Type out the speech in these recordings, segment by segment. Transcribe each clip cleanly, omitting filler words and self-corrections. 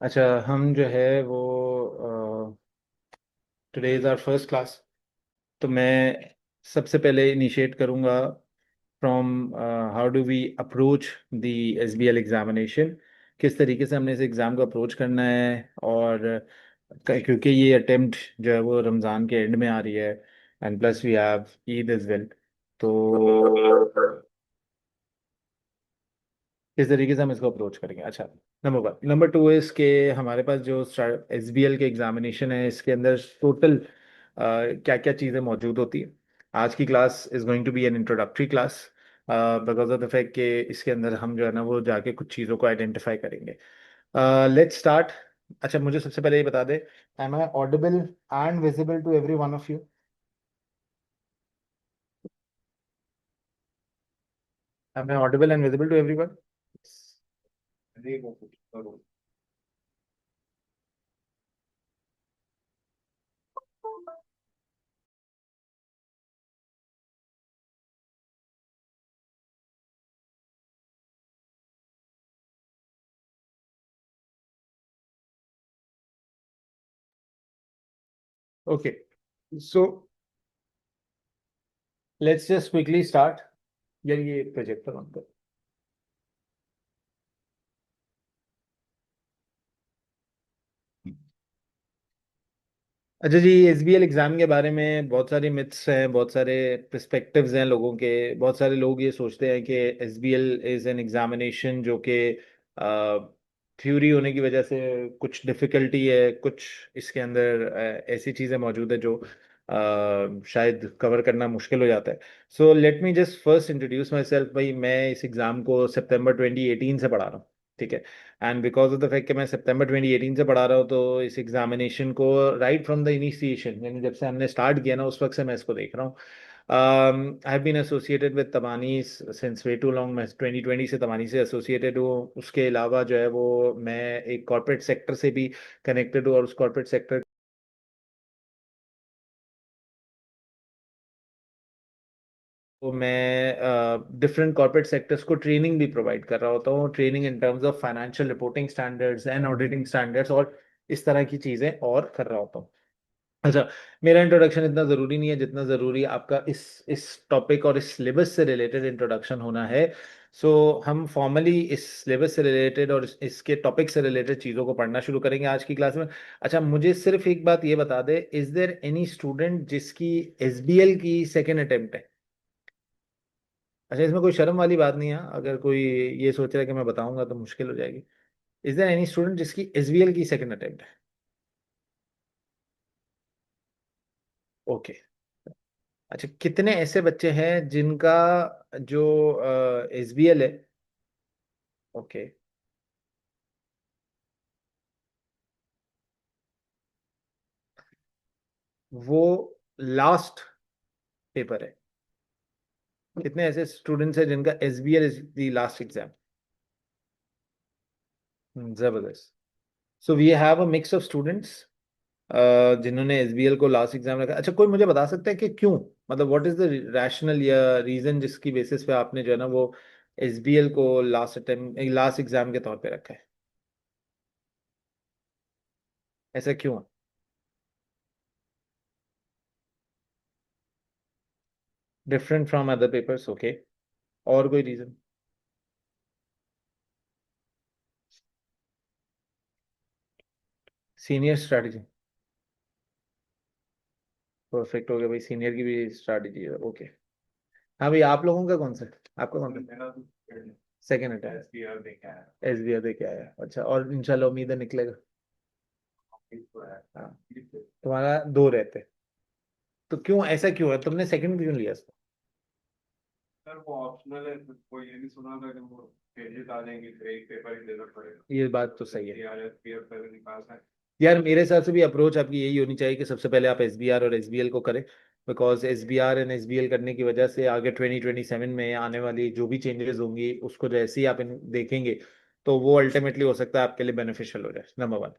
अच्छा, हम जो है वो today is our first class. तो मैं सबसे पहले इनिशिएट करूँगा from how do we approach the SBL examination. किस तरीके से हमने इस एग्ज़ाम को अप्रोच करना है, और क्योंकि ये अटेम्प्ट जो है वो रमज़ान के एंड में आ रही है, and plus we have Eid as well. तो किस तरीके से हम इसको अप्रोच करेंगे। अच्छा, number one. Number two is के हमारे पास जो एस बी एल के एग्जामिनेशन है, इसके अंदर टोटल क्या क्या चीज़ें मौजूद होती है। आज की class is going to be an introductory class, because of the fact कि इसके अंदर हम जो है ना वो जाके कुछ चीज़ों को आइडेंटिफाई करेंगे। Let's start. अच्छा, मुझे सबसे पहले ये बता दे, am I audible and visible to everyone of you? Am I audible and visible to everyone? Okay, so let's just quickly start. यार ये प्रोजेक्टर ऑन कर। अच्छा जी, एसबीएल एग्जाम के बारे में बहुत सारे मिथ्स हैं, बहुत सारे पर्सपेक्टिव्स हैं लोगों के। बहुत सारे लोग ये सोचते हैं कि एसबीएल इज एन एग्जामिनेशन जो कि थ्योरी होने की वजह से कुछ डिफिकल्टी है, कुछ इसके अंदर ऐसी चीज़ें मौजूद है जो शायद कवर करना मुश्किल हो जाता है। So let me just first introduce my self. भाई, मैं इस एग्ज़ाम को सितंबर 2018 से पढ़ा रहा हूँ, ठीक है। And because of the fact कि मैं सितंबर 2018 से पढ़ा रहा हूँ, तो इस एग्जामिनेशन को राइट फ्रॉम द इनिशिएशन, यानी जब से हमने स्टार्ट किया ना, उस वक्त से मैं इसको देख रहा हूँ। I have been associated with तमानी सिंस वे टू लॉन्ग। मैं 2020 से तमानी से एसोसिएटेड हूँ। उसके अलावा जो है वो मैं एक कॉर्पोरेट सेक्टर से भी कनेक्टेड हूँ, और उस कॉर्पोरेट सेक्टर को मैं डिफरेंट कॉर्पोरेट सेक्टर्स को ट्रेनिंग भी प्रोवाइड कर रहा होता हूँ। Training in terms of financial reporting standards and auditing standards, और इस तरह की चीज़ें और कर रहा होता हूँ। अच्छा, मेरा इंट्रोडक्शन इतना ज़रूरी नहीं है जितना ज़रूरी आपका इस टॉपिक और इस सिलेबस से रिलेटेड इंट्रोडक्शन होना है। सो हम फॉर्मली इस सिलेबस से रिलेटेड और इसके टॉपिक से रिलेटेड चीज़ों को पढ़ना शुरू करेंगे आज की क्लास में। अच्छा, मुझे सिर्फ एक बात ये बता दे, इज देयर एनी स्टूडेंट जिसकी एसबीएल की सेकेंड अटेम्प्ट है? अच्छा, इसमें कोई शर्म वाली बात नहीं है। अगर कोई ये सोच रहा है कि मैं बताऊंगा तो मुश्किल हो जाएगी। इज देयर एनी स्टूडेंट जिसकी एसबीएल की सेकेंड अटेम्प्ट है? ओके। अच्छा, कितने ऐसे बच्चे हैं जिनका जो एसबीएल है? ओके, वो लास्ट पेपर है। कितने ऐसे स्टूडेंट्स हैं जिनका SBL is the last exam? जबरदस्त। So we have a mix of students जिन्होंने एसबीएल को लास्ट एग्जाम रखा। अच्छा, कोई मुझे बता सकता है कि क्यों? मतलब व्हाट इज द रैशनल या रीजन जिसकी बेसिस पे आपने जो है ना वो एसबीएल को लास्ट अटेम्प्ट लास्ट एग्जाम के तौर पे रखा है? ऐसा क्यों? Different from other papers, okay. और कोई रीजन? Senior strategy. परफेक्ट हो गया भाई, सीनियर की भी स्ट्रैटेजी है, ओके। हाँ भाई, आप लोगों का कौन सा है? आपका कौन सा? Second attempt. एसबीआई दे के आया, अच्छा। और इंशाल्लाह उम्मीद है निकलेगा। हाँ, तुम्हारा दो रहते। तो क्यों, ऐसा क्यों है, तुमने सेकंड क्यों लिया इसको? ये बात तो सही है। यार, मेरे हिसाब से भी अप्रोच आपकी यही होनी चाहिए कि सबसे पहले आप एसबीआर और एसबीएल को करें। बिकॉज एसबीआर एंड एसबीएल करने की वजह से आगे 2027 में आने वाली जो भी चेंजेस होंगी उसको जैसे ही आप देखेंगे, तो वो अल्टीमेटली हो सकता है आपके लिए बेनिफिशियल हो जाए, number one.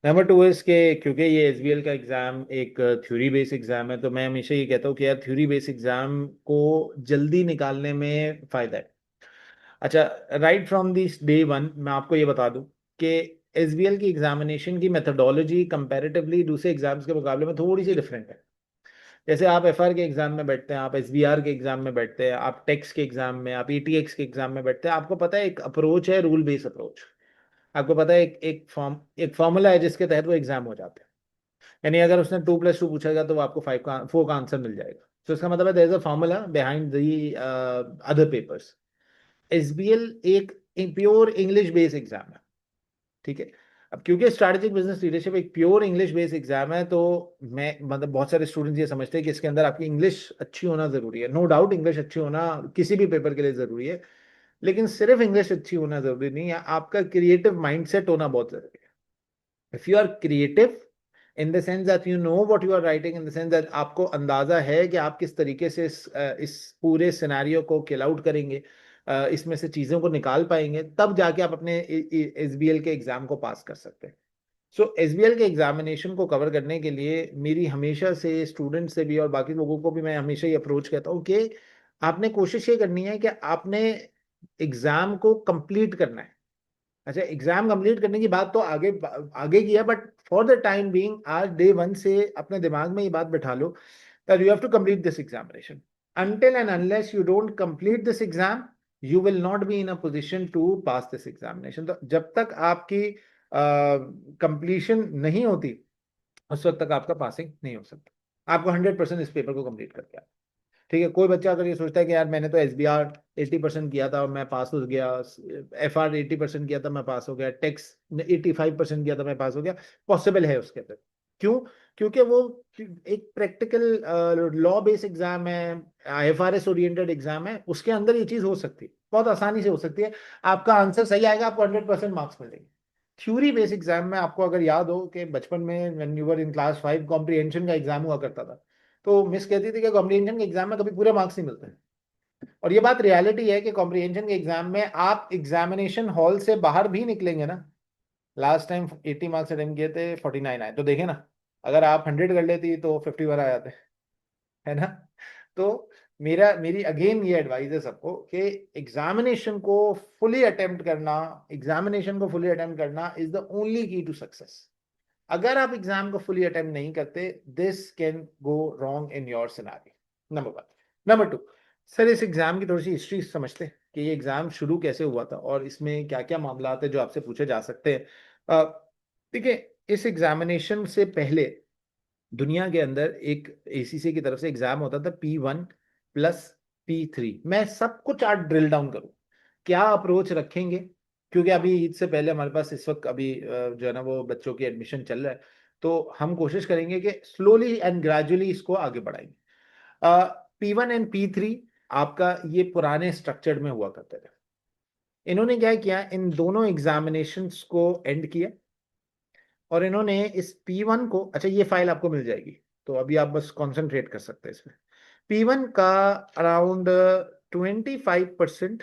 Number two is के क्योंकि ये एसबीएल का एग्जाम एक थ्योरी बेस्ड एग्जाम है, तो मैं हमेशा ये कहता हूँ कि यार थ्योरी बेस्ड एग्जाम को जल्दी निकालने में फायदा है। अच्छा, right from this day one मैं आपको ये बता दूं कि एसबीएल की एग्जामिनेशन की मेथोडोलॉजी कंपैरेटिवली दूसरे एग्जाम्स के मुकाबले में थोड़ी सी डिफरेंट है। जैसे आप एफआर के एग्जाम में बैठते हैं, आप एसबीआर के एग्जाम में बैठते हैं, आप टेक्स के एग्जाम में, आप ईटीएक्स के एग्जाम में बैठते हैं, आपको पता है एक अप्रोच है, रूल बेस्ड अप्रोच। आपको पता है एक फॉर्मूला है जिसके तहत वो एग्जाम हो जाते हैं। यानी अगर उसने 2+2 पूछेगा तो वो आपको 4 का आंसर मिल जाएगा। तो इसका मतलब है there is a formula behind the other papers. SBL एक प्योर इंग्लिश बेस्ड एग्जाम है, ठीक है। अब क्योंकि स्ट्रैटेजिक बिजनेस लीडरशिप एक प्योर इंग्लिश बेस्ड एग्जाम है, तो मैं मतलब बहुत सारे स्टूडेंट्स ये समझते हैं कि इसके अंदर आपकी इंग्लिश अच्छी होना जरूरी है। नो डाउट इंग्लिश अच्छी होना किसी भी पेपर के लिए जरूरी है, लेकिन सिर्फ इंग्लिश अच्छी होना जरूरी नहीं है, आपका क्रिएटिव माइंडसेट होना बहुत जरूरी है। If you are creative in the sense that you know what you are writing, in the sense that आपको अंदाजा है कि आप किस तरीके से इस पूरे सिनेरियो को किल आउट करेंगे, इसमें से चीजों को निकाल पाएंगे, तब जाके आप अपने एसबीएल के एग्जाम को पास कर सकते हैं। सो एसबीएल के एग्जामिनेशन को कवर करने के लिए मेरी हमेशा से स्टूडेंट से भी और बाकी लोगों को भी मैं हमेशा ये अप्रोच कहता हूँ कि आपने कोशिश ये करनी है कि आपने एग्जाम को कंप्लीट करना है। अच्छा, एग्जाम कंप्लीट करने की बात तो आगे आगे की है, but for the time being आज डे 1 से अपने दिमाग में ये बात बिठा लो that you have to complete this examination. Until and unless you don't complete this exam, you will not be in a position to pass this examination. तो जब तक आपकी कंप्लीशन नहीं होती उस वक्त तक आपका पासिंग नहीं हो सकता। आपको 100% इस पेपर को कंप्लीट करके आना, ठीक है। कोई बच्चा अगर ये सोचता है कि यार मैंने तो एसबीआर 80% किया था और मैं पास हो गया, एफआर 80% किया था मैं पास हो गया, टेक्स 85% किया था मैं पास हो गया, पॉसिबल है उसके अंदर। क्यों? क्योंकि वो एक प्रैक्टिकल लॉ बेस्ड एग्जाम है, आईएफआरएस ओरिएंटेड एग्जाम है, उसके अंदर ये चीज हो सकती है, बहुत आसानी से हो सकती है। आपका आंसर सही आएगा, आपको 100% मार्क्स मिलेंगे। थ्योरी बेस्ड एग्जाम में आपको अगर याद हो कि बचपन में when you were in class 5 comprehension का एग्जाम हुआ करता था, तो मिस कहती थी कि कॉम्प्रिहेंशन के एग्जाम में कभी पूरे मार्क्स नहीं मिलते। और ये बात रियलिटी है कि कॉम्प्रिहेंशन के एग्जाम में आप एग्जामिनेशन हॉल से बाहर भी निकलेंगे ना, लास्ट टाइम 80 मार्क्स अटेम्प्ट किए थे, 49 आए, तो देखे ना, अगर आप 100 कर लेती तो 51 आ जाते, है ना। तो मेरी अगेन ये एडवाइस है सबको कि एग्जामिनेशन को फुली अटेम्प्ट करना, एग्जामिनेशन को फुली अटेम्प्ट करना इज द ओनली की टू सक्सेस। अगर आप एग्जाम को फुली अटेम्प्ट नहीं करते, this can go wrong in your scenario, number 1। Number 2, sir इस एग्जाम की थोड़ी सी हिस्ट्री समझते हैं कि ये एग्जाम शुरू कैसे हुआ था और इसमें क्या क्या मामला है जो आपसे पूछे जा सकते हैं। देखिए, इस एग्जामिनेशन से पहले दुनिया के अंदर एक एसीसी की तरफ से एग्जाम होता था P1 + P3। मैं सब कुछ आज ड्रिल डाउन करूं, क्या अप्रोच रखेंगे, क्योंकि अभी ईद से पहले हमारे पास इस वक्त अभी जो है ना वो बच्चों की एडमिशन चल रहा है, तो हम कोशिश करेंगे कि स्लोली एंड ग्रेजुअली इसको आगे बढ़ाएंगे। P1 and P3 आपका ये पुराने स्ट्रक्चर में हुआ करते थे। इन्होंने क्या किया, इन दोनों एग्जामिनेशंस को एंड किया और इन्होंने इस P1 को, अच्छा ये फाइल आपको मिल जाएगी, तो अभी आप बस कंसंट्रेट कर सकते हैं इसमें। P1 का around 25%,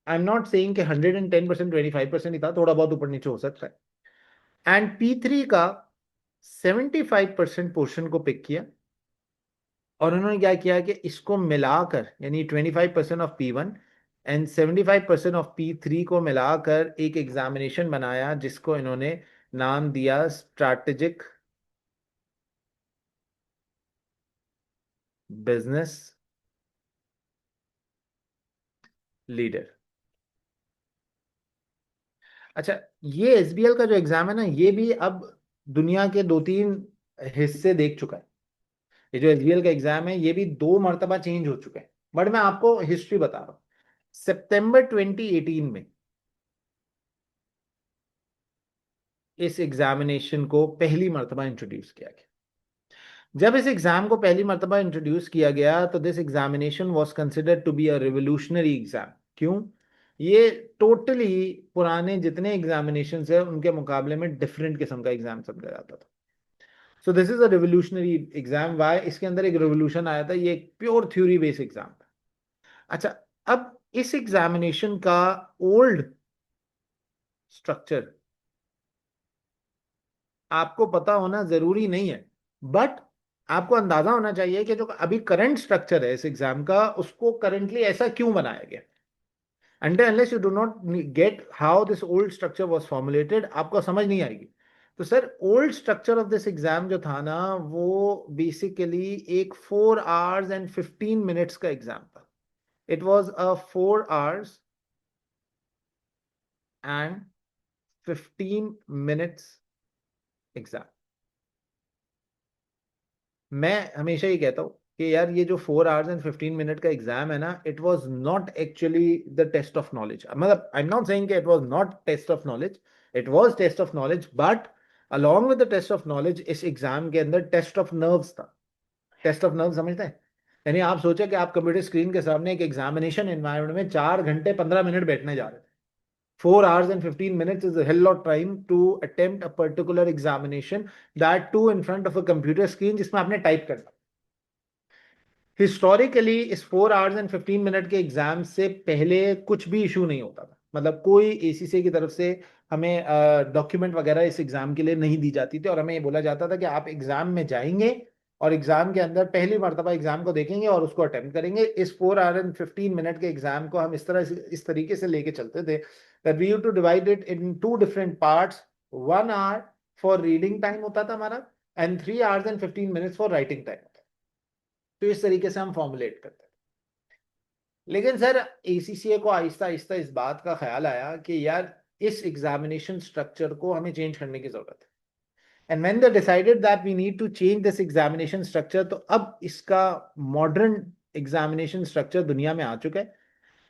I am not saying कि 110% 25% ही था, थोड़ा बहुत ऊपर नीचे हो सकता है। एंड P3 का 75% पोर्शन को पिक किया और उन्होंने क्या किया कि इसको मिलाकर, यानी 25% of P1 and 75% of P3 को मिलाकर एक एग्जामिनेशन बनाया जिसको इन्होंने नाम दिया स्ट्रैटेजिक बिजनेस लीडर। अच्छा, ये एसबीएल का जो एग्जाम है ना, ये भी अब दुनिया के 2-3 हिस्से देख चुका है। ये जो एसबीएल का एग्जाम है ये भी 2 मर्तबा चेंज हो चुका है, बट मैं आपको हिस्ट्री बता रहा हूँ। सितंबर 2018 में इस एग्जामिनेशन को पहली मर्तबा इंट्रोड्यूस किया गया। जब इस एग्जाम को पहली मर्तबा इंट्रोड्यूस किया गया तो this examination was considered to be a revolutionary exam. क्यों? ये टोटली पुराने जितने एग्जामिनेशन है उनके मुकाबले में डिफरेंट किस्म का एग्जाम समझा जाता था। So this is a revolutionary exam. Why? इसके अंदर एक रिवोल्यूशन आया था, ये एक प्योर थ्योरी बेस्ड एग्जाम था। अच्छा, अब इस एग्जामिनेशन का ओल्ड स्ट्रक्चर आपको पता होना जरूरी नहीं है, बट आपको अंदाजा होना चाहिए कि जो अभी करंट स्ट्रक्चर है इस एग्जाम का, उसको करंटली ऐसा क्यों बनाया गया। until unless you do not get how this old structure was formulated, आपको समझ नहीं आएगी। तो sir old structure of this exam जो था ना, वो बेसिकली एक 4 hours and 15 minutes का एग्जाम था। It was a 4 hours and 15 minutes exam. मैं हमेशा ये कहता हूँ कि यार ये जो 4 hours and 15 minute का एग्जाम है ना, it was not actually the test of knowledge. मतलब आई एम नॉट सेइंग कि it was not test of knowledge, it was test of knowledge, but along with the test of knowledge इस exam के अंदर test of nerves था। Test of nerve समझते हैं? यानी आप सोचे कि आप कंप्यूटर स्क्रीन के सामने एक एग्जामिनेशन एनवायरनमेंट में 4 घंटे 15 मिनट बैठने जा रहे थे। 4 hours and 15 minutes is a hell lot of time to attempt a particular examination, that too in front of a computer screen जिसमें आपने टाइप करना। हिस्टोरिकली इस 4 hours and 15 minute के एग्जाम से पहले कुछ भी इशू नहीं होता था। मतलब कोई एसीसी की तरफ से हमें डॉक्यूमेंट वगैरह इस एग्जाम के लिए नहीं दी जाती थी, और हमें ये बोला जाता था कि आप एग्जाम में जाएंगे और एग्जाम के अंदर पहली मर्तबा एग्जाम को देखेंगे और उसको अटेम्प्ट करेंगे। इस 4 hour and 15 minute के एग्जाम को हम इस तरीके से लेके चलते थे that we used to divide it in two different parts. 1 hour for reading time होता था हमारा, and 3 hours and 15 minutes for writing time। तो इस तरीके से हम फॉर्मुलेट करते हैं। लेकिन सर एसीसीए को आहिस्ता आहिस्ता इस बात का ख्याल आया कि यार इस एग्जामिनेशन स्ट्रक्चर को हमें चेंज करने की जरूरत है। And when they decided that we need to change this examination structure, तो अब इसका मॉडर्न एग्जामिनेशन स्ट्रक्चर दुनिया में आ चुका है।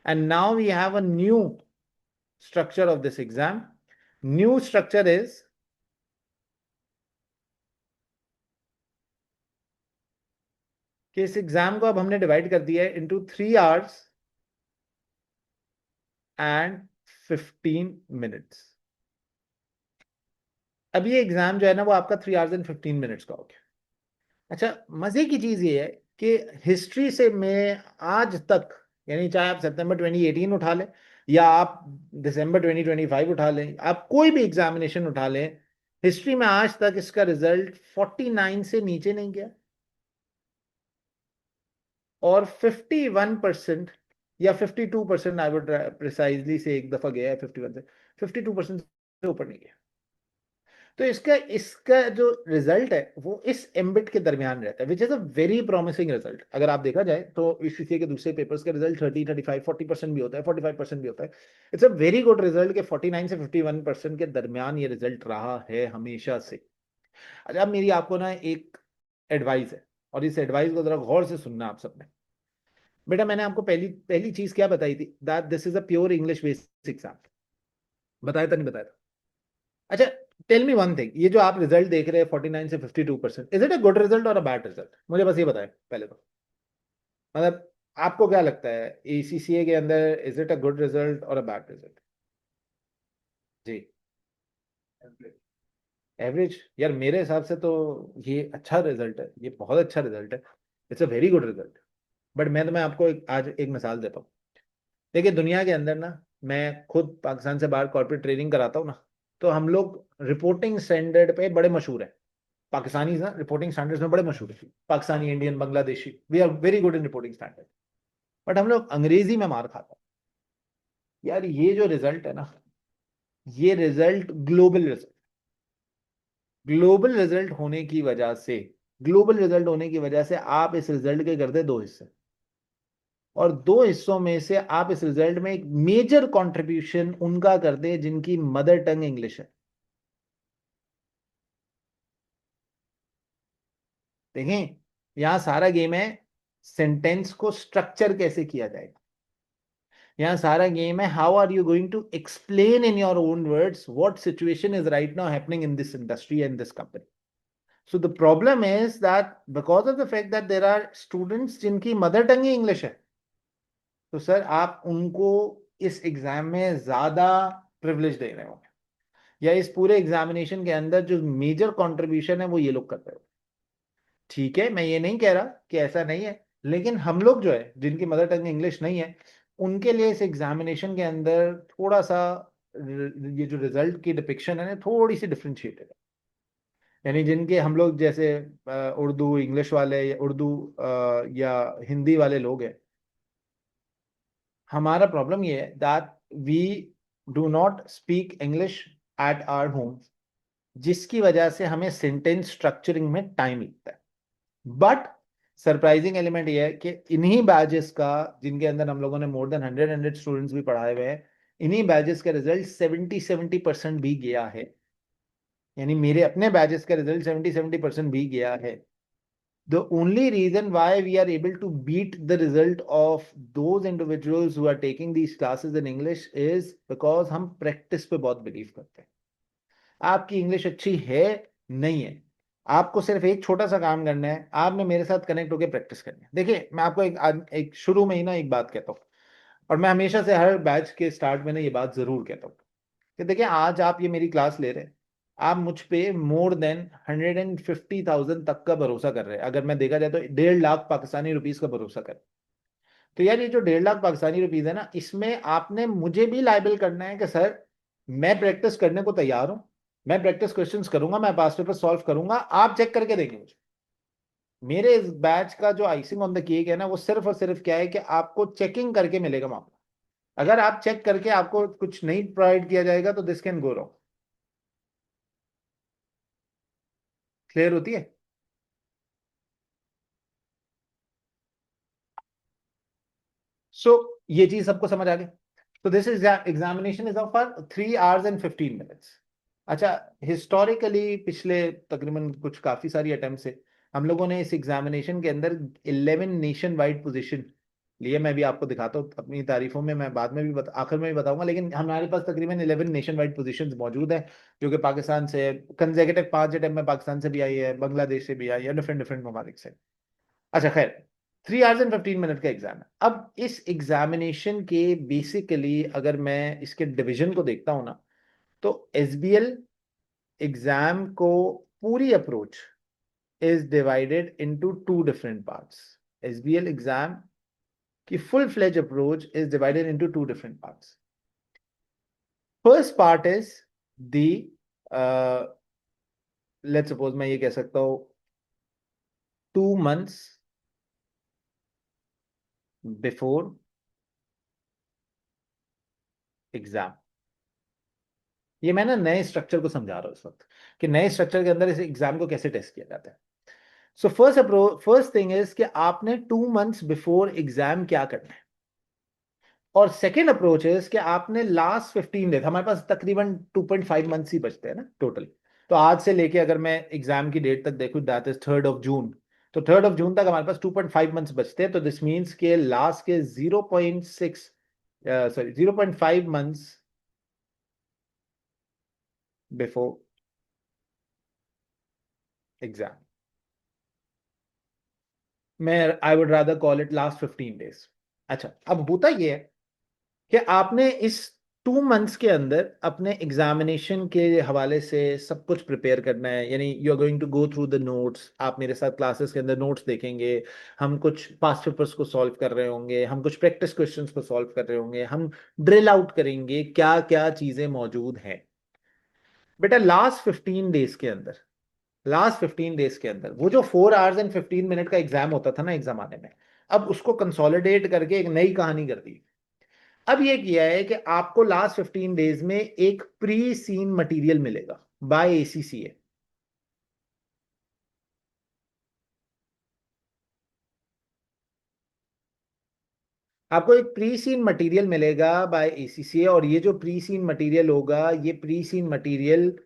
And now we have a new structure of this exam. New structure is कि इस एग्जाम को अब हमने डिवाइड कर दिया है इनटू 3 hours and 15 minutes। अब ये एग्जाम जो है ना वो आपका 3 hours and 15 minutes का हो गया। अच्छा, मजे की चीज ये है कि हिस्ट्री से मैं आज तक, यानी चाहे आप सितंबर 2018 उठा लें या आप दिसंबर 2025 उठा लें, आप कोई भी एग्जामिनेशन उठा लें, हिस्ट्री में आज तक इसका रिजल्ट 49 से नीचे नहीं गया। और 51% या 52%, आई वुड प्रिसाइजली से एक दफा गया है 51 से, 52% से ऊपर नहीं गया। तो इसका इसका जो रिजल्ट है वो इस एम्बिट के दरमियान रहता है, which is a very promising result. अगर आप देखा जाए तो ईसीसी के दूसरे पेपर्स का रिजल्ट 30, 35, 40% भी होता है, 45% भी होता है। It's a very good result के 49 से 51% के दरमियान ये रिजल्ट रहा है हमेशा से। अच्छा, अब मेरी आपको ना एक एडवाइस है, और इस एडवाइस को जरा गौर से सुनना आप सबने। बेटा, मैंने आपको पहली पहली चीज क्या बताई थी? That this is a pure English basic exam. बताया था नहीं बताया था? अच्छा, टेल मी वन थिंग, ये जो आप रिजल्ट देख रहे हैं 49 से 52%, is it a good result और अ बैड रिजल्ट? मुझे बस ये बताएं पहले तो। मतलब आपको क्या लगता है एसीसीए के अंदर, is it a good result और अ बैड रिजल्ट? जी। एवरेज? यार मेरे हिसाब से तो ये अच्छा रिजल्ट है, ये बहुत अच्छा रिजल्ट है। It's a very good result. But मैं तुम्हें आपको आज एक मिसाल देता हूँ। देखिए, दुनिया के अंदर ना, मैं खुद पाकिस्तान से बाहर कॉर्पोरेट ट्रेनिंग कराता हूँ ना, तो हम लोग रिपोर्टिंग स्टैंडर्ड पे बड़े मशहूर हैं। पाकिस्तानी ना रिपोर्टिंग स्टैंडर्ड्स में बड़े मशहूर है, Pakistani, Indian, Bangladeshi, we are very good in reporting standard. But हम लोग अंग्रेजी में मार खाते हैं। यार ये जो रिजल्ट है ना, ये result global result, global result होने की वजह से, ग्लोबल रिजल्ट होने की वजह से आप इस रिजल्ट के कर दे दो हिस्से, और दो हिस्सों में से आप इस रिजल्ट में एक मेजर कंट्रीब्यूशन उनका कर दे जिनकी मदर टंग इंग्लिश है। देखें, यहां सारा गेम है सेंटेंस को स्ट्रक्चर कैसे किया जाएगा। यहाँ सारा गेम है how are you going to explain in your own words what situation is right now happening in this industry and this company. So the problem is that because of the fact that there are students जिनकी mother tongue ही English है, तो sir आप उनको इस exam में ज्यादा privilege दे रहे हो, या इस पूरे एग्जामिनेशन के अंदर जो मेजर कंट्रीब्यूशन है वो ये लोग कर रहे हो। ठीक है, मैं ये नहीं कह रहा कि ऐसा नहीं है, लेकिन हम लोग जो है जिनकी मदर टंग इंग्लिश नहीं है, उनके लिए इस एग्जामिनेशन के अंदर थोड़ा सा ये जो रिजल्ट की डिपिक्शन है ना, थोड़ी सी डिफ्रेंशिएटेड है। यानी जिनके हम लोग जैसे उर्दू इंग्लिश वाले या उर्दू या हिंदी वाले लोग हैं, हमारा प्रॉब्लम ये है that we do not speak English at our home, जिसकी वजह से हमें सेंटेंस स्ट्रक्चरिंग में टाइम लगता है। बट सरप्राइजिंग एलिमेंट ये है कि इन्हीं बैचेस का, जिनके अंदर हम लोगों ने मोर देन 100 स्टूडेंट्स भी पढ़ाए हुए हैं, इन्हीं बैचेस का रिजल्ट 70% भी गया है। यानी मेरे अपने बैचेस का रिजल्ट 70% भी गया है। The only reason why we are able to beat the result of those individuals who are taking these classes in English is because हम प्रैक्टिस पे बहुत बिलीव करते हैं। आपकी इंग्लिश अच्छी है, नहीं है, आपको सिर्फ एक छोटा सा काम करना है, आपने मेरे साथ कनेक्ट होकर प्रैक्टिस करनी है। देखिए, मैं आपको एक शुरू में ही ना एक बात कहता हूँ, और मैं हमेशा से हर बैच के स्टार्ट में ना ये बात जरूर कहता हूँ कि देखिए, आज आप ये मेरी क्लास ले रहे हैं, आप मुझ पे मोर देन 150,000 तक का भरोसा कर रहे हैं। अगर मैं देखा जाए तो 1.5 लाख पाकिस्तानी रुपीज का भरोसा कर, तो यार ये जो 1.5 लाख पाकिस्तानी रुपीज है ना, इसमें आपने मुझे भी लाइबल करना है कि सर, मैं प्रैक्टिस करने को तैयार हूं, मैं प्रैक्टिस क्वेश्चंस करूंगा, मैं पास पेपर सॉल्व करूंगा, आप चेक करके देंगे मुझे। मेरे इस बैच का जो आइसिंग ऑन द केक है ना, वो सिर्फ और सिर्फ क्या है कि आपको चेकिंग करके मिलेगा मामला। अगर आप चेक करके आपको कुछ नहीं प्रोवाइड किया जाएगा तो this can go wrong. Clear होती है? सो ये चीज सबको समझ आ गई। तो this is examination is of for 3 hours and 15 minutes। अच्छा, हिस्टोरिकली पिछले तकरीबन कुछ काफी सारी अटेम्प्ट से हम लोगों ने इस एग्जामिनेशन के अंदर 11 नेशन वाइड पोजीशन लिए। मैं भी आपको दिखाता हूँ अपनी तारीफों में, मैं बाद में भी आखिर में भी बताऊंगा, लेकिन हमारे पास तकरीबन 11 नेशन वाइड पोजीशंस मौजूद हैं, जो कि पाकिस्तान से कंसेक्यूटिव 5 अटेम्प्ट में पाकिस्तान से भी आई है, बांग्लादेश से भी आई है, डिफरेंट डिफरेंट ममालिक से। अच्छा खैर, 3 hours and 15 minutes का एग्जाम है। अब इस एग्जामिनेशन के बेसिकली अगर मैं इसके डिवीजन को देखता हूं ना, तो एसबीएल एग्जाम को पूरी approach is divided into 2 different parts. SBL exam की full fledge approach is divided into 2 different parts. First part is the, let's suppose मैं ये कह सकता हूं, 2 months बिफोर एग्जाम। ये मैं ना नए स्ट्रक्चर को समझा रहा हूँ इस वक्त, कि नए स्ट्रक्चर के अंदर इस एग्जाम को कैसे टेस्ट किया जाता है। सो फर्स्ट थिंग इज कि आपने 2 months बिफोर एग्जाम क्या करना है। और सेकेंड अप्रोच इज कि आपने लास्ट 15 डेज, हमारे पास तकरीबन 2.5 months ही बचते हैं ना टोटल। तो आज से लेके अगर मैं एग्जाम की डेट तक देखूं, that is 3rd of June, तो 3rd of June तक हमारे पास 2.5 months बचते हैं। तो दिस मीन्स के लास्ट के 0.5 months बिफोर एग्जाम, मैं I would rather call it last 15 days. अच्छा, अब होता यह है कि आपने इस 2 months के अंदर अपने एग्जामिनेशन के हवाले से सब कुछ प्रिपेयर करना है। यानी you are going to go through the notes, आप मेरे साथ क्लासेस के अंदर नोट्स देखेंगे, हम कुछ पास्ट पेपर्स को सॉल्व कर रहे होंगे, हम कुछ प्रैक्टिस क्वेश्चंस को सॉल्व कर रहे होंगे, हम ड्रिल आउट करेंगे क्या क्या चीजें मौजूद हैं। बेटा, लास्ट 15 डेज के अंदर वो जो 4 hours and 15 minutes का एग्जाम होता था ना एग्जाम आने में, अब उसको कंसोलिडेट करके एक नई कहानी कर दी। अब ये किया है कि आपको लास्ट 15 डेज में एक प्री सीन मटेरियल मिलेगा बाय एसीसीए। आपको एक प्री सीन मटेरियल मिलेगा बाय एसीसीए, और ये जो प्री सीन मटेरियल होगा, ये प्री सीन मटेरियल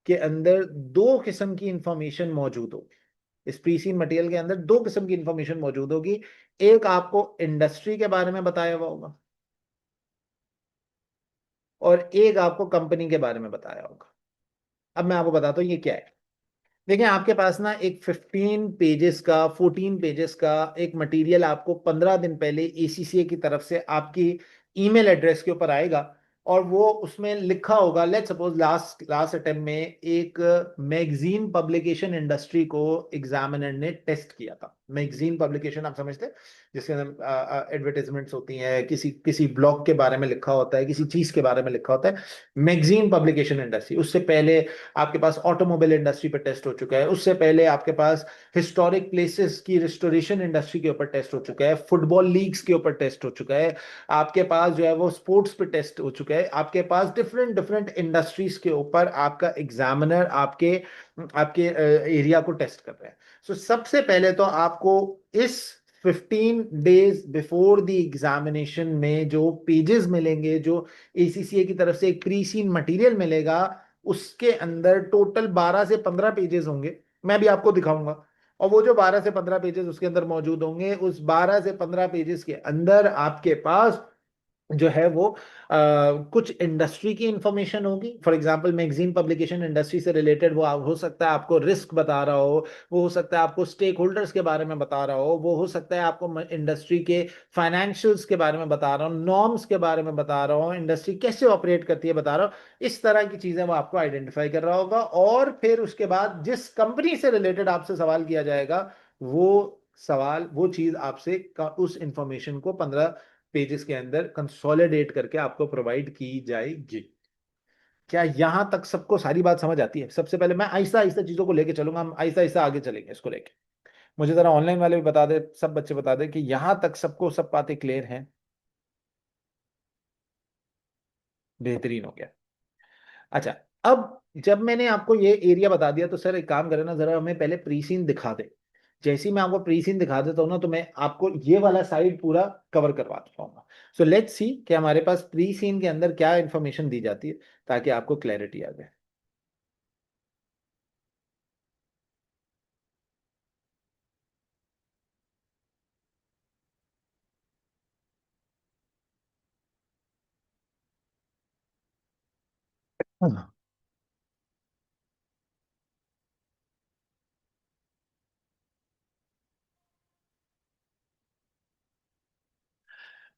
के अंदर 2 किस्म की इंफॉर्मेशन मौजूद होगी। इस प्री सीन मटेरियल के अंदर 2 किस्म की इंफॉर्मेशन मौजूद होगी। एक आपको इंडस्ट्री के बारे में बताया हुआ होगा, और एक आपको कंपनी के बारे में बताया होगा। अब मैं आपको बताता हूँ ये क्या है। देखिए, आपके पास ना एक 15 पेजेस का, 14 पेजेस का एक मटेरियल आपको 15 दिन पहले एसीसीए की तरफ से आपकी ईमेल एड्रेस के ऊपर आएगा, और वो उसमें लिखा होगा, let's suppose last last attempt में एक मैगजीन पब्लिकेशन इंडस्ट्री को एग्जामिनर ने टेस्ट किया था। मैगजीन पब्लिकेशन आप समझते हैं, जिसके अंदर एडवर्टाइजमेंट्स होती हैं, किसी किसी ब्लॉग के बारे में लिखा होता है, किसी चीज के बारे में लिखा होता है। मैगजीन पब्लिकेशन इंडस्ट्री, उससे पहले आपके पास ऑटोमोबाइल इंडस्ट्री पे टेस्ट हो चुका है, उससे पहले आपके पास हिस्टोरिक प्लेसेस की रिस्टोरेशन इंडस्ट्री के ऊपर टेस्ट हो चुका है, फुटबॉल लीग्स के ऊपर टेस्ट हो चुका है, आपके पास जो है वो स्पोर्ट्स पे टेस्ट हो चुका है, आपके पास डिफरेंट डिफरेंट इंडस्ट्रीज के ऊपर आपका एग्जामिनर आपके आपके एरिया को टेस्ट कर रहे हैं। सो सबसे पहले तो आपको इस 15 डेज बिफोर द एग्जामिनेशन में जो पेजेस मिलेंगे, जो एसीसीए की तरफ से एक प्री सीन मटेरियल मिलेगा, उसके अंदर टोटल 12 से 15 पेजेस होंगे। मैं भी आपको दिखाऊंगा। और वो जो 12 से 15 पेजेस उसके अंदर मौजूद होंगे, उस 12 से 15 पेजेस के अंदर आपके पास जो है वो कुछ इंडस्ट्री की इंफॉर्मेशन होगी। For example magazine publication industry से रिलेटेड वो हो सकता है आपको रिस्क बता रहा हो, वो हो सकता है आपको स्टेक होल्डर्स के बारे में बता रहा हो, वो हो सकता है आपको इंडस्ट्री के फाइनेंशियल्स के बारे में बता रहा हूँ, नॉर्म्स के बारे में बता रहा हूँ, इंडस्ट्री कैसे ऑपरेट करती है बता रहा हूँ। इस तरह की चीजें वो आपको आइडेंटिफाई कर रहा होगा। और फिर उसके बाद जिस कंपनी से रिलेटेड आपसे सवाल किया जाएगा, वो सवाल वो चीज आपसे उस इंफॉर्मेशन को 15 पेजेस के अंदर कंसोलिडेट करके आपको प्रोवाइड की जाएगी। क्या यहां तक सबको सारी बात समझ आती है? सबसे पहले मैं आहिस्ता आहिस्ता चीजों को लेके चलूंगा, हम आहिस्ता आहिस्ता आगे चलेंगे इसको लेके। मुझे जरा ऑनलाइन वाले भी बता दे, सब बच्चे बता दे कि यहां तक सबको सब बातें क्लियर हैं। बेहतरीन हो गया। अच्छा, अब जब मैंने आपको ये एरिया बता दिया, तो सर एक काम करें ना, जरा हमें पहले प्री सीन दिखा दे। जैसे ही मैं आपको प्री सीन दिखा देता हूँ ना, तो मैं आपको ये वाला साइड पूरा कवर करवा पाऊंगा। सो लेट्स सी कि हमारे पास प्री सीन के अंदर क्या इंफॉर्मेशन दी जाती है, ताकि आपको क्लैरिटी आ जाए। हाँ।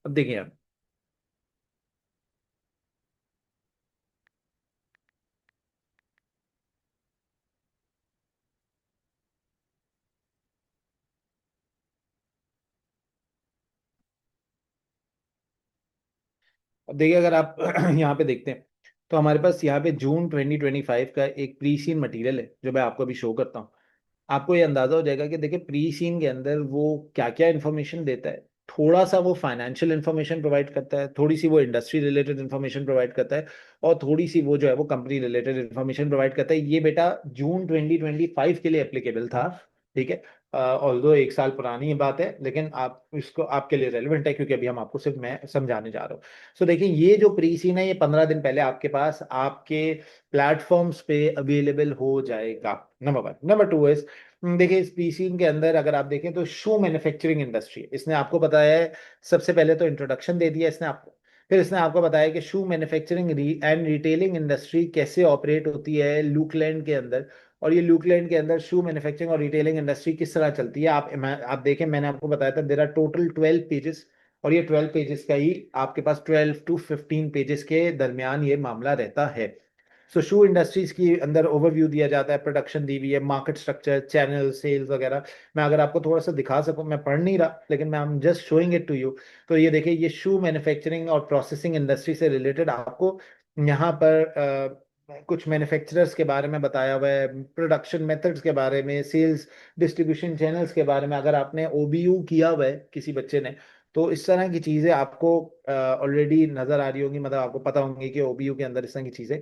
अब देखिए, अब देखिए अगर आप यहाँ पे देखते हैं, तो हमारे पास यहाँ पे जून 2025 का एक प्री सीन मटेरियल है, जो मैं आपको अभी शो करता हूँ। आपको ये अंदाजा हो जाएगा कि देखिए प्री सीन के अंदर वो क्या क्या इन्फॉर्मेशन देता है। थोड़ा सा वो फाइनेंशियल इन्फॉर्मेशन प्रोवाइड करता है, थोड़ी सी वो इंडस्ट्री रिलेटेड इन्फॉर्मेशन प्रोवाइड करता है, और थोड़ी सी वो जो है वो कंपनी रिलेटेड इन्फॉर्मेशन प्रोवाइड करता है। ये बेटा जून 2025 के लिए एप्लीकेबल था, ठीक है। ऑल्दो 1 साल पुरानी ये बात है, लेकिन आप इसको आपके लिए रेलिवेंट है, क्योंकि अभी हम आपको सिर्फ मैं समझाने जा रहा हूँ। सो देखिए, ये जो प्री सीन है, ये 15 दिन पहले आपके पास आपके प्लेटफॉर्म्स पे अवेलेबल हो जाएगा। Number one. Number two is, देखिए इस पीसी के अंदर अगर आप देखें तो शू मैन्युफैक्चरिंग इंडस्ट्री, इसने आपको बताया है। सबसे पहले तो इंट्रोडक्शन दे दिया इसने आपको, फिर इसने आपको बताया कि shoe manufacturing and retailing industry कैसे ऑपरेट होती है लूकलैंड के अंदर। और ये लूकलैंड के अंदर शू मैन्युफैक्चरिंग और रिटेलिंग इंडस्ट्री किस तरह चलती है। आप देखें, मैंने आपको बताया था देर आर टोटल 12 पेजेस, और ये 12 पेजेस का ही आपके पास 12 to 15 पेजेस के दरमियान ये मामला रहता है। सो शू इंडस्ट्रीज की अंदर ओवरव्यू दिया जाता है, प्रोडक्शन दी हुई है, मार्केट स्ट्रक्चर, चैनल, सेल्स वगैरह। मैं अगर आपको थोड़ा सा दिखा सकूं, मैं पढ़ नहीं रहा लेकिन मैं am just showing it to you. तो ये देखिए, ये शू मैन्युफैक्चरिंग और प्रोसेसिंग इंडस्ट्री से रिलेटेड आपको यहाँ पर कुछ मैन्युफैक्चरर्स के बारे में बताया हुआ है, प्रोडक्शन मेथड्स के बारे में, सेल्स डिस्ट्रीब्यूशन चैनल्स के बारे में। अगर आपने ओबीयू किया हुआ है किसी बच्चे ने, तो इस तरह की चीजें आपको ऑलरेडी नजर आ रही होंगी, मतलब आपको पता होंगी कि ओबीयू के अंदर इस तरह की चीजें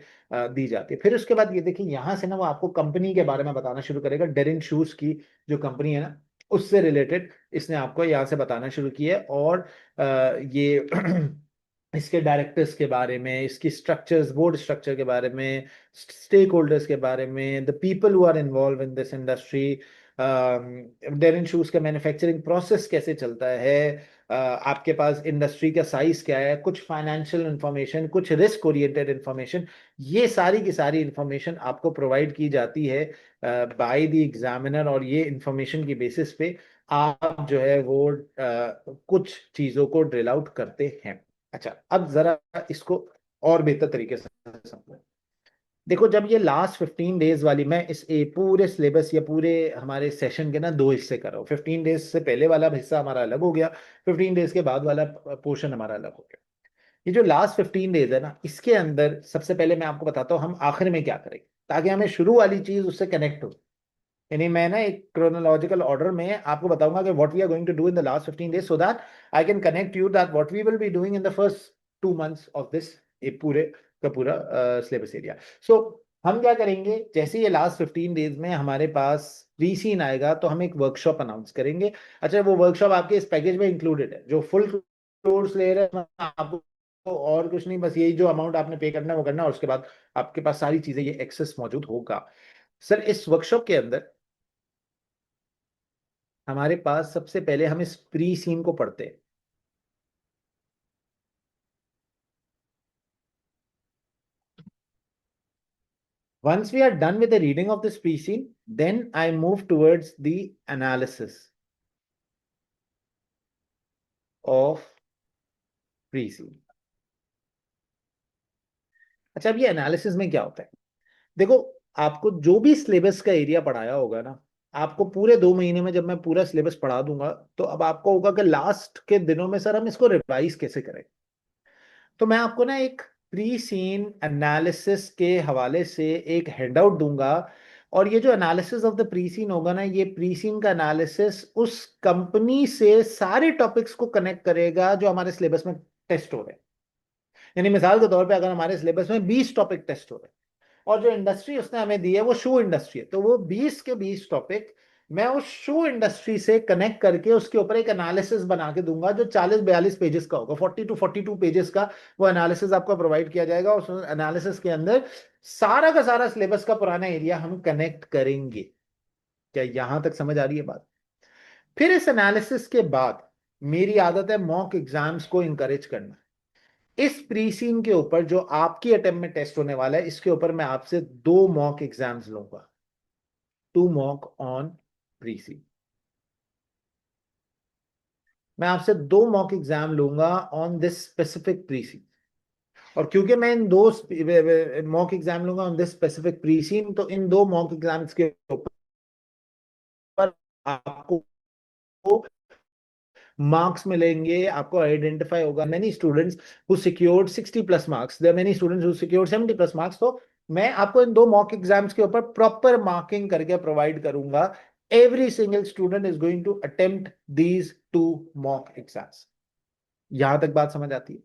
दी जाती है। फिर उसके बाद ये देखिए, यहाँ से ना वो आपको कंपनी के बारे में बताना शुरू करेगा। डेरिन शूज की जो कंपनी है ना, उससे रिलेटेड इसने आपको यहाँ से बताना शुरू किया है। और ये इसके डायरेक्टर्स के बारे में, इसकी स्ट्रक्चर्स, बोर्ड स्ट्रक्चर के बारे में, स्टेक होल्डर्स के बारे में, the people who are involved in this industry, डेरिन शूज का मैन्युफैक्चरिंग प्रोसेस कैसे चलता है, आपके पास इंडस्ट्री का साइज क्या है, कुछ फाइनेंशियल इंफॉर्मेशन, कुछ रिस्क ओरिएंटेड इंफॉर्मेशन। ये सारी की सारी इंफॉर्मेशन आपको प्रोवाइड की जाती है बाय द एग्जामिनर, और ये इंफॉर्मेशन की बेसिस पे आप जो है वो कुछ चीजों को ड्रिल आउट करते हैं। अच्छा, अब जरा इसको और बेहतर तरीके से समझो। देखो, जब ये लास्ट 15 डेज वाली, मैं इस पूरे सिलेबस या पूरे हमारे सेशन के ना दो हिस्से कर रहा हूँ। 15 डेज से पहले वाला हिस्सा हमारा अलग हो गया, 15 डेज के बाद वाला पोर्शन हमारा अलग हो गया। ये जो लास्ट 15 डेज है ना, इसके अंदर सबसे पहले मैं आपको बताता हूँ हम आखिर में क्या करेंगे, ताकि हमें शुरू वाली चीज उससे कनेक्ट हो। यानी मैं ना एक क्रोनोलॉजिकल ऑर्डर में आपको बताऊंगा कि what we are going to do in the last 15 days, so that I can connect you that what we will be doing in the first 2 months of this, ये पूरे का पूरा सिलेबस एरिया। सो हम क्या करेंगे, जैसे ये लास्ट 15 डेज में हमारे पास प्री सीन आएगा तो हम एक वर्कशॉप अनाउंस करेंगे। अच्छा, वो वर्कशॉप आपके इस पैकेज में इंक्लूडेड है, जो फुल कोर्स ले रहे हैं आपको, और कुछ नहीं, बस यही जो अमाउंट आपने पे करना है वो करना है, और उसके बाद आपके पास सारी चीजें ये एक्सेस मौजूद होगा। सर, इस वर्कशॉप के अंदर हमारे पास सबसे पहले हम इस प्री सीन को पढ़ते हैं। Once we are done with the reading of this pre scene, then I move towards the analysis of pre scene. अच्छा, अब ये एनालिसिस में क्या होता है? देखो, आपको जो भी सिलेबस का एरिया पढ़ाया होगा ना, आपको पूरे 2 महीने में जब मैं पूरा सिलेबस पढ़ा दूंगा, तो अब आपको होगा कि लास्ट के दिनों में सर हम इसको रिवाइज कैसे करें। तो मैं आपको ना एक प्री सीन एनालिसिस के हवाले से एक हैंडआउट दूंगा। और ये जो analysis of the pre seen होगा ना, ये प्री सीन का एनालिसिस उस कंपनी से सारे टॉपिक्स को कनेक्ट करेगा जो हमारे सिलेबस में टेस्ट हो रहे हैं। यानी मिसाल के तौर पे अगर हमारे सिलेबस में 20 टॉपिक टेस्ट हो रहे हैं, और जो इंडस्ट्री उसने हमें दी है वो शू इंडस्ट्री है, तो वो 20 के 20 टॉपिक मैं उस शू इंडस्ट्री से कनेक्ट करके उसके ऊपर एक एनालिसिस बना के दूंगा, जो 40-42 पेजेस का होगा, 40 to 42 पेजेस का वो एनालिसिस आपको प्रोवाइड किया जाएगा। उस एनालिसिस के अंदर सारा का सारा सिलेबस का पुराना एरिया हम कनेक्ट करेंगे। क्या यहां तक समझ आ रही है बात? फिर इस एनालिसिस के बाद मेरी आदत है मॉक एग्जाम्स को इंकरेज करना। इस प्री सीन के ऊपर जो आपकी अटेम्प्ट में टेस्ट होने वाला है, इसके ऊपर मैं आपसे 2 मॉक एग्जाम्स लूंगा। 2 मॉक ऑन प्री सीन। मैं आपसे 2 मॉक एग्जाम लूंगा on this specific pre seen. और क्योंकि मैं इन 2 मॉक एग्जाम लूंगा on this specific pre seen, तो इन 2 मॉक एग्जाम्स के ऊपर आपको मार्क्स मिलेंगे। आपको आइडेंटिफाई होगा many students who secured 60+ marks, there many students who secured 70+ marks. तो मैं आपको इन 2 मॉक एग्जाम्स के ऊपर प्रॉपर मार्किंग करके प्रोवाइड करूंगा। Every single student is going to attempt these 2 mock exams. यहां तक बात समझ आती है?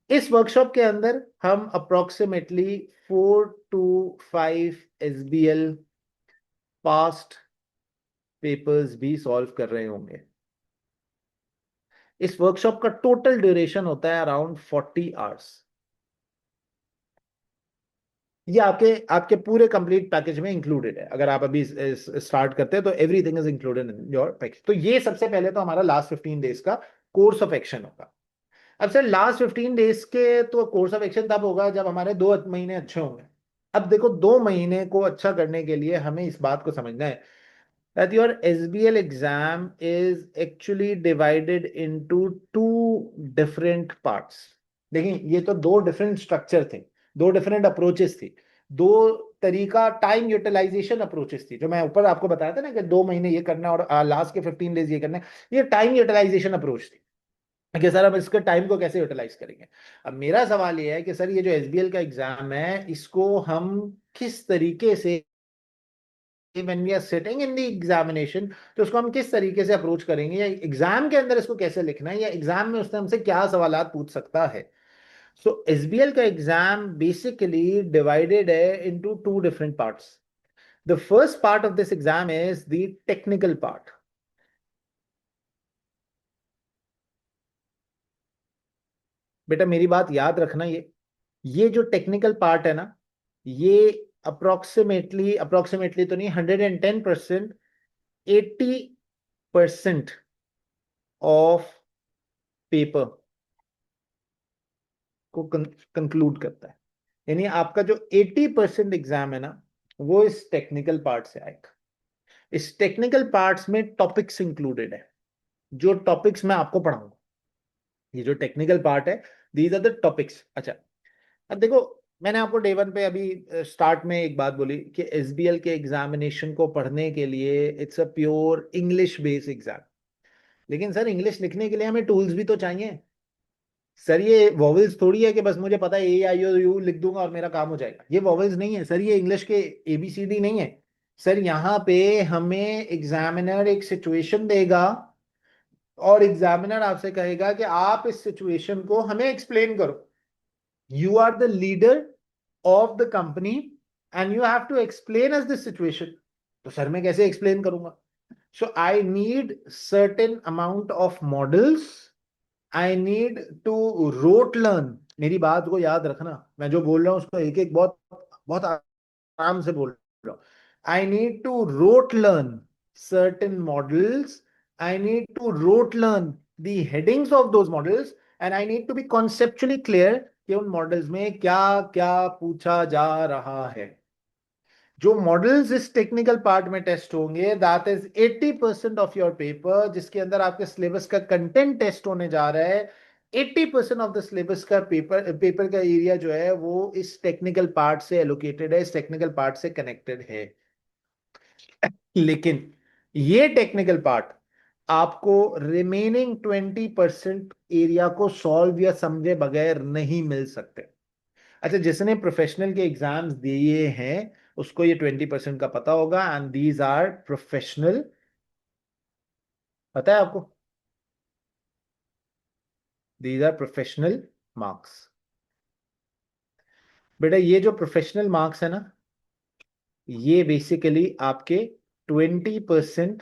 इस वर्कशॉप के अंदर हम approximately 4 to 5 SBL past papers भी सॉल्व कर रहे होंगे। इस वर्कशॉप का टोटल ड्यूरेशन होता है अराउंड 40 आवर्स। ये आपके आपके पूरे कंप्लीट पैकेज में इंक्लूडेड है। अगर आप अभी स्टार्ट करते हैं तो everything is included in your package. तो ये सबसे पहले तो हमारा लास्ट 15 डेज का कोर्स ऑफ एक्शन होगा। अब सर, लास्ट 15 डेज के तो कोर्स ऑफ एक्शन तब होगा जब हमारे 2 महीने अच्छे होंगे। अब देखो, 2 महीने को अच्छा करने के लिए हमें इस बात को समझना है that your SBL exam is actually divided into two different parts। देखिए, ये तो दो डिफरेंट स्ट्रक्चर थे, दो डिफरेंट अप्रोचेस थी, दो तरीका टाइम यूटिलाइजेशन अप्रोचेस थी। जो मैं ऊपर आपको बताया था ना कि 2 महीने ये करना और लास्ट के 15 डेज ये करना है, ये टाइम यूटिलाइजेशन अप्रोच थी कि सर हम इसके टाइम को कैसे यूटिलाइज करेंगे। अब मेरा सवाल ये है कि सर, ये जो एसबीएल का एग्जाम है, इसको हम किस तरीके से, when we are sitting in the examination, तो उसको हम किस तरीके से अप्रोच करेंगे, या एग्जाम के अंदर इसको कैसे लिखना है, या एग्जाम में उसने हमसे क्या सवालात पूछ सकता है। सो एसबीएल का एग्जाम बेसिकली डिवाइडेड है into two different parts. The first part of this exam is the technical part. बेटा, मेरी बात याद रखना, ये जो टेक्निकल पार्ट है ना, ये अप्रोक्सीमेटली अप्रोक्सीमेटली तो नहीं, 110%, 80% ऑफ पेपर को कंक्लूड करता है। यानी आपका जो 80% एग्जाम है ना, वो इस टेक्निकल पार्ट से आएगा। इस टेक्निकल पार्ट्स में टॉपिक्स इंक्लूडेड है, जो टॉपिक्स मैं आपको पढ़ाऊंगा। ये जो टेक्निकल पार्ट है, दीज आर द टॉपिक्स। अच्छा, अब देखो, मैंने आपको डे वन पे अभी स्टार्ट में एक बात बोली कि एसबीएल के एग्जामिनेशन को पढ़ने के लिए it's a pure English based exam. लेकिन सर इंग्लिश लिखने के लिए हमें टूल्स भी तो चाहिए। सर ये वॉवेल्स थोड़ी है कि बस मुझे पता है ए आई ओ यू लिख दूंगा और मेरा काम हो जाएगा। ये वॉवेल्स नहीं है सर, ये इंग्लिश के एबीसीडी नहीं है। सर यहाँ पे हमें एग्जामिनर एक सिचुएशन देगा और एग्जामिनर आपसे कहेगा कि आप इस सिचुएशन को हमें एक्सप्लेन करो। You are the leader of the company and you have to explain us this situation. तो सर मैं कैसे एक्सप्लेन करूंगा? So I need certain amount of models, I need to rote learn. मेरी बात को याद रखना, मैं जो बोल रहा हूँ उसको एक एक बहुत बहुत आराम से बोल रहा हूँ। I need to rote learn certain models. I need to rote learn the headings of those models and I need to be conceptually clear कि उन मॉडल्स में क्या क्या पूछा जा रहा है। जो मॉडल्स इस टेक्निकल पार्ट में टेस्ट होंगे that is 80% of your paper, जिसके अंदर आपके सिलेबस का कंटेंट टेस्ट होने जा रहा है। 80% ऑफ द सिलेबस का पेपर का एरिया जो है वो इस टेक्निकल पार्ट से एलोकेटेड है, इस टेक्निकल पार्ट से कनेक्टेड है। लेकिन ये टेक्निकल पार्ट आपको रिमेनिंग 20% एरिया को सॉल्व या समझे बगैर नहीं मिल सकते। अच्छा, जिसने प्रोफेशनल के एग्जाम्स दिए हैं उसको ये 20% का पता होगा एंड दीज आर प्रोफेशनल। पता है आपको? These are professional marks. बेटा ये जो प्रोफेशनल मार्क्स है ना, ये बेसिकली आपके 20%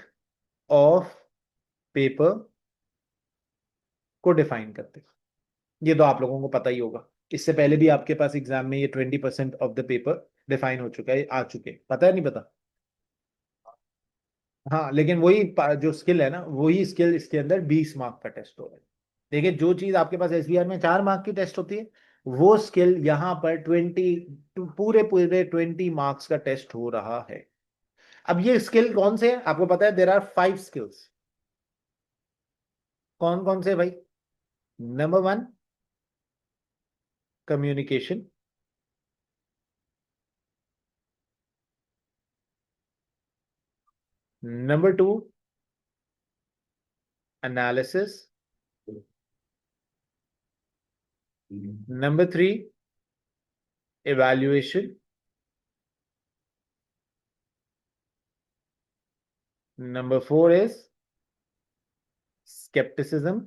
ऑफ पेपर को डिफाइन करते हैं। ये तो आप लोगों को पता ही होगा, इससे पहले भी आपके पास एग्जाम में ये 20% ऑफ द पेपर डिफाइन हो चुका है, आ चुके हैं। पता है नहीं पता? हाँ, लेकिन वही जो स्किल है ना, वही स्किल इसके अंदर 20 मार्क का टेस्ट हो रहा है। देखिए, जो चीज आपके पास एसबीआर में 4 मार्क की टेस्ट होती है, वो स्किल यहाँ पर पूरे पूरे 20 मार्क्स का टेस्ट हो रहा है। अब ये स्किल कौन से हैं आपको पता है? There are 5 skills. कौन कौन से भाई? Number 1, communication. Number 2, analysis. Number 3, evaluation. Number 4 is skepticism.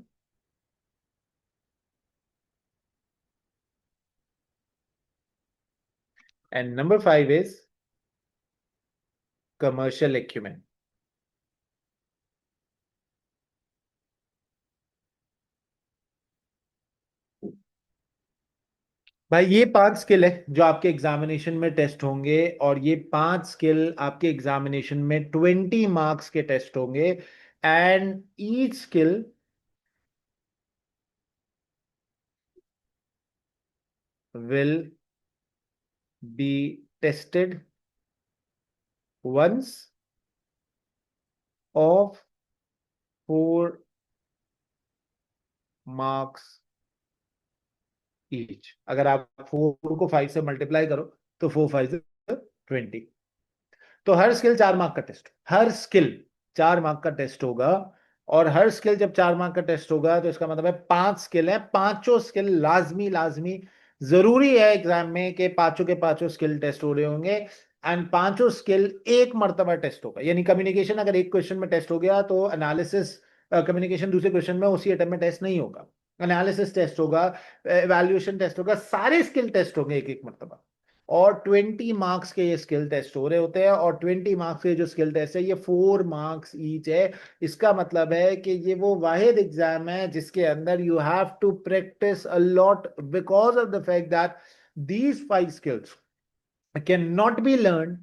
And number 5 is commercial acumen. भाई ये 5 स्किल है जो आपके एग्जामिनेशन में टेस्ट होंगे, और ये 5 स्किल आपके एग्जामिनेशन में 20 मार्क्स के टेस्ट होंगे। And each skill will be tested once of 4 marks each. अगर आप 4 को 5 से मल्टीप्लाई करो तो 4 5 20। तो हर स्किल 4 मार्क का टेस्ट, हर स्किल 4 मार्क का टेस्ट होगा। और हर स्किल जब 4 मार्क का टेस्ट होगा तो इसका मतलब है 5 स्किल है, पांचों स्किल लाजमी लाजमी जरूरी है एग्जाम में कि पांचों के पांचों स्किल टेस्ट हो रहे होंगे। एंड पांचों स्किल एक मर्तबा टेस्ट होगा। यानी कम्युनिकेशन अगर एक क्वेश्चन में टेस्ट हो गया तो एनालिसिस, कम्युनिकेशन दूसरे क्वेश्चन में उसी अटेम्प्ट में टेस्ट नहीं होगा। एनालिसिस टेस्ट होगा, एवेल्युएशन टेस्ट होगा, सारे स्किल टेस्ट होंगे एक एक मर्तबा। और 20 मार्क्स के ये स्किल टेस्ट हो रहे होते हैं, और 20 मार्क्स के जो स्किल टेस्ट है ये 4 मार्क्स ईच है। इसका मतलब है कि ये वो वाहिद एग्जाम है जिसके अंदर you have to practice a lot, because of the fact that these 5 skills can not be learn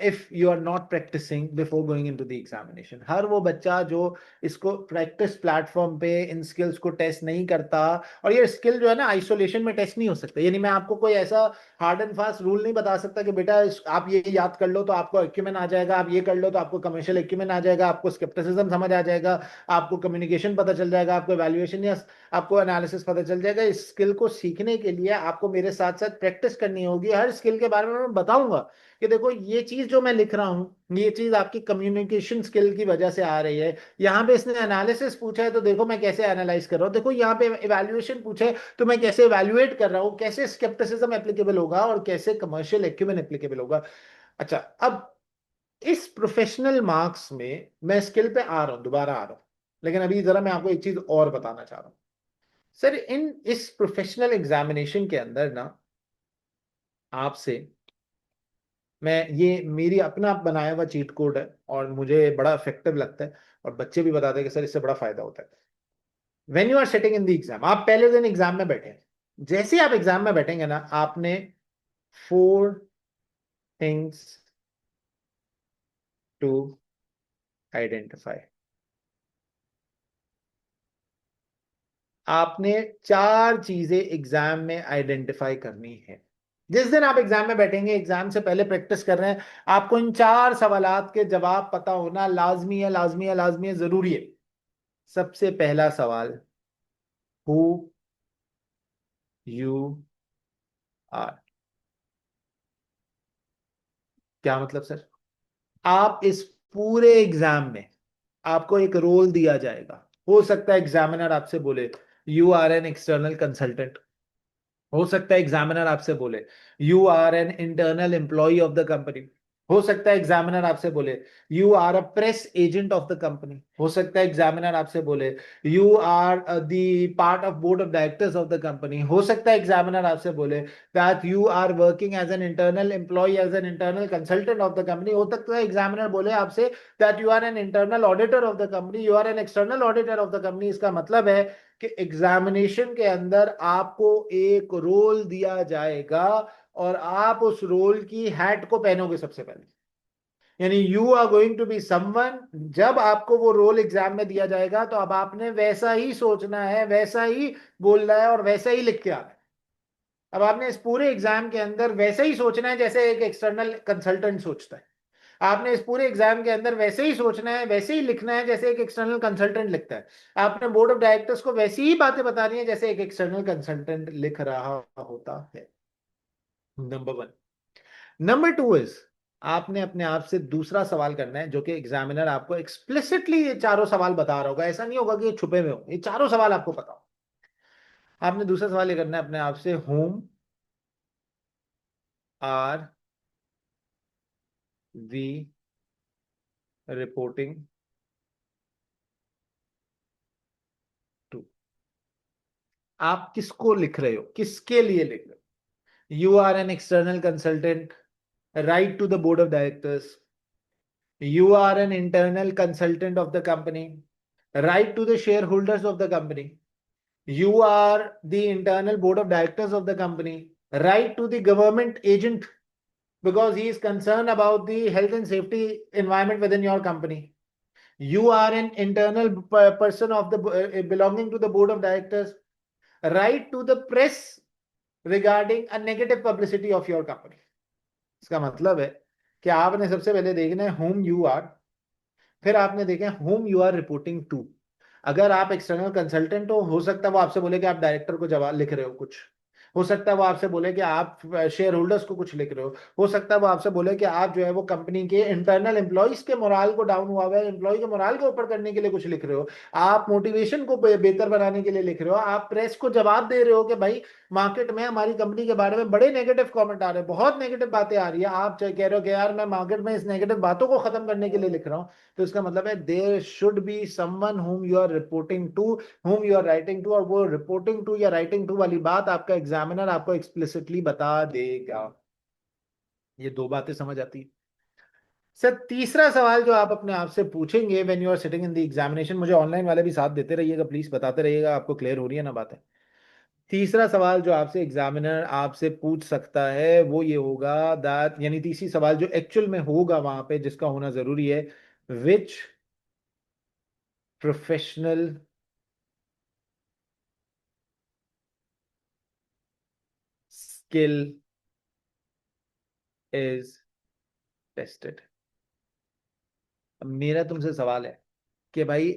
if you are not practicing before going into the examination. हर वो बच्चा जो इसको प्रैक्टिस प्लेटफॉर्म पे इन स्किल्स को टेस्ट नहीं करता, और ये स्किल जो है ना आइसोलेशन में टेस्ट नहीं हो सकता। यानी मैं आपको कोई ऐसा हार्ड एंड फास्ट रूल नहीं बता सकता कि बेटा आप ये याद कर लो तो आपको एक्यूमेन आ जाएगा, आप ये कर लो तो आपको कमर्शियल एक्यूमेन आ जाएगा, आपको स्केप्टिसिज्म समझ आ जाएगा, आपको कम्युनिकेशन पता चल जाएगा, आपको वैल्यूएशन या आपको एनालिसिस पता चल जाएगा। इस स्किल को सीखने के लिए आपको मेरे साथ साथ प्रैक्टिस करनी होगी। हर स्किल के बारे में मैं बताऊंगा कि देखो ये चीज जो मैं लिख रहा हूँ, ये चीज आपकी कम्युनिकेशन स्किल की वजह से आ रही है। यहाँ पे इसने एनालिसिस पूछा है तो देखो मैं कैसे एनालाइज कर रहा हूँ, देखो यहाँ पे इवैल्यूएशन पूछा है तो मैं कैसे इवैल्यूएट कर रहा हूँ, कैसे स्केप्टिसिज्म एप्लीकेबल होगा और कैसे कमर्शियल एक्यूमेन एप्लीकेबल होगा। अच्छा, अब इस प्रोफेशनल मार्क्स में मैं स्किल पे आ रहा हूँ, दोबारा आ रहा हूँ, लेकिन अभी जरा मैं आपको एक चीज और बताना चाह रहा हूँ। सर इन इस प्रोफेशनल एग्जामिनेशन के अंदर ना आपसे मैं, ये मेरी अपना बनाया हुआ चीट कोड है और मुझे बड़ा इफेक्टिव लगता है, और बच्चे भी बताते हैं कि सर इससे बड़ा फायदा होता है। When you are sitting in the exam, आप पहले दिन एग्जाम में बैठे हैं, जैसे ही आप एग्जाम में बैठेंगे ना, आपने 4 थिंग्स टू आइडेंटिफाई। आपने 4 चीजें एग्जाम में आइडेंटिफाई करनी है। जिस दिन आप एग्जाम में बैठेंगे, एग्जाम से पहले प्रैक्टिस कर रहे हैं, आपको इन 4 सवालात के जवाब पता होना लाजमी है, लाजमी है, लाजमी है, जरूरी है। सबसे पहला सवाल, हु यू आर। क्या मतलब सर? आप इस पूरे एग्जाम में, आपको एक रोल दिया जाएगा। हो सकता है एग्जामिनर आपसे बोले you are an external consultant, हो सकता है एग्जामिनर आपसे बोले you are an internal employee of the company, हो सकता है एग्जामिनर आपसे बोले you are a press agent of the company, हो सकता है एग्जामिनर आपसे बोले you are the part of board of directors of the company, हो सकता है एग्जामिनर आपसे बोले that you are working as an internal employee, as an internal consultant of the company, हो सकता है एग्जामिनर बोले आपसे that you are an internal auditor of the company, you are an external auditor of the company. इसका मतलब है कि examination के अंदर आपको एक रोल दिया जाएगा और आप उस रोल की हैट को पहनोगे सबसे पहले। यानी you are going to be someone. जब आपको वो रोल एग्जाम में दिया जाएगा तो अब आपने वैसा ही सोचना है, वैसा ही बोलना है और वैसा ही लिख के आना है। अब आपने इस पूरे एग्जाम के अंदर वैसे ही सोचना है जैसे एक एक्सटर्नल कंसल्टेंट सोचता है। आपने इस पूरे एग्जाम के अंदर वैसे ही सोचना है, वैसे ही लिखना है जैसे एक एक्सटर्नल कंसल्टेंट लिखता है। आपने बोर्ड ऑफ डायरेक्टर्स को वैसी ही बातें बतानी है जैसे एक एक्सटर्नल कंसल्टेंट लिख रहा होता है। नंबर 1। नंबर 2 इज, आपने अपने आप से दूसरा सवाल करना है जो कि एग्जामिनर आपको एक्सप्लिसिटली ये 4 सवाल बता रहा होगा, ऐसा नहीं होगा कि ये छुपे हुए हो, ये 4 सवाल आपको पता हो। आपने दूसरा सवाल ये करना है अपने आप से, whom are we reporting to. आप किसको लिख रहे हो, किसके लिए लिख रहे हो? You are an external consultant, write to the board of directors. You are an internal consultant of the company, write to the shareholders of the company. You are the internal board of directors of the company, write to the government agent because he is concerned about the health and safety environment within your company. You are an internal person of the belonging to the board of directors, write to the press regarding a negative publicity of your company. इसका मतलब है कि आपने सबसे पहले देखना है whom you are, फिर आपने देखा है whom you are reporting to. अगर आप एक्सटर्नल कंसल्टेंट हो सकता है वो आपसे बोले कि आप डायरेक्टर को जवाब लिख रहे हो कुछ, हो सकता है वो आपसे बोले कि आप शेयर होल्डर्स को कुछ लिख रहे हो सकता है वो आपसे बोले कि आप जो है वो कंपनी के इंटरनल एम्प्लॉइज के मोराल को डाउन हुआ है, एम्प्लॉय के मोराल को ऊपर करने के लिए कुछ लिख रहे हो, आप मोटिवेशन को बेहतर बनाने के लिए लिख रहे हो, आप प्रेस को जवाब दे रहे हो कि भाई मार्केट में हमारी कंपनी के बारे में बड़े नेगेटिव कमेंट आ रहे हैं, बहुत नेगेटिव बातें आ रही है, आप कह रहे हो कि यार मैं मार्केट में इस नेगेटिव बातों को खत्म करने के लिए लिख रहा हूं। तो इसका मतलब है there should be someone whom you are reporting to, whom you are writing to, और वो रिपोर्टिंग टू या राइटिंग टू वाली बात आपका एग्जामिनर आपको एक्सप्लिसिटली बता देगा। ये 2 बातें समझ आती है। सर तीसरा सवाल जो आप अपने आप से पूछेंगे when you are sitting in the examination, मुझे ऑनलाइन वाले भी साथ देते रहिएगा प्लीज, बताते रहिएगा आपको क्लियर हो रही है ना बातें। तीसरा सवाल जो आपसे एग्जामिनर आपसे पूछ सकता है वो ये होगा दैट, यानी तीसरी सवाल जो एक्चुअल में होगा वहां पे जिसका होना जरूरी है, विच प्रोफेशनल स्किल इज टेस्टेड। मेरा तुमसे सवाल है कि भाई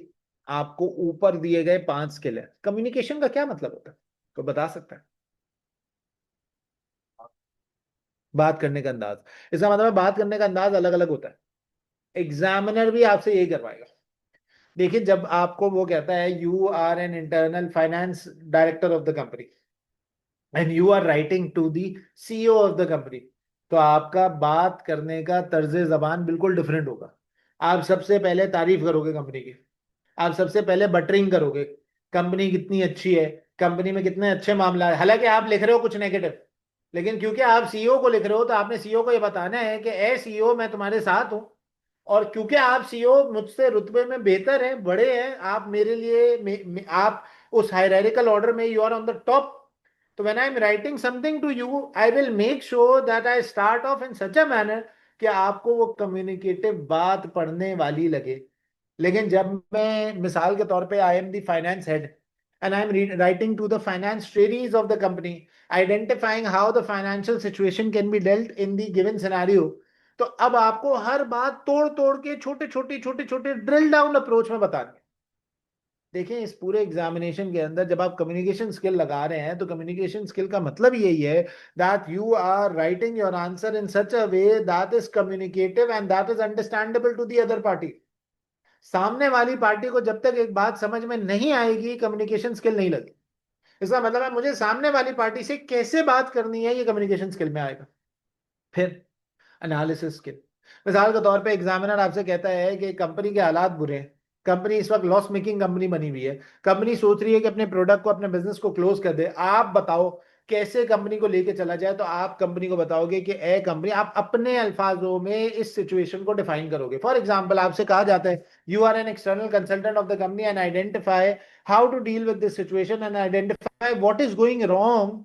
आपको ऊपर दिए गए 5 स्किल है, कम्युनिकेशन का क्या मतलब होता है, तो बता सकता है? बात करने का अंदाज, इसका मतलब है बात करने का अंदाज अलग अलग होता है। एग्जामिनर भी आपसे यही करवाएगा। देखिए, जब आपको वो कहता है you are an internal finance director of the company and you are writing to the CEO of the company, तो आपका बात करने का तर्ज जबान बिल्कुल डिफरेंट होगा। आप सबसे पहले तारीफ करोगे कंपनी की, आप सबसे पहले बटरिंग करोगे, कंपनी कितनी अच्छी है, कंपनी में कितने अच्छे मामला है, हालांकि आप लिख रहे हो कुछ नेगेटिव, लेकिन क्योंकि आप सीईओ को लिख रहे हो तो आपने सीईओ को ये बताना है कि ए सीईओ मैं तुम्हारे साथ हूं, और क्योंकि आप सीईओ मुझसे रुतबे में बेहतर हैं, बड़े हैं, आप मेरे लिए आप उस हायरार्किकल ऑर्डर में you are on the top. तो when I am writing something to you, I will make sure that I start off in such a manner कि आपको वो कम्युनिकेटिव बात पढ़ने वाली लगे। लेकिन जब मैं मिसाल के तौर पे I am the finance head and I am writing to the finance trainees of the company, identifying how the financial situation can be dealt in the given scenario, तो अब आपको हर बात तोड़ तोड़ के छोटे छोटे ड्रिल डाउन अप्रोच में बतानी है। देखें, इस पूरे एग्जामिनेशन के अंदर जब आप कम्युनिकेशन स्किल लगा रहे हैं तो कम्युनिकेशन स्किल का मतलब यही है that you are writing your answer in such a way that is communicative and that is understandable to the other party. सामने वाली पार्टी को जब तक एक बात समझ में नहीं आएगी, कम्युनिकेशन स्किल नहीं लगी। इसका मतलब है मुझे सामने वाली पार्टी से कैसे बात करनी है, ये कम्युनिकेशन स्किल में आएगा। फिर एनालिसिस स्किल, मिसाल के तौर पे एग्जामिनर आपसे कहता है कि कंपनी के हालात बुरे हैं, कंपनी इस वक्त लॉस मेकिंग कंपनी बनी हुई है, कंपनी सोच रही है कि अपने प्रोडक्ट को, अपने बिजनेस को क्लोज कर दे, आप बताओ कैसे कंपनी को लेके चला जाए। तो आप कंपनी को बताओगे कि ए कंपनी, आप अपने अल्फाजों में इस सिचुएशन को डिफाइन करोगे। फॉर एग्जाम्पल आपसे कहा जाता है you are an external consultant of the company and identify how to deal with this situation and identify what is going wrong,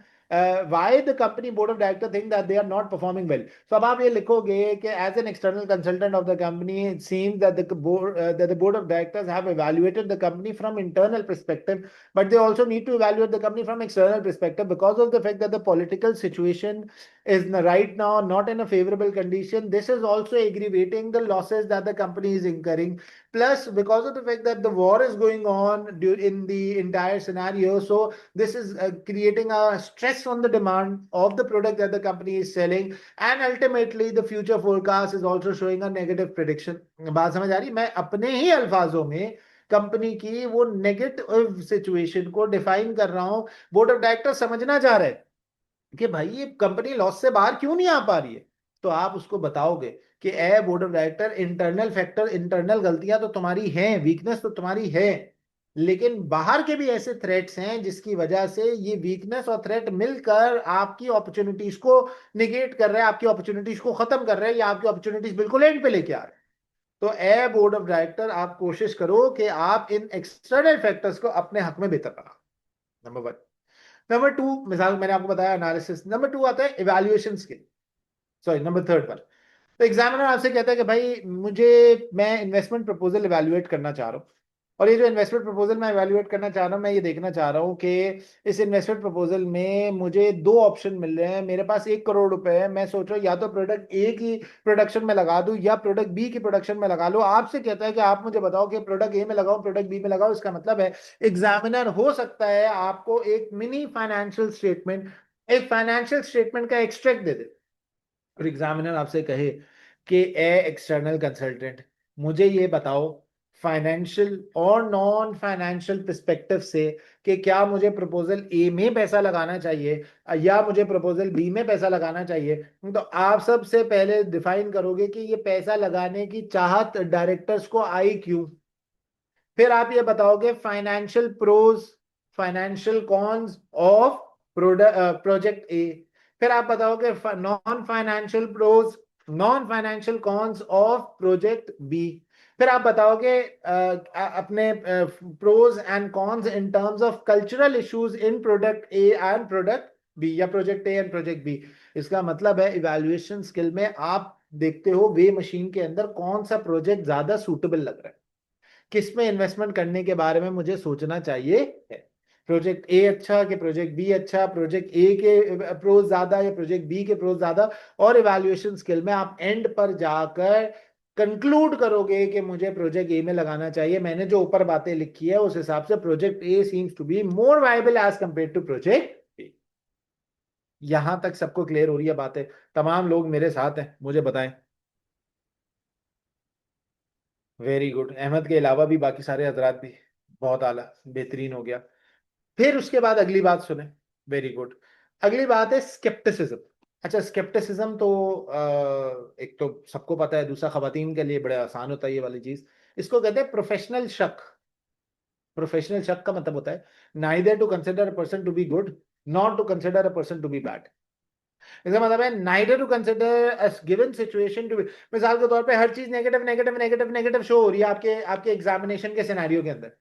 why the company board of directors think that they are not performing well. So अब आप ये लिखोगे कि as an external consultant of the company, it seems that the board of directors have evaluated the company from internal perspective, but they also need to evaluate the company from external perspective because of the fact that the political situation is right now not in a favorable condition. This is also aggravating the losses that the company is incurring. Plus, because of the fact that the war is going on in the entire scenario, so this is creating a stress on the demand of the product that the company is selling, and ultimately the future forecast is also showing a negative prediction. बात समझ आ रही? मैं अपने ही अल्फाजों में company की वो negative situation को define कर रहा हूं। बोर्ड ऑफ डायरेक्टर समझना चाह रहे हैं कि भाई ये कंपनी लॉस से बाहर क्यों नहीं आ पा रही है, तो आप उसको बताओगे कि a board of director, internal factor, internal गलतियां तो तुम्हारी हैं, वीकनेस तो तुम्हारी है, लेकिन बाहर के भी ऐसे थ्रेट्स हैं जिसकी वजह से ये वीकनेस और थ्रेट मिलकर आपकी अपॉर्चुनिटीज को निगेट कर रहे हैं, आपकी अपॉर्चुनिटीज को खत्म कर रहे हैं, या आपकी अपॉर्चुनिटीज बिल्कुल एंड पे लेके आ रहे हैं। तो ए बोर्ड ऑफ डायरेक्टर, आप कोशिश करो कि आप इन एक्सटर्नल फैक्टर्स को अपने हक में बेहतर बनाओ। Number one. नंबर टू, मिसाल मैंने आपको बताया एनालिसिस, नंबर टू आता है evaluation skill, sorry number third पर। तो एग्जामिनर आपसे कहता है कि भाई मैं इन्वेस्टमेंट प्रपोजल इवैल्यूएट करना चाह रहा हूँ, और ये जो इन्वेस्टमेंट प्रपोजल मैं इवैल्यूएट करना चाह रहा हूँ, मैं ये देखना चाह रहा हूँ कि इस इन्वेस्टमेंट प्रपोजल में मुझे दो ऑप्शन मिल रहे हैं, मेरे पास 1 करोड़ रुपए है, मैं सोच रहा हूँ या तो प्रोडक्ट ए की प्रोडक्शन में लगा दूं या प्रोडक्ट बी की प्रोडक्शन में लगा लो। आपसे कहता है कि आप मुझे बताओ कि प्रोडक्ट ए में लगाओ, प्रोडक्ट बी में लगाओ। इसका मतलब है एग्जामिनर हो सकता है आपको एक मिनी फाइनेंशियल स्टेटमेंट, एक फाइनेंशियल स्टेटमेंट का एक्सट्रैक्ट दे दे, और एग्जामिनर आपसे कहे कि ए एक्सटर्नल कंसल्टेंट, मुझे ये बताओ फाइनेंशियल और नॉन फाइनेंशियल पर्सपेक्टिव से कि क्या मुझे प्रपोजल ए में पैसा लगाना चाहिए या मुझे प्रपोजल बी में पैसा लगाना चाहिए। तो आप सबसे पहले डिफाइन करोगे कि ये पैसा लगाने की चाहत डायरेक्टर्स को आई क्यों। फिर आप ये बताओगे financial pros, financial cons of project A. फिर आप बताओगे non financial pros, non financial cons of project B. फिर आप बताओ कि अपने pros and cons in terms of cultural issues in product A and product B, या project A and project B. इसका मतलब है इवैल्यूएशन स्किल में आप देखते हो वे मशीन के अंदर कौन सा प्रोजेक्ट ज्यादा सूटेबल लग रहा है, किस में इन्वेस्टमेंट करने के बारे में मुझे सोचना चाहिए है। प्रोजेक्ट ए अच्छा कि प्रोजेक्ट बी अच्छा, प्रोजेक्ट ए के प्रोज ज्यादा या प्रोजेक्ट बी के प्रोज ज्यादा। और इवैल्यूएशन स्किल में आप एंड पर जाकर कंक्लूड करोगे कि मुझे प्रोजेक्ट ए में लगाना चाहिए। मैंने जो ऊपर बातें लिखी है उस हिसाब से project A seems to be more viable as compare to project B. यहां तक सबको क्लियर हो रही है बातें? तमाम लोग मेरे साथ हैं, मुझे बताएं। Very good. अहमद के अलावा भी बाकी सारे हजरात भी। बहुत आला, बेहतरीन हो गया। फिर उसके बाद अगली बात सुने। Very good. अगली बात है स्केप्टिसिज्म। अच्छा, स्केप्टिसिज्म तो एक तो सबको पता है, दूसरा खवातीन के लिए बड़ा आसान होता है ये वाली चीज। इसको कहते हैं प्रोफेशनल शक। प्रोफेशनल शक का मतलब होता है neither to consider a person to be good, not to consider a person to be bad. इसका मतलब है neither to consider a given situation to be, मिसाल के तौर पे हर चीज negative negative negative negative show हो रही है आपके आपके एग्जामिनेशन के सिनेरियो के अंदर,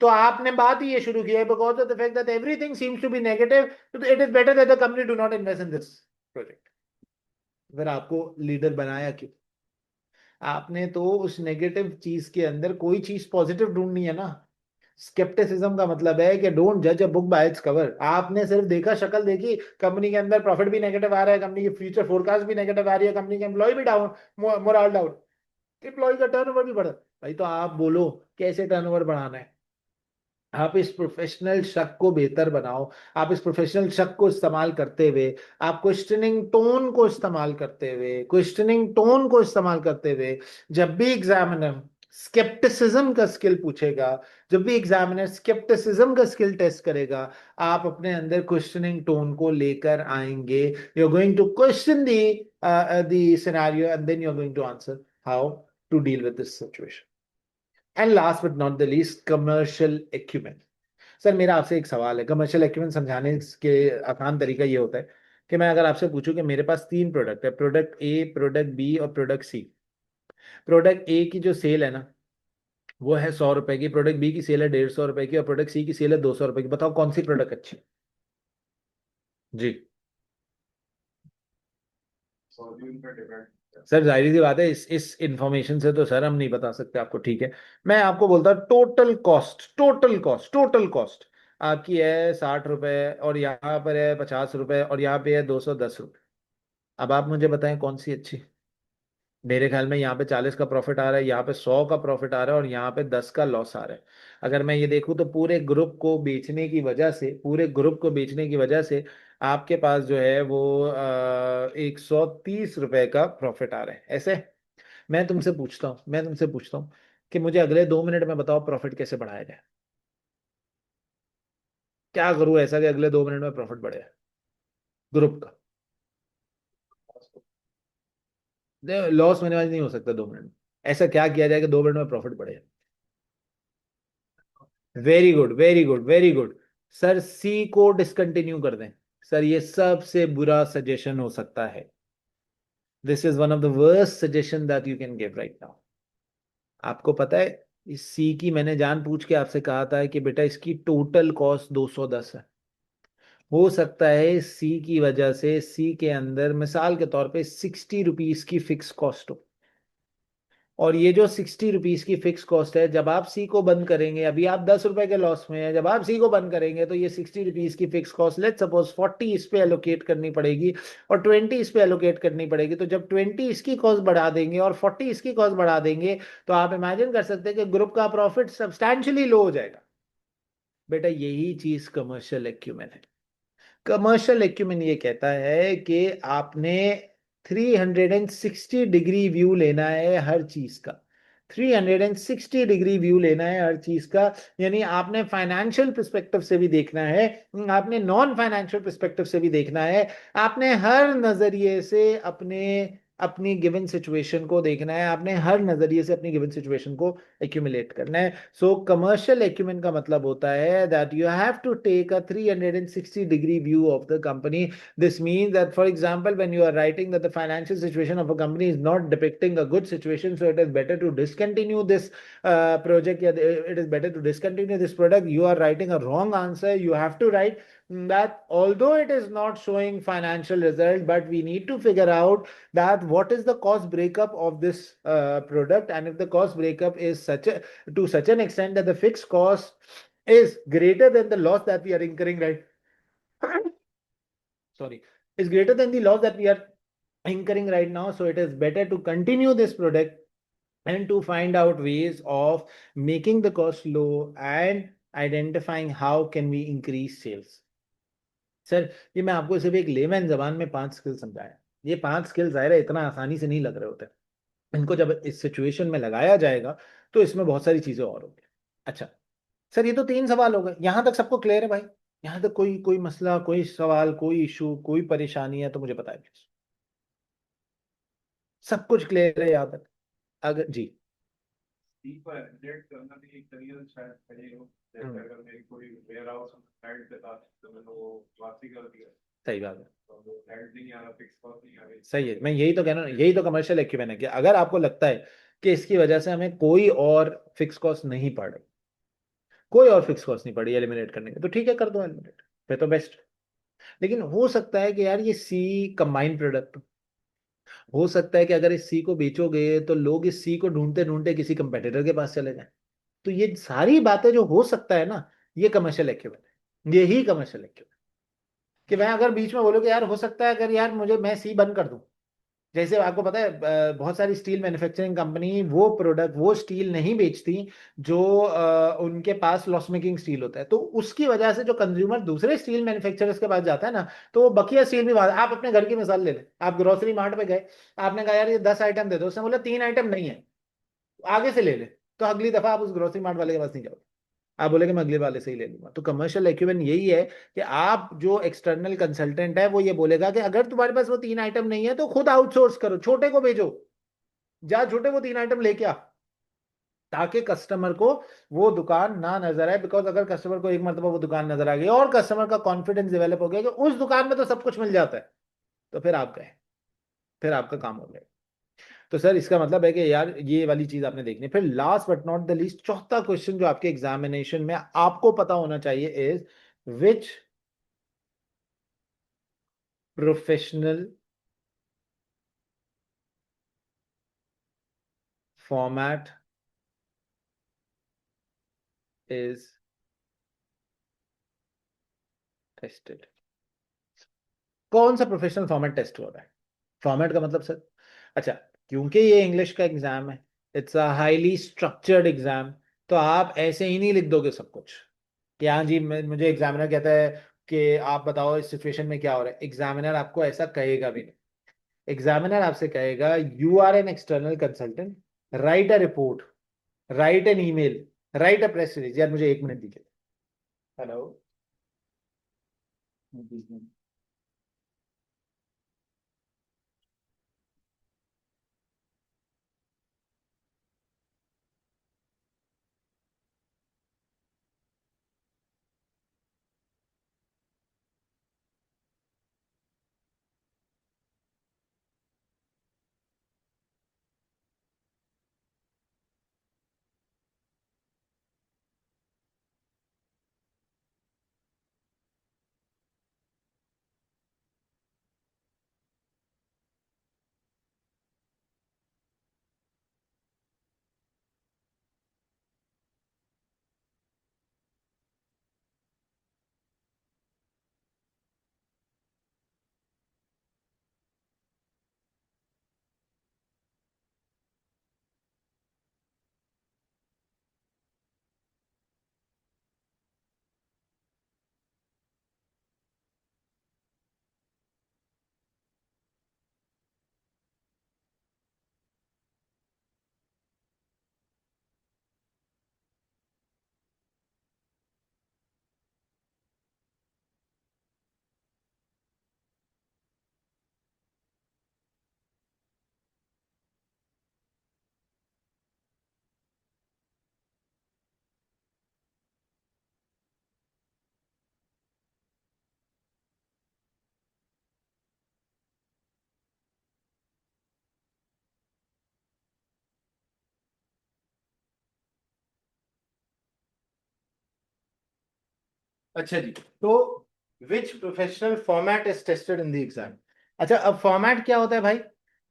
तो आपने बात ही ये शुरू की है because of the fact that everything seems to be negative, तो it is better that the company do not invest in this project. फिर आपको लीडर बनाया क्यों? आपने तो उस नेगेटिव चीज के अंदर कोई चीज पॉजिटिव ढूंढनी है ना। स्केप्टिसिज्म का मतलब है कि डोंट जज a book by its cover. आपने सिर्फ देखा, शक्ल देखी, कंपनी के अंदर प्रॉफिट भी नेगेटिव आ रहा है, कंपनी की फ्यूचर फोरकास्ट भी नेगेटिव आ रही है, कंपनी के एम्प्लॉय भी डाउन, मोरल डाउन, एम्प्लॉय का टर्नओवर भी बढ़ा। भाई तो आप बोलो कैसे टर्नओवर बढ़ाना है? आप इस प्रोफेशनल शक को बेहतर बनाओ। आप इस प्रोफेशनल शक को इस्तेमाल करते हुए, आप क्वेश्चनिंग टोन को इस्तेमाल करते हुए, जब भी एग्जामिनर स्केप्टिसिज्म का स्किल पूछेगा, जब भी एग्जामिनर स्केप्टिसिज्म का स्किल टेस्ट करेगा, आप अपने अंदर क्वेश्चनिंग टोन को लेकर आएंगे। You are going to question the scenario and then you are going to answer how to deal with this situation. And last but not the least, commercial acumen. Sir मेरा आपसे एक सवाल है, commercial acumen समझाने के आसान तरीका ये होता है कि मैं अगर आपसे पूछूं कि मेरे पास तीन प्रोडक्ट है, प्रोडक्ट ए, प्रोडक्ट बी और प्रोडक्ट सी। प्रोडक्ट ए की जो सेल है ना, वो है 100 रुपए की, प्रोडक्ट बी की सेल है 150 रुपए की और प्रोडक्ट सी की सेल है 200 रुपए की। बताओ कौन सी प्रोडक्ट अच्छी है? जी सर, जाहिर सी बात है, इस इंफॉर्मेशन से तो सर हम नहीं बता सकते आपको, ठीक है। मैं आपको बोलता हूँ टोटल कॉस्ट आपकी है 60 रुपए, और यहाँ पर है 50 रुपए, और यहाँ पे है 210 रुपए। अब आप मुझे बताएं कौन सी अच्छी? मेरे ख्याल में यहाँ पे 40 का प्रॉफिट आ रहा है, यहाँ पे 100 का प्रॉफिट आ रहा है, और यहाँ पे 10 का लॉस आ रहा है। अगर मैं ये देखूँ तो पूरे ग्रुप को बेचने की वजह से आपके पास जो है वो 130 रुपए का प्रॉफिट आ रहा है, ऐसे। मैं तुमसे पूछता हूँ कि मुझे अगले 2 मिनट में बताओ प्रॉफिट कैसे बढ़ाया जाए? क्या करूँ ऐसा कि अगले 2 मिनट में प्रॉफिट बढ़े ग्रुप का? लॉस मिनिमाइज नहीं हो सकता 2 मिनट में। ऐसा क्या किया जाए कि 2 मिनट में प्रॉफिट बढ़े? Very good, very good, very good. Sir C को डिसकंटिन्यू कर दें। सर ये सबसे बुरा सजेशन हो सकता है। This is one of the worst suggestion that you can give right now. आपको पता है, इस सी की मैंने जान पूछ के आपसे कहा था कि बेटा इसकी टोटल कॉस्ट 210 है। हो सकता है सी की वजह से सी के अंदर मिसाल के तौर पे 60 रुपीज की फिक्स कॉस्ट हो, और ये जो 60 रुपीज की फिक्स कॉस्ट है, जब आप सी को बंद करेंगे, अभी आप 10 रुपए के लॉस में है, जब आप सी को बंद करेंगे तो ये 60 रुपीज की फिक्स कॉस्ट, लेट सपोज 40 इस पे एलोकेट करनी पड़ेगी और 20 इस पे एलोकेट करनी पड़ेगी। तो जब 20 इसकी कॉस्ट बढ़ा देंगे और 40 इसकी कॉस्ट बढ़ा देंगे, तो आप इमेजिन कर सकते हैं कि ग्रुप का प्रॉफिट सब्सटैंशियली लो हो जाएगा। बेटा यही चीज कमर्शियल एक्यूमेन है। कमर्शियल एक्यूमेन ये कहता है कि आपने 360 डिग्री व्यू लेना है हर चीज का। 360 डिग्री व्यू लेना है हर चीज का। यानी आपने फाइनेंशियल पर्सपेक्टिव से भी देखना है, आपने नॉन फाइनेंशियल पर्सपेक्टिव से भी देखना है, आपने हर नजरिए से अपने अपनी गिवन सिचुएशन को देखना है, आपने हर नजरिए से अपनी गिवन सिचुएशन को एक्यूमुलेट करना है। सो कमर्शियल एक्यूमेन का मतलब होता है that you have to take a 360 degree view of the company. This means that, for example, when you are writing that the financial situation of a company is not depicting a good situation, so it is better to discontinue this project. Yeah, it is better to discontinue this product. You are writing a wrong answer. You have to write that although it is not showing financial result, but we need to figure out that what is the cost breakup of this product, and if the cost breakup is to such an extent that the fixed cost is greater than the loss that we are incurring, right? Sorry, is greater than the loss that we are incurring right now. So it is better to continue this product and to find out ways of making the cost low and identifying how can we increase sales. Sir, ये मैं आपको सिर्फ एक layman जबान में 5 skill समझाया। ये 5 skill जाहिर है इतना आसानी से नहीं लग रहे होते। इनको जब इस सिचुएशन में लगाया जाएगा तो इसमें बहुत सारी चीजें और होंगी। अच्छा सर, ये तो 3 सवाल हो गए, यहां तक सबको क्लियर है भाई? यहां तक कोई कोई मसला, कोई सवाल, कोई इशू, कोई परेशानी है तो मुझे बताए प्लीज। सब कुछ क्लियर है यहाँ तक? अगर जी। सी को एमुलेट करना भी एक तरीके से शायद सही हो। जैसे हम्म, अगर मेरी कोई वेयर हाउस साइड पे था तो मैंने वो वापसी कर दिया, सही बात है। तो वो हेड नहीं आ रहा, फिक्स कॉस्ट नहीं आ रही, सही है, तो मैं यही तो कह रहा हूँ, यही तो कमर्शियल एक्यूमेन है कि अगर आपको लगता है कि इसकी वजह से हमें कोई और फिक्स कॉस्ट नहीं पड़ रही, कोई और फिक्स कॉस्ट नहीं पड़ी एलिमिनेट करने की, तो ठीक है, कर दो एलिमिनेट, फिर तो बेस्ट। लेकिन हो सकता है कि यार ये सी कंबाइंड प्रोडक्ट हो सकता है कि अगर इस सी को बेचोगे तो लोग इस सी को ढूंढते ढूंढते किसी कंपेटिटर के पास चले जाएं। तो ये सारी बातें जो हो सकता है ना, ये कमर्शियल एक्यूमेन है, यही कमर्शियल एक्यूमेन। कि मैं अगर बीच में बोलूँ कि यार हो सकता है अगर यार मुझे मैं सी बंद कर दूं, जैसे आपको पता है बहुत सारी स्टील मैन्युफैक्चरिंग कंपनी वो प्रोडक्ट वो स्टील नहीं बेचती जो उनके पास लॉस मेकिंग स्टील होता है, तो उसकी वजह से जो कंज्यूमर दूसरे स्टील मैन्युफैक्चरर्स के पास जाता है ना, तो वो बकिया स्टील भी आप अपने घर की मिसाल ले लें, आप ग्रोसरी मार्ट पे गए, आपने कहा यार ये 10 आइटम दे दो, उसने बोला 3 आइटम नहीं है, आगे से ले ले, तो अगली दफा आप उस ग्रोसरी मार्ट वाले के पास नहीं जाओगे, आप बोलेंगे मैं अगले वाले से ही ले लूंगा। तो कमर्शियल एक्यूमेन यही है कि आप जो एक्सटर्नल कंसल्टेंट है वो ये बोलेगा कि अगर तुम्हारे पास वो 3 आइटम नहीं है तो खुद आउटसोर्स करो, छोटे को भेजो, जा छोटे वो 3 आइटम लेके आ, ताकि कस्टमर को वो दुकान ना नजर आए। बिकॉज अगर कस्टमर को एक मरतबा वो दुकान नजर आ गई और कस्टमर का कॉन्फिडेंस डेवलप हो गया कि उस दुकान में तो सब कुछ मिल जाता है, तो फिर आप गए, फिर आपका काम हो गया। तो सर इसका मतलब है कि यार ये वाली चीज आपने देखनी है। फिर last but not the least, चौथा क्वेश्चन जो आपके एग्जामिनेशन में आपको पता होना चाहिए is which professional format is tested. कौन सा प्रोफेशनल फॉर्मेट टेस्ट हो रहा है? फॉर्मेट का मतलब सर, अच्छा, क्योंकि ये इंग्लिश का एग्जाम है, it's a highly structured exam, तो आप ऐसे ही नहीं लिख दोगे सब कुछ कि हाँ जी मुझे एग्जामिनर कहता है कि आप बताओ इस सिचुएशन में क्या हो रहा है। एग्जामिनर आपको ऐसा कहेगा भी नहीं। एग्जामिनर आपसे कहेगा you are an external consultant, write a report, write an email, write a press release. यार मुझे 1 मिनट दीजिए। हेलो। अच्छा जी, तो which professional format is tested in the exam. अच्छा, अब फॉर्मेट क्या होता है भाई?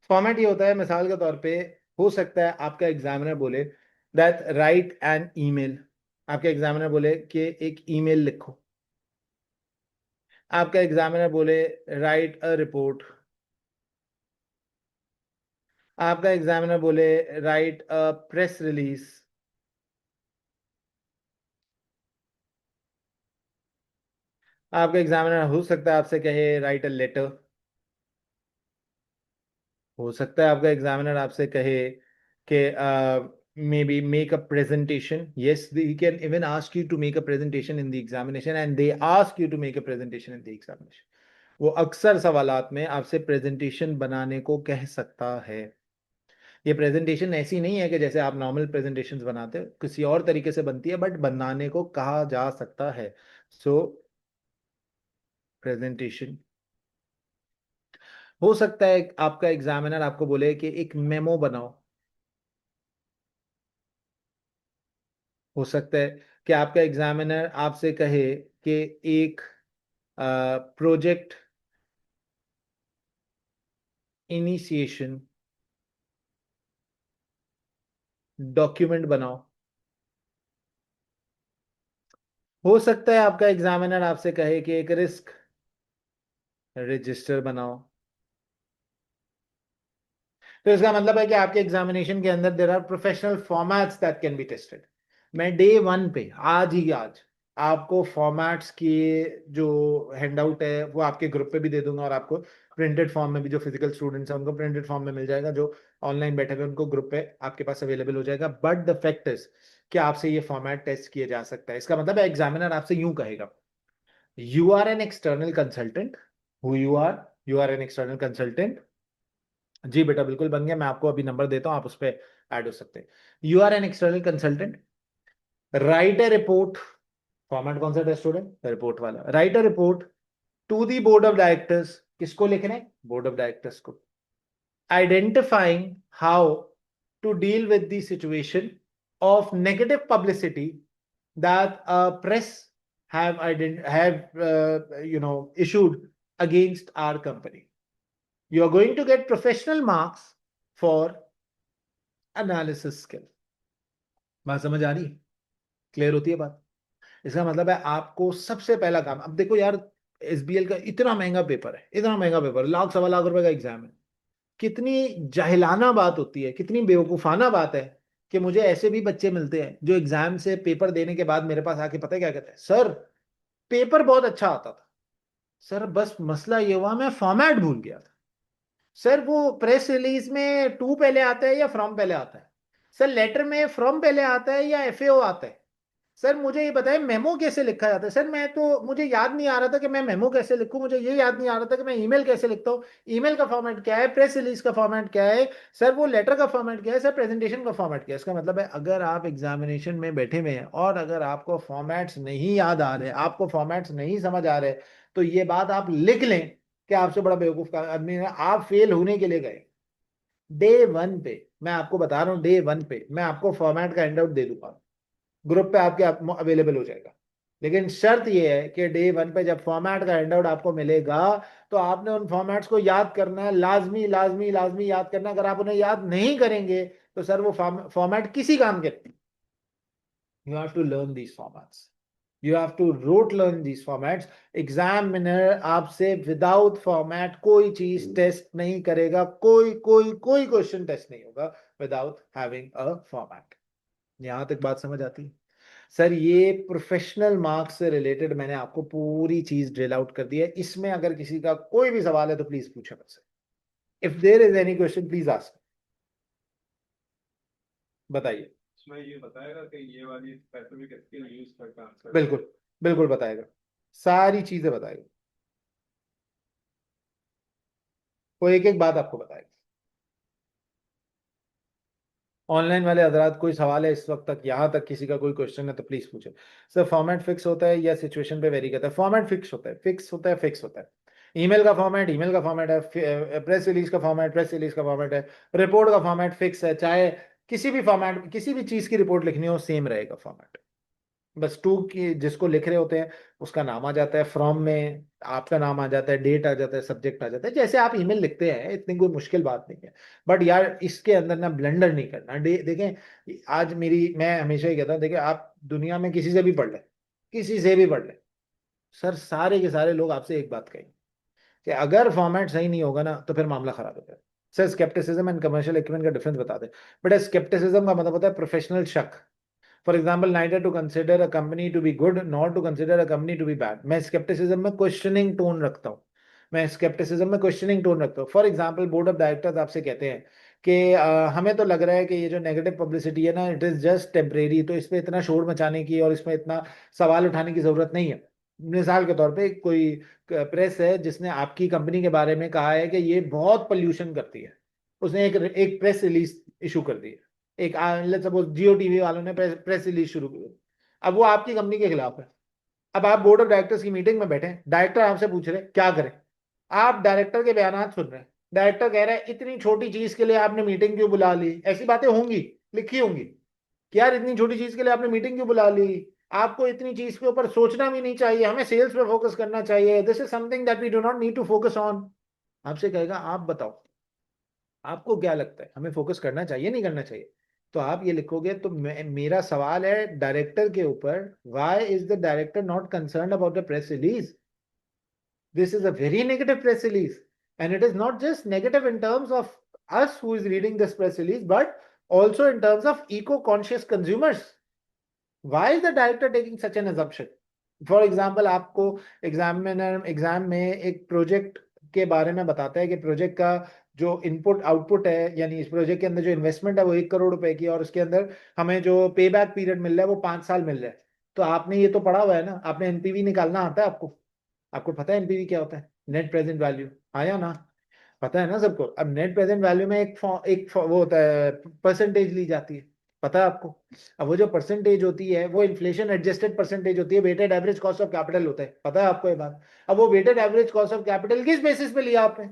फॉर्मेट ये होता है, मिसाल के तौर पे हो सकता है आपका एग्जामिनर बोले दैट राइट एन ईमेल। आपका एग्जामिनर बोले कि एक ईमेल लिखो। आपका एग्जामिनर बोले राइट अ रिपोर्ट। आपका एग्जामिनर बोले राइट अ प्रेस रिलीज। आपका एग्जामिनर हो सकता है आपसे कहे राइट अ लेटर। हो सकता है आपका एग्जामिनर आपसे कहे कि may be make a presentation. Yes, he can even ask you to make a presentation in the examination and they ask you to make a presentation in the examination। वो अक्सर सवालात में आपसे प्रेजेंटेशन बनाने को कह सकता है। ये प्रेजेंटेशन ऐसी नहीं है कि जैसे आप नॉर्मल प्रेजेंटेशंस बनाते हो, किसी और तरीके से बनती है, बट बनाने को कहा जा सकता है। सो प्रेजेंटेशन। हो सकता है आपका एग्जामिनर आपको बोले कि एक मेमो बनाओ। हो सकता है कि आपका एग्जामिनर आपसे कहे कि एक प्रोजेक्ट इनिशिएशन डॉक्यूमेंट बनाओ। हो सकता है आपका एग्जामिनर आपसे कहे कि एक रिस्क रजिस्टर बनाओ। तो इसका मतलब है कि आपके एग्जामिनेशन के अंदर there are professional formats that can be tested. मैं डे वन पे आज ही आज आपको फॉर्मेट्स की जो हैंडआउट है वो आपके ग्रुप पे भी दे दूंगा, और आपको प्रिंटेड फॉर्म में भी, जो फिजिकल स्टूडेंट्स हैं उनको प्रिंटेड फॉर्म में मिल जाएगा, जो ऑनलाइन बैठे हुए उनको ग्रुप पे आपके पास अवेलेबल हो जाएगा। बट द फैक्ट इज कि आपसे ये फॉर्मेट टेस्ट किया जा सकता है। इसका मतलब है एग्जामिनर आपसे यूं कहेगा, you are an external consultant. Who you are an external consultant. जी बेटा, बिल्कुल बन गया। मैं आपको अभी नंबर देता हूँ, आप उस पर ऐड हो सकते हैं। You are an external consultant, write a report. Format कौन सा टेस्ट स्टूडेंट? रिपोर्ट वाला। Write a report to the board of directors. किसको लिखना है? बोर्ड ऑफ डायरेक्टर्स को। Identifying how to deal with the situation of negative publicity that press have issued against our company। You are going to get professional marks for analysis skill। बात समझ आ रही है? Clear होती है बात? इसका मतलब है आपको सबसे पहला काम, अब देखो यार, एसबीएल का इतना महंगा पेपर है, इतना महंगा पेपर, लाख सवा लाख रुपए का एग्जाम है। कितनी जाहिलाना बात होती है, कितनी बेवकूफाना बात है कि मुझे ऐसे भी बच्चे मिलते हैं जो एग्जाम से पेपर देने के बाद मेरे पास आके पता है क्या कहते हैं? सर, पेपर बहुत अच्छा आता था सर, बस मसला ये हुआ मैं फॉर्मेट भूल गया था। सर, वो प्रेस रिलीज में टू पहले आता है या फ्रॉम पहले आता है? सर, लेटर में फ्रॉम पहले आता है या एफएओ आता है? सर, मुझे ये बताएं मेमो कैसे लिखा जाता है? सर, मैं तो मुझे याद नहीं आ रहा था कि मैं मेमो कैसे लिखूं, मुझे ये याद नहीं आ रहा था कि मैं ईमेल कैसे लिखता हूँ। ईमेल का फॉर्मेट क्या है? प्रेस रिलीज का फॉर्मेट क्या है? सर, वो लेटर का फॉर्मेट क्या है? सर, प्रेजेंटेशन का फॉर्मेट क्या है? इसका मतलब है अगर आप एग्जामिनेशन में बैठे हुए हैं और अगर आपको फॉर्मेट्स नहीं याद आ रहे, आपको फॉर्मेट्स नहीं समझ आ रहे, तो ये बात आप लिख लें कि आपसे बड़ा बेवकूफ का आदमी है, आप फेल होने के लिए गए। डे वन पे मैं आपको बता रहा हूँ, डे वन पे मैं आपको फॉर्मेट का हैंडआउट दे दूंगा, ग्रुप पे आपके अवेलेबल हो जाएगा। लेकिन शर्त यह है कि डे वन पे जब फॉर्मेट का हैंडआउट आपको मिलेगा, तो आपने उन फॉर्मेट्स को याद करना है, लाजमी लाजमी लाजमी याद करना है। अगर आप उन्हें याद नहीं करेंगे तो सर वो फॉर्मेट किसी काम के नहीं। You have to learn these formats, you have to rote learn these formats. Examiner आपसे विदाउट फॉर्मेट कोई चीज टेस्ट नहीं करेगा, कोई कोई कोई क्वेश्चन टेस्ट नहीं होगा विदाउट हैविंग अ फॉर्मेट। यहां तक बात समझ आती है? सर, ये प्रोफेशनल मार्क्स से रिलेटेड मैंने आपको पूरी चीज ड्रिल आउट कर दी है। इसमें अगर किसी का कोई भी सवाल है तो प्लीज पूछे मुझसे। If there is any question please ask. बताइए। इसमें ये बताएगा कि ये वाली स्पेसिफिक स्किल यूज करके आंसर करें। बिल्कुल, बिल्कुल बताएगा, सारी चीजें बताएगा, वो एक एक बात आपको बताएगा। ऑनलाइन वाले हजरात, कोई सवाल है इस वक्त तक, यहां तक किसी का कोई क्वेश्चन है तो प्लीज पूछे। सर, फॉर्मेट फिक्स होता है या सिचुएशन पे वेरी करता है? फॉर्मेट फिक्स होता है, फिक्स होता है, फिक्स होता है। ईमेल का फॉर्मेट ईमेल का फॉर्मेट है, प्रेस रिलीज का फॉर्मेट प्रेस रिलीज का फॉर्मेट है, रिपोर्ट का फॉर्मेट फिक्स है। चाहे किसी भी फॉर्मेट, किसी भी चीज की रिपोर्ट लिखनी हो, सेम रहेगा फॉर्मेट। बस टू की जिसको लिख रहे होते हैं उसका नाम आ जाता है, फ्रॉम में आपका नाम आ जाता है, डेट आ जाता है, सब्जेक्ट आ जाता है, जैसे आप ईमेल लिखते हैं, इतनी कोई मुश्किल बात नहीं है। बट यार इसके अंदर ना ब्लंडर नहीं करना। देखें, आज मेरी मैं हमेशा ही कहता हूँ, देखिए आप दुनिया में किसी से भी पढ़ लें, किसी से भी पढ़ लें, सर सारे के सारे लोग आपसे एक बात कहेंगे कि अगर फॉर्मेट सही नहीं होगा ना तो फिर मामला खराब हो जाएगा। Sir scepticism and commercial acumen का डिफरेंस बता दें। बट स्केप्टिसिज्म का मतलब होता है प्रोफेशनल शक। For example, neither to consider a company to be good not to consider a company to be bad. मैं स्केप्टिसिज्म में क्वेश्चनिंग टोन रखता हूँ। मैं स्केप्टिसिज्म में क्वेश्चनिंग टोन रखता हूँ। For example, board of directors आपसे कहते हैं कि हमें तो लग रहा है कि ये जो नेगेटिव पब्लिसिटी है ना, इट इज जस्ट टेम्परेरी, तो इस पे इतना शोर मचाने की और इसमें इतना सवाल उठाने की जरूरत नहीं है। मिसाल के तौर पे कोई प्रेस है जिसने आपकी कंपनी के बारे में कहा है कि ये बहुत पोल्यूशन करती है, उसने एक एक प्रेस रिलीज इशू कर दी है। एक लेट्स सपोज जियो टीवी वालों ने प्रेस रिलीज शुरू की। अब वो आपकी कंपनी के खिलाफ है। अब आप बोर्ड ऑफ डायरेक्टर्स की मीटिंग में बैठे हैं, डायरेक्टर आपसे पूछ रहे हैं क्या करें। आप डायरेक्टर के बयान सुन रहे हैं, डायरेक्टर कह रहा है इतनी छोटी चीज के लिए आपने मीटिंग क्यों बुला ली। ऐसी बातें होंगी, लिखी होंगी कि यार इतनी छोटी चीज के लिए आपने मीटिंग क्यों बुला ली, आपको इतनी चीज के ऊपर सोचना भी नहीं चाहिए, हमें सेल्स पे फोकस करना चाहिए, this is something that we do not need to focus on. आपसे कहेगा आप बताओ आपको क्या लगता है, हमें फोकस करना चाहिए नहीं करना चाहिए। तो आप ये लिखोगे तो मेरा सवाल है डायरेक्टर के ऊपर, why is the director not concern about the press release. This is a very negative press release, and it is not just negative in terms of us who is reading this press release, but also in terms of eco-conscious consumers. Why is the director taking such an assumption? For example, आपको examiner exam में एक project के बारे में बताता है कि project का जो इनपुट आउटपुट है, यानी इस प्रोजेक्ट के अंदर जो इन्वेस्टमेंट है वो 1 करोड़ रुपए की, और उसके अंदर हमें जो पे बैक पीरियड मिल रहा है वो 5 साल मिल रहा है। तो आपने ये तो पढ़ा हुआ है ना, आपने एनपीवी निकालना आता है आपको। आपको पता है एनपीवी क्या होता है, नेट प्रेजेंट वैल्यू। आया ना, पता है ना सबको। अब नेट प्रेजेंट वैल्यू में वो होता है, परसेंटेज ली जाती है, पता है आपको। अब वो जो परसेंटेज होती है वो इन्फ्लेशन एडजस्टेड परसेंटेज होती है, weighted average cost of capital होता है, पता है आपको ये बात। अब वो weighted average cost of capital किस बेसिस पे लिया आपने,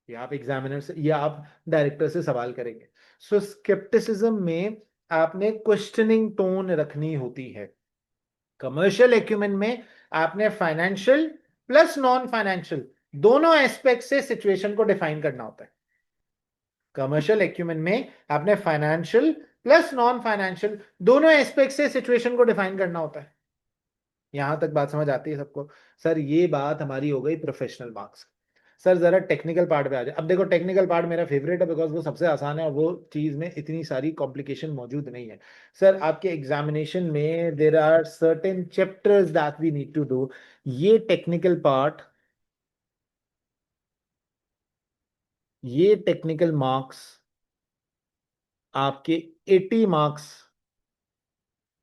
ये आप एग्जामिनर से या आप डायरेक्टर से सवाल करेंगे। सो स्केप्टिसिज्म में आपने क्वेश्चनिंग टोन रखनी होती है। कमर्शियल एक्यूमेन में आपने फाइनेंशियल प्लस नॉन फाइनेंशियल दोनों एस्पेक्ट से सिचुएशन को डिफाइन करना होता है। कमर्शियल एक्यूमेन में आपने फाइनेंशियल प्लस नॉन फाइनेंशियल दोनों एस्पेक्ट से सिचुएशन को डिफाइन करना होता है। यहां तक बात समझ आती है सबको। सर ये बात हमारी हो गई प्रोफेशनल मार्क्स। सर जरा टेक्निकल पार्ट पे आ जाए। अब देखो टेक्निकल पार्ट मेरा फेवरेट है बिकॉज वो सबसे आसान है और वो चीज में इतनी सारी कॉम्प्लिकेशन मौजूद नहीं है। सर आपके एग्जामिनेशन में there are certain chapters that we need to do. ये टेक्निकल पार्ट, ये टेक्निकल मार्क्स आपके 80 मार्क्स।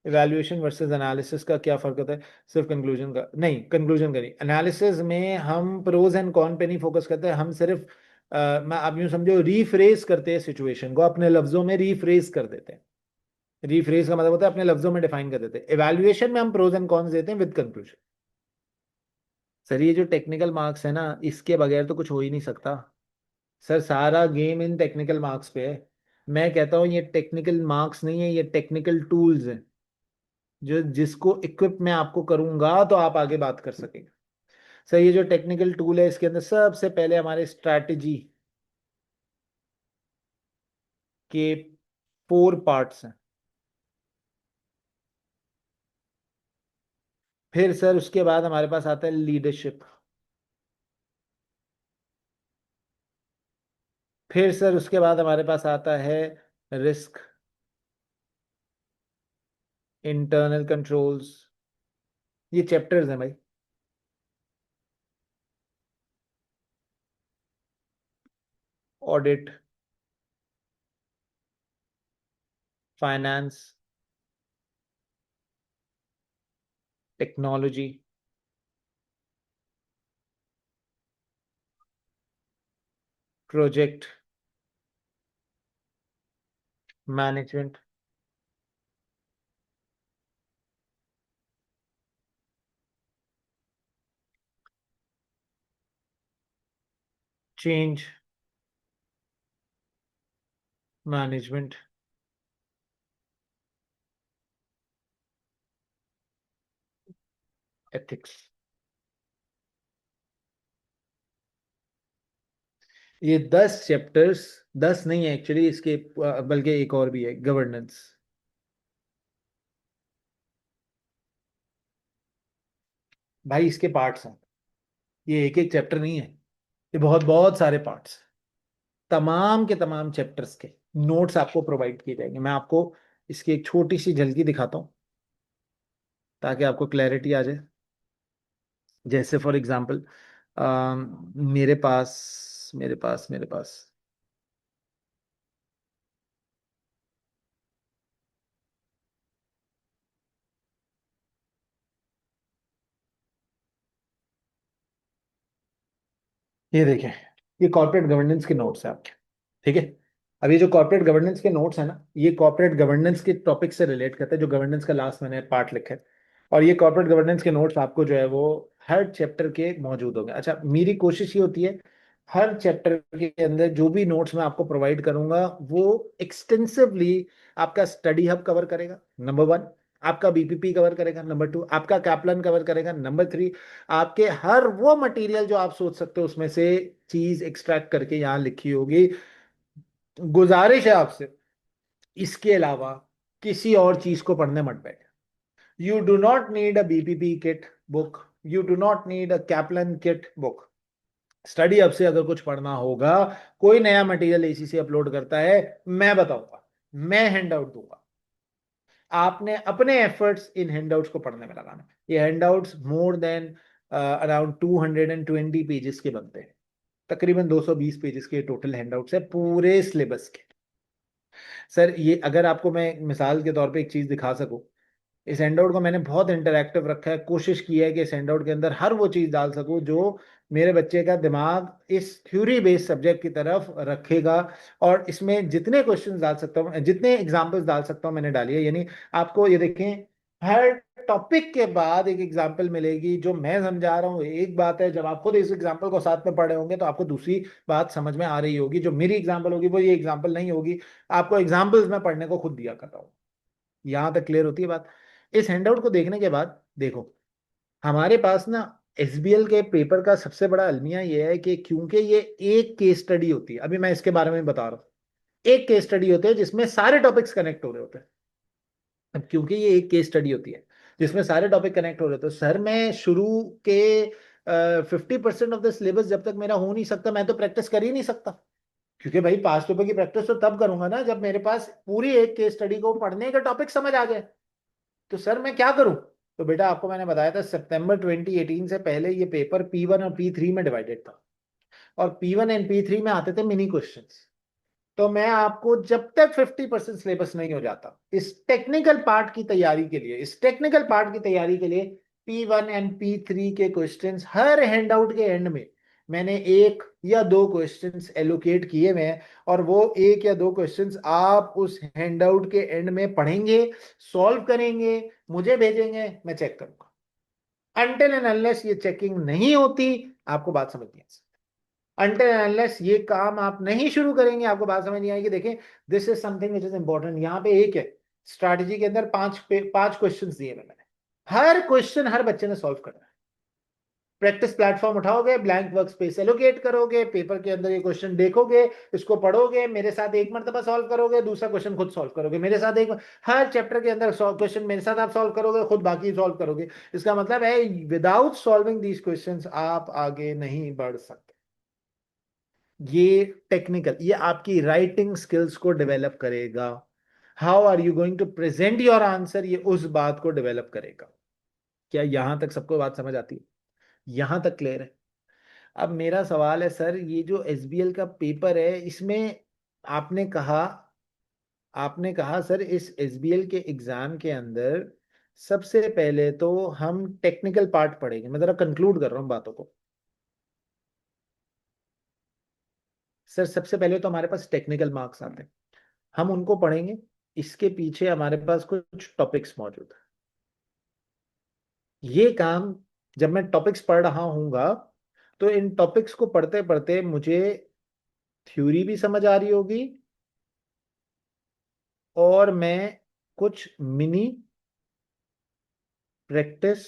इवैल्यूएशन वर्सेस एनालिसिस का क्या फर्क होता है? सिर्फ कंक्लूजन का नहीं, कंक्लूजन का नहीं, एनालिसिस में हम प्रोज एंड कॉन पे नहीं फोकस करते, हम सिर्फ मैं आप यूं समझो रीफ्रेज करते हैं सिचुएशन को, अपने लफ्जों में रीफ्रेज कर देते हैं। रीफ्रेज का मतलब होता है अपने लफ्जों में डिफाइन कर देते हैं। इवैल्यूएशन में हम प्रोज एंड कॉन्स देते हैं विद कंक्लूजन। सर ये जो टेक्निकल मार्क्स है ना, इसके बगैर तो कुछ हो ही नहीं सकता। सर सारा गेम इन टेक्निकल मार्क्स पे है। मैं कहता हूँ ये टेक्निकल मार्क्स नहीं है, ये टेक्निकल टूल्स हैं, जो जिसको इक्विप मैं आपको करूंगा तो आप आगे बात कर सकेंगे। सर ये जो टेक्निकल टूल है इसके अंदर सबसे पहले हमारे स्ट्रैटेजी के 4 पार्ट्स हैं। फिर सर उसके बाद हमारे पास आता है लीडरशिप। फिर सर उसके बाद हमारे पास आता है रिस्क, इंटरनल कंट्रोल्स। ये चैप्टर्स हैं भाई। Audit, finance, technology, project management, change management, ethics. ये 10 चैप्टर्स, 10 नहीं है एक्चुअली इसके, बल्कि एक और भी है, गवर्नेंस। भाई इसके पार्ट्स हैं, ये एक एक चैप्टर नहीं है, ये बहुत बहुत सारे पार्ट्स। तमाम के तमाम चैप्टर्स के नोट्स आपको प्रोवाइड किए जाएंगे। मैं आपको इसकी एक छोटी सी झलकी दिखाता हूँ ताकि आपको क्लैरिटी आ जाए। जैसे फॉर एग्जांपल, मेरे पास ये देखें, ये कॉर्पोरेट गवर्नेंस के नोट्स हैं आपके। ठीक है। अब ये जो कॉर्पोरेट गवर्नेंस के नोट्स है ना, ये कॉर्पोरेट गवर्नेंस के टॉपिक से रिलेट करते हैं, जो गवर्नेंस का लास्ट मैंने पार्ट लिखा है। और ये कॉर्पोरेट गवर्नेंस के नोट्स आपको जो है वो हर चैप्टर के मौजूद होंगे। अच्छा, मेरी कोशिश ये होती है हर चैप्टर के अंदर जो भी नोट्स मैं आपको प्रोवाइड करूंगा वो एक्सटेंसिवली आपका स्टडी हब कवर करेगा, नंबर वन। आपका बीपीपी कवर करेगा, नंबर टू। आपका कैपलन कवर करेगा, नंबर थ्री। आपके हर वो मटेरियल जो आप सोच सकते हो उसमें से चीज एक्सट्रैक्ट करके यहाँ लिखी होगी। गुजारिश है आपसे, इसके अलावा किसी और चीज को पढ़ने मत बैठे। You do not need a BPP kit book, you do not need a कैपलन kit book. Study अब से अगर कुछ पढ़ना होगा, कोई नया मटेरियल एसीसी अपलोड करता है, मैं बताऊंगा, मैं हैंड आउट दूंगा। आपने अपने एफर्ट्स इन हैंडआउट्स को पढ़ने में लगाना। ये handouts more than around 220 pages के बनते हैं। तकरीबन 220 पेजेस के टोटल हैंडआउट्स है पूरे सिलेबस के। सर ये अगर आपको मैं मिसाल के तौर पे एक चीज दिखा सकूं, इस हैंडआउट को मैंने बहुत इंटरैक्टिव रखा है, कोशिश की है कि इस हैंडआउट के अंदर हर वो चीज डाल सकूं जो मेरे बच्चे का दिमाग इस थ्योरी बेस्ड सब्जेक्ट की तरफ रखेगा। और इसमें जितने क्वेश्चंस डाल सकता हूं, जितने एग्जांपल्स डाल सकता हूं, मैंने डाली है। यानी आपको ये देखें, हर टॉपिक के बाद एक एग्जाम्पल मिलेगी। जो मैं समझा रहा हूँ एक बात है, जब आप खुद इस एग्जाम्पल को साथ में पढ़े होंगे तो आपको दूसरी बात समझ में आ रही होगी। जो मेरी एग्जाम्पल होगी वो ये एग्जाम्पल नहीं होगी। आपको एग्जाम्पल्स मैं पढ़ने को खुद दिया कर रहा हूँ। यहां तक क्लियर होती है बात। इस हैंडआउट को देखने के बाद देखो, हमारे पास ना एसबीएल के पेपर का सबसे बड़ा अलमिया ये है कि क्योंकि ये एक केस स्टडी होती है, अभी मैं इसके बारे में बता रहा हूँ। एक केस स्टडी होती है जिसमें सारे टॉपिक्स कनेक्ट हो रहे होते हैं। अब क्योंकि ये एक केस स्टडी होती है जिसमें सारे टॉपिक कनेक्ट हो रहे, तो सर मैं शुरू के 50% ऑफ द सिलेबस जब तक मेरा हो नहीं सकता, मैं तो प्रैक्टिस कर ही नहीं सकता। क्योंकि भाई पास पेपर की प्रैक्टिस तो तब करूंगा ना जब मेरे पास पूरी एक केस स्टडी को पढ़ने का टॉपिक समझ आ जाए। तो सर मैं क्या करूं? तो बेटा आपको मैंने बताया था सितंबर 2018 से पहले ये पेपर P1 और P3 में डिवाइडेड था। और P1 एंड P3 में आते थे मिनी क्वेश्चंस। तो मैं आपको जब तक 50% सिलेबस नहीं हो जाता, इस टेक्निकल पार्ट की तैयारी के लिए P1 एंड P3 के क्वेश्चंस हर हैंडआउट के एंड में मैंने एक या दो क्वेश्चंस एलोकेट किए हुए हैं। और वो एक या दो क्वेश्चंस आप उस हैंडआउट के एंड में पढ़ेंगे, सॉल्व करेंगे, मुझे भेजेंगे, मैं चेक करूंगा। अनटिल एंड अनलेस ये चेकिंग नहीं होती, आपको बात समझ नहीं आ। अनटिल अनलेस ये काम आप नहीं शुरू करेंगे, आपको बात समझ नहीं आएगी। देखें, this is something which is important. यहाँ पे एक है, स्ट्रैटेजी के अंदर पांच क्वेश्चन दिए मैंने। हर क्वेश्चन हर बच्चे ने सॉल्व करना है। प्रैक्टिस प्लेटफॉर्म उठाओगे, ब्लैंक वर्क स्पेस एलोकेट करोगे, पेपर के अंदर ये क्वेश्चन देखोगे, इसको पढ़ोगे, मेरे साथ एक मरतबा सॉल्व करोगे, दूसरा क्वेश्चन खुद सॉल्व करोगे मेरे साथ। एक हर चैप्टर के अंदर क्वेश्चन मेरे साथ आप सॉल्व करोगे, खुद बाकी सॉल्व करोगे। इसका मतलब है विदाउट सॉल्विंग दीज क्वेश्चंस आप आगे नहीं बढ़ सकते। ये टेक्निकल, ये आपकी राइटिंग स्किल्स को डेवलप करेगा। How are you going to present your answer, ये उस बात को डेवलप करेगा। क्या यहां तक सबको बात समझ आती है? यहां तक क्लियर है? अब मेरा सवाल है सर, ये जो एसबीएल का पेपर है इसमें आपने कहा आपने कहा सर इस एसबीएल के एग्जाम के अंदर सबसे पहले तो हम टेक्निकल पार्ट पढ़ेंगे। मैं जरा कंक्लूड कर रहा हूँ बातों को। सर सबसे पहले तो हमारे पास टेक्निकल मार्क्स आते हैं, हम उनको पढ़ेंगे। इसके पीछे हमारे पास कुछ टॉपिक्स मौजूद है। ये काम जब मैं टॉपिक्स पढ़ रहा हूँगा तो इन टॉपिक्स को पढ़ते पढ़ते मुझे थ्योरी भी समझ आ रही होगी, और मैं कुछ मिनी प्रैक्टिस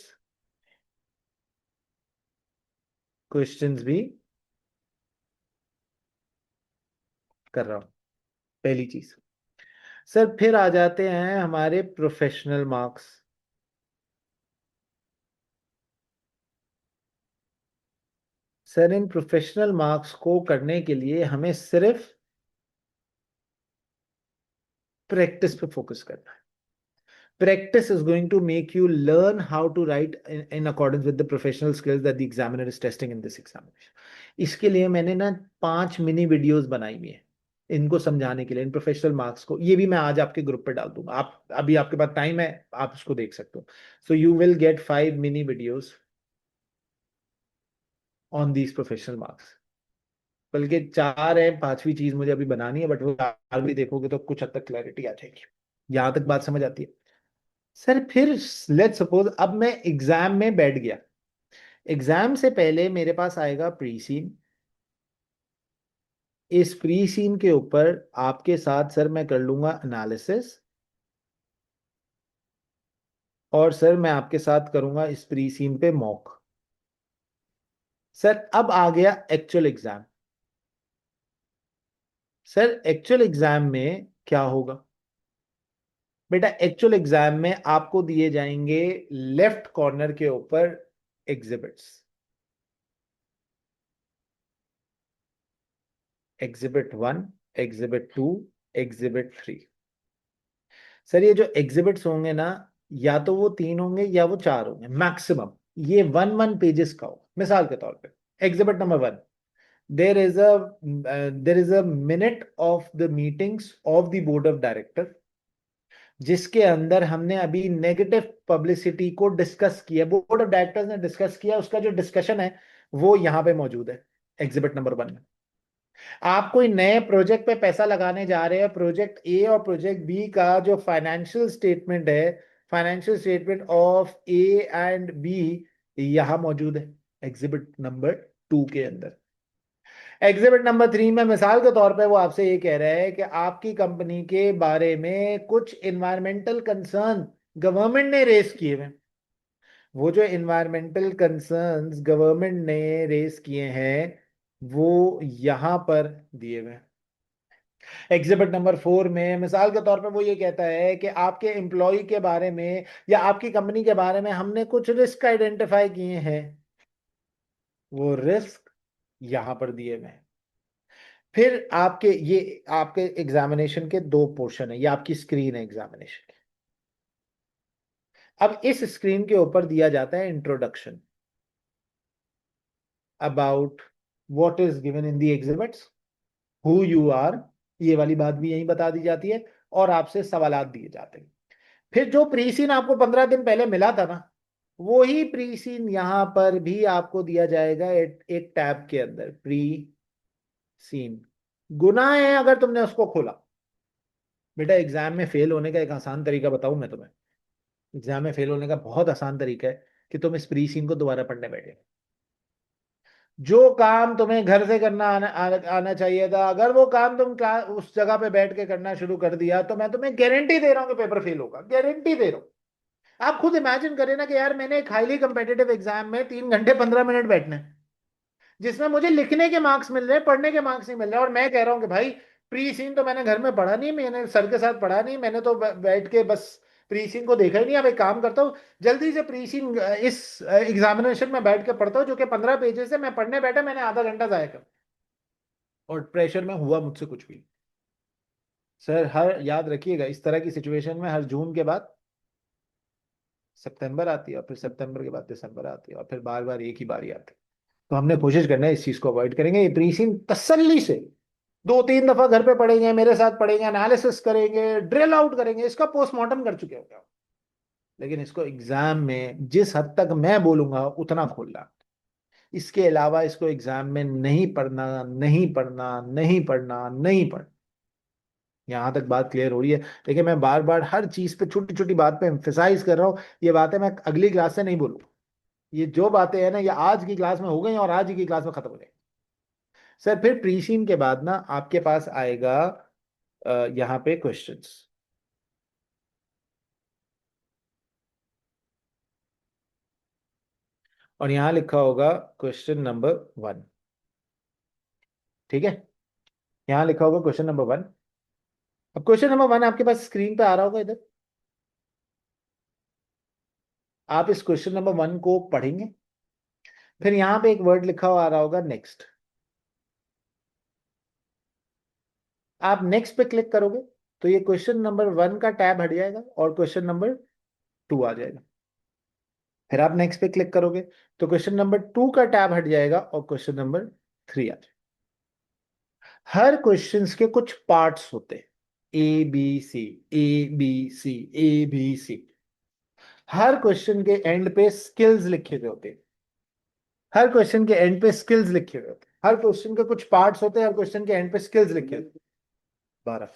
क्वेश्चंस भी कर रहा हूं, पहली चीज। सर फिर आ जाते हैं हमारे professional marks. Sir in professional marks को करने के लिए हमें सिर्फ प्रैक्टिस पे फोकस करना है। Practice is going to make you learn how to write in accordance with the professional skills that the examiner is testing in this examination. इसके लिए मैंने ना 5 मिनी वीडियोस बनाई हुई हैं इनको समझाने के लिए, इन प्रोफेशनल मार्क्स को। ये भी मैं आज आपके ग्रुप पे डाल दूंगा, आप अभी आपके पास टाइम है, आप उसको देख सकते हो। So you will get 5 mini videos on these professional marks. बल्कि 4 है, पांचवी चीज मुझे अभी बनानी है, बट वो 4 भी देखोगे तो कुछ हद तक क्लैरिटी आ जाएगी। यहां तक बात समझ आती है? सर फिर लेट्स सपोज अब मैं एग्जाम में बैठ गया। एग्जाम से पहले मेरे पास आएगा प्री सीन। इस प्री सीन के ऊपर आपके साथ सर मैं कर लूंगा एनालिसिस, और सर मैं आपके साथ करूंगा इस प्री सीन पे मॉक। सर अब आ गया actual exam. Sir actual exam में क्या होगा? बेटा एक्चुअल एग्जाम में आपको दिए जाएंगे लेफ्ट कॉर्नर के ऊपर exhibits. Exhibit 1, exhibit 2, exhibit 3। Sir ये जो एग्जिबिट्स होंगे ना, या तो वो 3 होंगे या वो 4 होंगे मैक्सिमम। ये 1 1 पेजेस का हो। मिसाल के तौर पे exhibit number 1, there is a there is a minute of the meetings of the board of director, जिसके अंदर हमने अभी नेगेटिव पब्लिसिटी को डिस्कस किया, बोर्ड ऑफ डायरेक्टर्स ने डिस्कस किया, उसका जो डिस्कशन है वो यहां पे मौजूद है एग्जिबिट नंबर 1 में। आप कोई नए प्रोजेक्ट पे पैसा लगाने जा रहे हैं, प्रोजेक्ट ए और प्रोजेक्ट बी का जो फाइनेंशियल स्टेटमेंट है, financial statement of A and B यहां मौजूद है एग्जिबिट नंबर 2 के अंदर। एग्जिबिट नंबर 3 में मिसाल के तौर पे वो आपसे ये कह रहा है कि आपकी कंपनी के बारे में कुछ इन्वायरमेंटल कंसर्न गवर्नमेंट ने रेस किए हुए। वो जो इन्वायरमेंटल कंसर्न्स गवर्नमेंट ने रेस किए हैं वो यहां पर दिए हुए हैं। एग्जिबिट नंबर 4 में मिसाल के तौर पे वो ये कहता है कि आपके एम्प्लॉय के बारे में या आपकी कंपनी के बारे में हमने कुछ रिस्क आइडेंटिफाई किए हैं, वो रिस्क यहां पर दिए हुए हैं। फिर आपके ये आपके एग्जामिनेशन के 2 पोर्शन है, ये आपकी स्क्रीन है एग्जामिनेशन की। अब इस स्क्रीन के ऊपर दिया जाता है introduction about what is given in the exhibits, who you are, ये वाली बात भी यही बता दी जाती है, और आपसे सवालात दिए जाते हैं। फिर जो प्री सीन आपको 15 दिन पहले मिला था ना, वो ही प्री सीन यहां पर भी आपको दिया जाएगा एक टैब के अंदर, प्री सीन। गुनाह है अगर तुमने उसको खोला। बेटा एग्जाम में फेल होने का एक आसान तरीका बताऊं मैं तुम्हें। एग्जाम में फेल होने का बहुत आसान तरीका है कि तुम इस प्री सीन को दोबारा पढ़ने बैठे। जो काम तुम्हें घर से करना आना चाहिए था, अगर वो काम तुम क्लास उस जगह पे बैठ के करना शुरू कर दिया, तो मैं तुम्हें गारंटी दे रहा हूं कि पेपर फेल होगा, गारंटी दे रहा हूं। आप खुद इमेजिन करें ना कि यार मैंने एक हाईली कंपेटिटिव एग्जाम में 3 घंटे 15 मिनट बैठने हैं, जिसमें मुझे लिखने के मार्क्स मिल रहे हैं, पढ़ने के मार्क्स नहीं मिल रहे, और मैं कह रहा हूं कि भाई प्री सीन तो मैंने घर में पढ़ा नहीं, मैंने सर के साथ पढ़ा नहीं, मैंने तो बैठ के बस प्री सीन को देखा ही नहीं। अब एक काम करता हूँ, जल्दी से प्री सीन इस एग्जामिनेशन में बैठ के पढ़ता हूँ, जो कि 15 पेजेस है, मैं पढ़ने बैठा, मैंने आधा घंटा जाया कर, और प्रेशर में हुआ मुझसे कुछ भी। सर हर याद रखिएगा, इस तरह की सिचुएशन में हर जून के बाद सितंबर आती है, और फिर सितंबर के बाद दिसंबर आती है, और फिर बार बार एक ही बारी आती है। तो हमने कोशिश करना है इस चीज को अवॉइड करेंगे। ये प्रीसीन तसल्ली से 2 3 दफा घर पे पढ़ेंगे, मेरे साथ पढ़ेंगे, एनालिसिस करेंगे, ड्रिल आउट करेंगे, इसका पोस्टमार्टम कर चुके होंगे। लेकिन इसको एग्जाम में जिस हद तक मैं बोलूंगा उतना खोलना, इसके अलावा इसको एग्जाम में नहीं पढ़ना, नहीं पढ़ना, नहीं पढ़ना, नहीं पढ़ना। यहां तक बात क्लियर हो रही है? देखिए मैं बार बार हर चीज पे छोटी छोटी बात पे एम्फेसाइज कर रहा हूँ। ये बातें मैं अगली क्लास से नहीं बोलूंगा। ये जो बातें हैं ना, ये आज की क्लास में हो गई और आज ही की क्लास में खत्म हो गई। सर फिर प्रीसीन के बाद ना आपके पास आएगा यहाँ पे क्वेश्चंस। और यहां लिखा होगा क्वेश्चन नंबर 1। ठीक है, यहां लिखा होगा क्वेश्चन नंबर 1। अब क्वेश्चन नंबर 1 आपके पास स्क्रीन पे आ रहा होगा इधर। आप इस क्वेश्चन नंबर 1 को पढ़ेंगे, फिर यहां पे एक वर्ड लिखा हुआ आ रहा होगा नेक्स्ट। आप नेक्स्ट पे क्लिक करोगे तो ये क्वेश्चन नंबर 1 का टैब हट जाएगा और क्वेश्चन नंबर 2 आ जाएगा। फिर आप नेक्स्ट पे क्लिक करोगे तो क्वेश्चन नंबर 2 का टैब हट जाएगा और क्वेश्चन नंबर 3 आ जाएगा। हर क्वेश्चंस के कुछ पार्ट्स होते हैं, A B C, A B C, A B C. हर क्वेश्चन के एंड पे स्किल्स लिखे हुए होते हैं। हर क्वेश्चन के एंड पे स्किल्स लिखे हुए होते हैं। हर क्वेश्चन के कुछ पार्ट्स होते हैं, हर क्वेश्चन के एंड पे स्किल्स लिखे होते हैं। 12।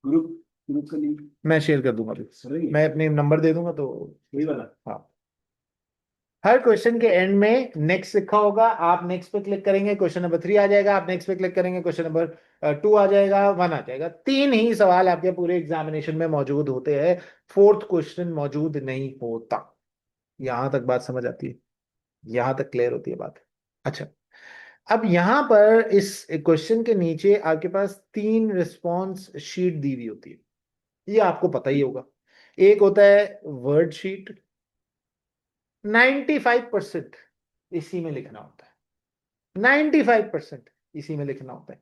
ग्रुप ग्रुप का लिंक मैं शेयर कर दूंगा अभी, मैं अपने नंबर दे दूंगा तो। वही वाला। हाँ, हर क्वेश्चन के एंड में नेक्स्ट लिखा होगा। आप नेक्स्ट पे क्लिक करेंगे, क्वेश्चन नंबर 3 आ जाएगा। आप नेक्स्ट पे क्लिक करेंगे, क्वेश्चन नंबर 2 आ जाएगा, 1 आ जाएगा। 3 ही सवाल आपके पूरे एग्जामिनेशन में मौजूद होते हैं, फोर्थ क्वेश्चन मौजूद नहीं होता। यहां तक बात समझ आती है? यहां तक क्लियर होती है बात? अच्छा, अब यहां पर इस क्वेश्चन के नीचे आपके पास 3 रिस्पॉन्स शीट दी हुई होती है। ये आपको पता ही होगा। एक होता है वर्ड शीट, 95% इसी में लिखना होता है। 95% इसी में लिखना होता है।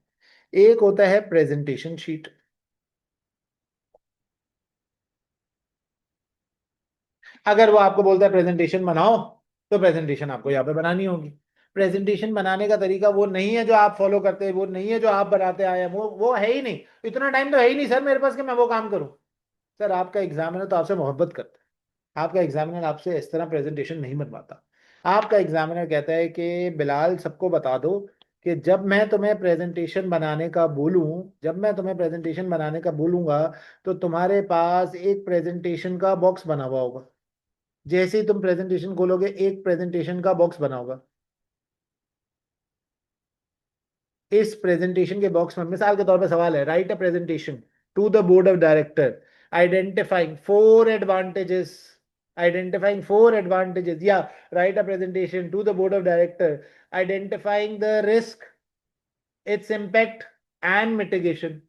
एक होता है प्रेजेंटेशन शीट। अगर वो आपको बोलता है प्रेजेंटेशन बनाओ, तो प्रेजेंटेशन आपको यहाँ पे बनानी होगी। प्रेजेंटेशन बनाने का तरीका वो नहीं है जो आप फॉलो करते हैं, वो नहीं है जो आप बनाते आए हैं, वो है ही नहीं। इतना टाइम तो है ही नहीं सर मेरे पास कि मैं वो काम करूं। सर आपका एग्जामिनर तो आपसे मोहब्बत करता है। आपका एग्जामिनर आपसे इस तरह प्रेजेंटेशन नहीं बनवाता। आपका एग्जामिनर कहता है कि बिलाल सबको बता दो कि जब मैं तुम्हें प्रेजेंटेशन बनाने का बोलूं, जब मैं तुम्हें प्रेजेंटेशन बनाने का बोलूंगा, तो तुम्हारे पास एक प्रेजेंटेशन का बॉक्स बना हुआ होगा। जैसे ही तुम प्रेजेंटेशन खोलोगे, एक प्रेजेंटेशन का बॉक्स बना होगा। इस प्रेजेंटेशन के बॉक्स में मिसाल के तौर पर सवाल है, write a presentation to the board of director identifying four advantages, identifying four advantages, या write a presentation to the board of director identifying the risk, its impact and mitigation.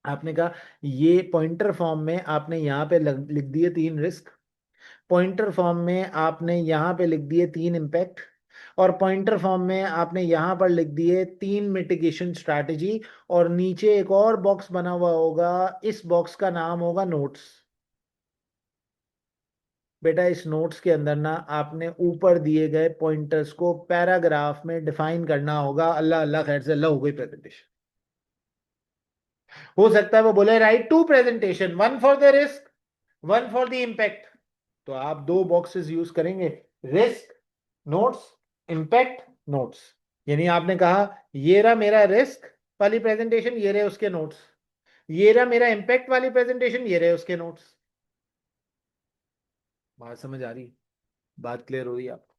आपने कहा ये पॉइंटर फॉर्म में आपने यहाँ पे लिख दिए 3 रिस्क, पॉइंटर फॉर्म में आपने यहाँ पे लिख दिए 3 इम्पैक्ट, और पॉइंटर फॉर्म में आपने यहाँ पर लिख दिए 3 मिटिगेशन स्ट्रैटेजी। और नीचे एक और बॉक्स बना हुआ होगा, इस बॉक्स का नाम होगा नोट्स। बेटा इस नोट्स के अंदर ना आपने ऊपर दिए गए पॉइंटर्स को पैराग्राफ में डिफाइन करना होगा। अल्लाह अल्लाह खैर से अल्लाह हो गई प्रेजेंटेशन। हो सकता है वो बोले write to presentation, 1 for the risk, 1 for the impact. तो आप 2 बॉक्सेस यूज करेंगे, रिस्क नोट्स, इम्पैक्ट नोट्स। यानी आपने कहा ये रहा मेरा रिस्क वाली प्रेजेंटेशन, ये रहे उसके नोट्स। ये रहा मेरा इम्पैक्ट वाली प्रेजेंटेशन, ये रहे उसके नोट्स। बात समझ आ रही है? बात क्लियर हो रही है आपको?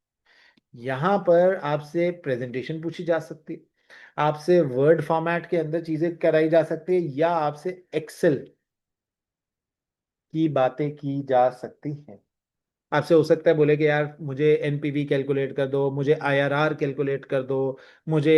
यहां पर आपसे प्रेजेंटेशन पूछी जा सकती है, आपसे वर्ड फॉर्मेट के अंदर चीजें कराई जा सकती है, या आपसे एक्सेल की बातें की जा सकती हैं। आपसे हो सकता है बोले कि यार मुझे एनपीवी कैलकुलेट कर दो, मुझे आईआरआर कैलकुलेट कर दो, मुझे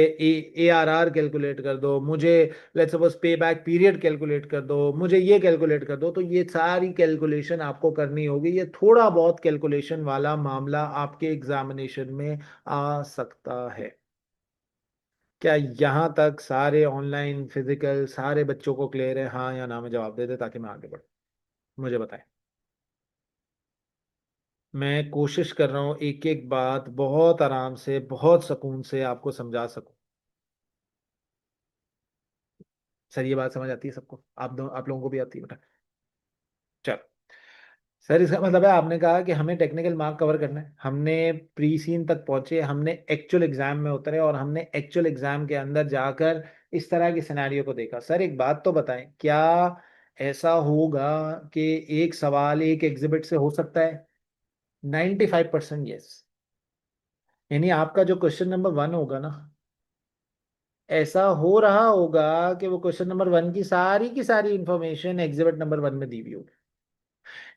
एआरआर कैलकुलेट कर दो, मुझे लेट्स सपोज पे बैक पीरियड कैलकुलेट कर दो, मुझे ये कैलकुलेट कर दो। तो ये सारी कैलकुलेशन आपको करनी होगी। ये थोड़ा बहुत कैलकुलेशन वाला मामला आपके एग्जामिनेशन में आ सकता है। क्या यहाँ तक सारे ऑनलाइन फिजिकल सारे बच्चों को क्लियर है? हाँ या ना में जवाब दे दे ताकि मैं आगे बढ़ूँ। मुझे बताएं। मैं कोशिश कर रहा हूँ एक एक बात बहुत आराम से बहुत सुकून से आपको समझा सकूं। सर ये बात समझ आती है सबको? आप लोगों को भी आती है बेटा? चलो। सर इसका मतलब है आपने कहा कि हमें टेक्निकल मार्क कवर करना है, हमने प्री सीन तक पहुंचे, हमने एक्चुअल एग्जाम में उतरे और हमने एक्चुअल एग्जाम के अंदर जाकर इस तरह की सिनेरियो को देखा। सर एक बात तो बताएं, क्या ऐसा होगा कि एक सवाल एक एग्जिबिट से हो सकता है? 95% यस। यानी आपका जो क्वेश्चन नंबर 1 होगा ना, ऐसा हो रहा होगा कि वो क्वेश्चन नंबर 1 की सारी इंफॉर्मेशन एग्जिबिट नंबर 1 में दी हुई होगी।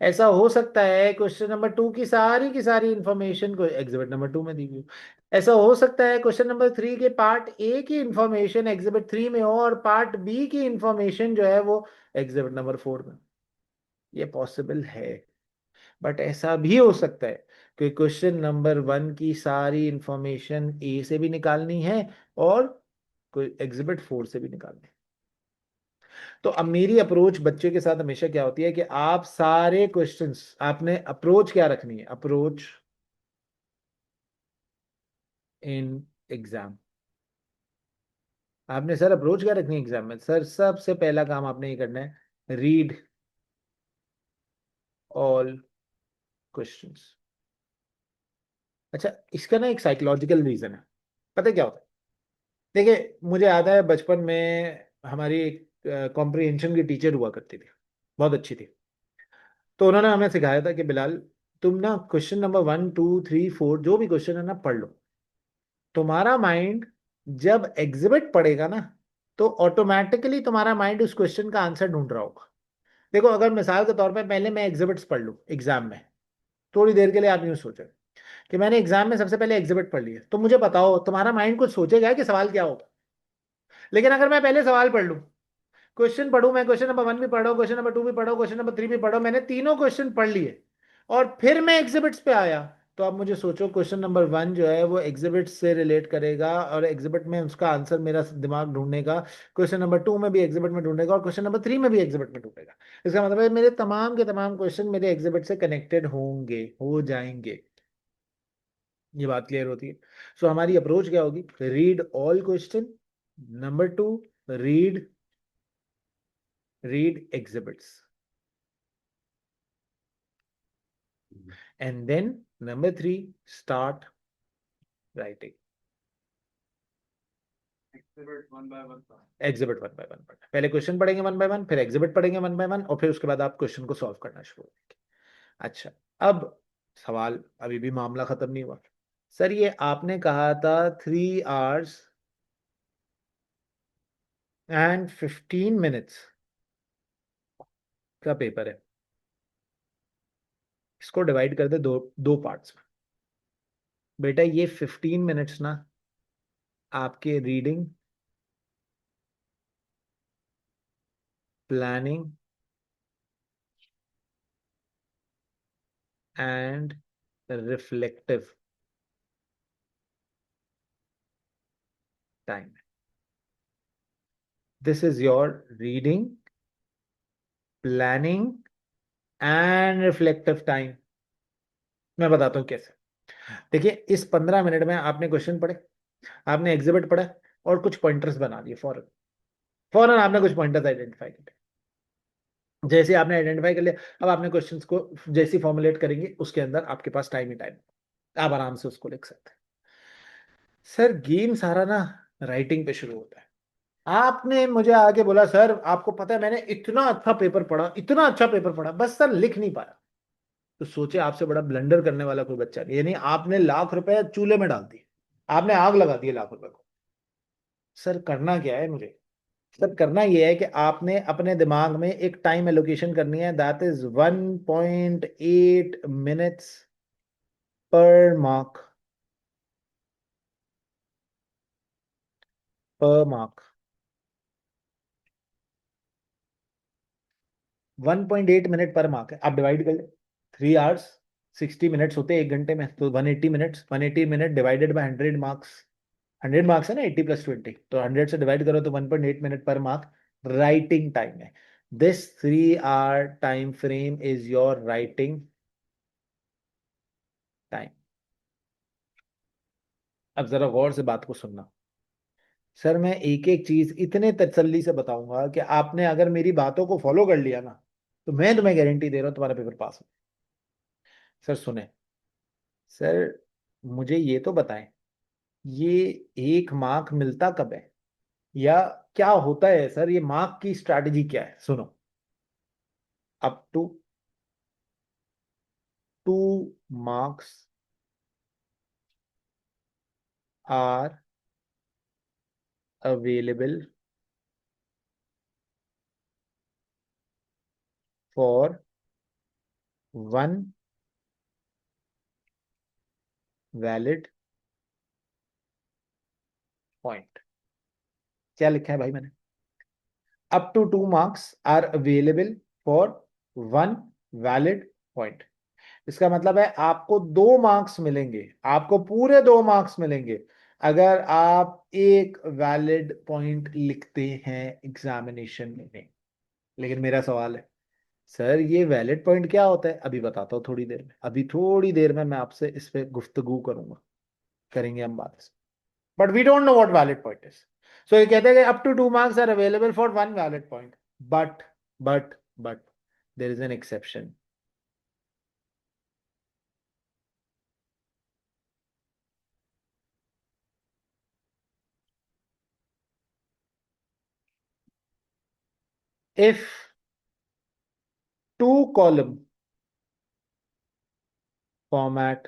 ऐसा हो सकता है क्वेश्चन नंबर टू की सारी इंफॉर्मेशन को एग्जिबिट नंबर टू में दी हुई हो। ऐसा हो सकता है क्वेश्चन नंबर थ्री के पार्ट ए की इंफॉर्मेशन एग्जिबिट थ्री में हो और पार्ट बी की इंफॉर्मेशन जो है वो एग्जिबिट नंबर फोर में। ये पॉसिबल है। बट ऐसा भी हो सकता है कि क्वेश्चन नंबर वन की सारी इंफॉर्मेशन ए से भी निकालनी है और कोई एग्जिबिट फोर से भी निकालनी है। तो अब मेरी अप्रोच बच्चे के साथ हमेशा क्या होती है कि आप सारे क्वेश्चंस, आपने अप्रोच क्या रखनी है, अप्रोच इन एग्जाम। आपने सर अप्रोच क्या रखनी है एग्जाम में? सर सबसे पहला काम आपने ये करना है, रीड ऑल क्वेश्चंस। अच्छा, इसका ना एक साइकोलॉजिकल रीजन है। पता है क्या होता है? देखिए, मुझे याद है बचपन में हमारी एक कॉम्प्रिहेंशन की टीचर हुआ करती थी, बहुत अच्छी थी। तो उन्होंने हमें सिखाया था कि बिलाल, तुम ना question number one two three four जो भी क्वेश्चन है ना पढ़ लो। तुम्हारा माइंड जब एग्जिबिट पढ़ेगा ना, तो ऑटोमेटिकली तुम्हारा माइंड उस क्वेश्चन का आंसर ढूंढ रहा होगा। देखो, अगर मिसाल के तौर पे पहले मैं एग्जिबिट्स पढ़ लूँ एग्जाम में, थोड़ी देर के लिए आप यूं सोचो कि मैंने एग्जाम में सबसे पहले एग्जिबिट पढ़ लिया, तो मुझे बताओ तुम्हारा माइंड कुछ सोचेगा कि सवाल क्या होगा? लेकिन अगर मैं पहले सवाल पढ़ लूँ, क्वेश्चन पढ़ूं, मैं क्वेश्चन नंबर वन भी पढ़ा, क्वेश्चन नंबर टू भी पढ़ा, क्वेश्चन नंबर थ्री भी पढ़ा, मैंने तीनों क्वेश्चन पढ़ लिए और फिर मैं एग्जिबिट्स पे आया, तो आप मुझे सोचो क्वेश्चन नंबर वन जो है वो एग्जिबिट से रिलेट करेगा और एग्जिबिट में उसका आंसर मेरा दिमाग ढूंढेगा। क्वेश्चन नंबर टू में भी एग्जिबिट में ढूंढेगा और क्वेश्चन नंबर थ्री में भी एग्जिबिट में ढूंढेगा। इसका मतलब है मेरे तमाम के तमाम क्वेश्चन मेरे एग्जिबिट से कनेक्टेड होंगे, हो जाएंगे। ये बात क्लियर होती है? सो हमारी अप्रोच क्या होगी? Read all question. Number two, read read exhibits. And then number three, start writing. Experiment one by one था। एग्जिबिट वन बाय वन पढ़ना, पहले क्वेश्चन पढ़ेंगे वन बाय वन, फिर एग्जिबिट पढ़ेंगे वन बाय वन और फिर उसके बाद आप क्वेश्चन को सॉल्व करना शुरू करेंगे। अच्छा, अब सवाल, अभी भी मामला खत्म नहीं हुआ। सर ये आपने कहा था 3 hours and 15 minutes का पेपर है, इसको डिवाइड कर दे दो दो पार्ट्स में। बेटा ये 15 मिनट्स ना आपके reading, planning and reflective time. This is your reading, planning and reflective time. मैं बताता हूँ कैसे। देखिए, इस 15 मिनट में आपने क्वेश्चन पढ़े, आपने एग्जिबिट पढ़ा और कुछ पॉइंटर्स बना लिए फौरन। फौरन आपने कुछ पॉइंटर्स आइडेंटिफाई कर लिए। जैसे आपने आइडेंटिफाई कर लिया, अब आपने क्वेश्चंस को जैसे फॉर्मुलेट करेंगे उसके अंदर आपके पास टाइम ही टाइम, आप आराम से उसको लिख सकते हैं। सर गेम सारा ना राइटिंग पे शुरू होता है। आपने मुझे आके बोला सर आपको पता है मैंने इतना अच्छा पेपर पढ़ा, इतना अच्छा पेपर पढ़ा, बस सर लिख नहीं पाया। तो सोचे आपसे बड़ा ब्लंडर करने वाला कोई बच्चा नहीं, यानी आपने लाख रुपए चूल्हे में डाल दिए, आपने आग लगा दी लाख रुपए को। सर करना क्या है मुझे? सर करना यह है कि आपने अपने दिमाग में एक टाइम एलोकेशन करनी है, दैट इज 1.8 minutes पर मार्क, पर मार्क। 1.8 मिनट पर मार्क है, आप डिवाइड कर ले। 3 hours 60 मिनट्स होते हैं एक घंटे में, तो 180 minutes, 180 minute divided by 100 marks. 100 marks है ना, 80 + 20, तो 100 से डिवाइड करो तो 1.8 मिनट पर मार्क राइटिंग टाइम है। This 3 hour time frame is your writing time. अब जरा गौर से बात को सुनना। सर मैं एक एक चीज इतने तसल्ली से बताऊंगा कि आपने अगर मेरी बातों को फॉलो कर लिया ना, तो मैं तुम्हें गारंटी दे रहा हूं तुम्हारा पेपर पास हो। सर सुने, सर मुझे ये तो बताएं, ये एक मार्क मिलता कब है या क्या होता है? सर ये मार्क की स्ट्रैटेजी क्या है? सुनो, up to 2 marks are available for one valid point. क्या लिखा है भाई मैंने? Up to 2 marks are available for one valid point. इसका मतलब है आपको 2 मार्क्स मिलेंगे, आपको पूरे 2 मार्क्स मिलेंगे अगर आप एक वैलिड पॉइंट लिखते हैं एग्जामिनेशन में। लेकिन मेरा सवाल है, सर ये वैलिड पॉइंट क्या होता है? अभी बताता हूँ थोड़ी देर में, अभी थोड़ी देर में मैं आपसे इस पे गुफ्तगू करूंगा, करेंगे हम बात। But we don't know what valid point is. So ये कहते हैं कि up to 2 marks are available for one valid point. But but there is an exception. If 2 column format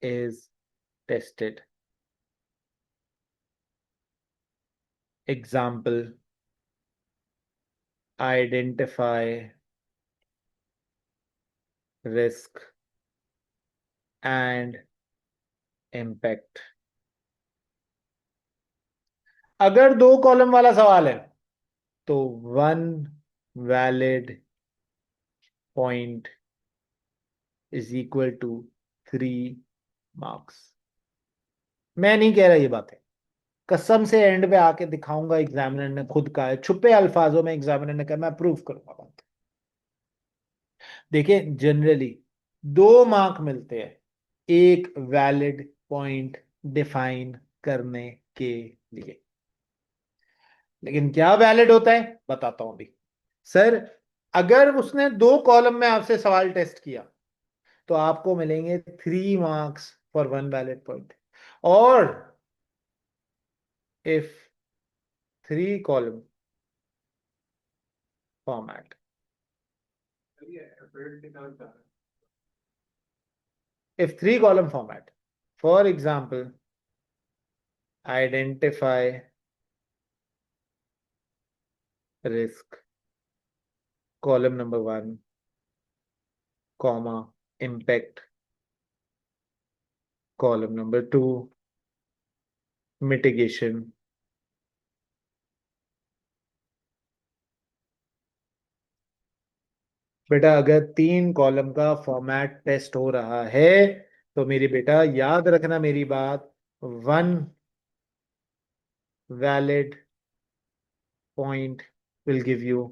is tested. Example, identify risk and impact. अगर 2 column वाला सवाल है तो one valid point is equal to 3 marks. मैं नहीं कह रहा ये बातें, कसम से एंड पे आके दिखाऊंगा, एग्जामिनर ने खुद कहा है, छुपे अल्फाजों में एग्जामिनर ने कहा, मैं प्रूव करूंगा बात। देखिए जनरली 2 मार्क मिलते हैं एक वैलिड पॉइंट डिफाइन करने के लिए। लेकिन क्या वैलिड होता है बताता हूं अभी। सर अगर उसने 2 कॉलम में आपसे सवाल टेस्ट किया तो आपको मिलेंगे 3 marks for one valid point. और इफ 3 कॉलम फॉर्मेट, चलिए फील्ड निकाल जा रहा है। if 3 column format, for example, identify risk, column number 1, comma, impact, column number 2, mitigation। बेटा अगर 3 कॉलम का फॉर्मेट टेस्ट हो रहा है तो मेरी बेटा याद रखना मेरी बात, one valid point will give you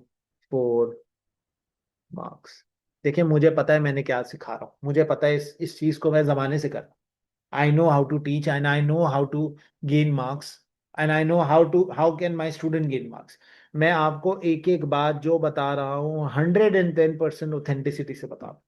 4 marks. देखिए मुझे पता है मैंने क्या सिखा रहा हूँ, मुझे पता है इस चीज को मैं जमाने से कर रहा हूँ। I know how to teach and I know how to gain marks and I know how can my student gain marks। मैं आपको एक एक बात जो बता रहा हूँ 110% ऑथेंटिसिटी से बता रहा हूँ।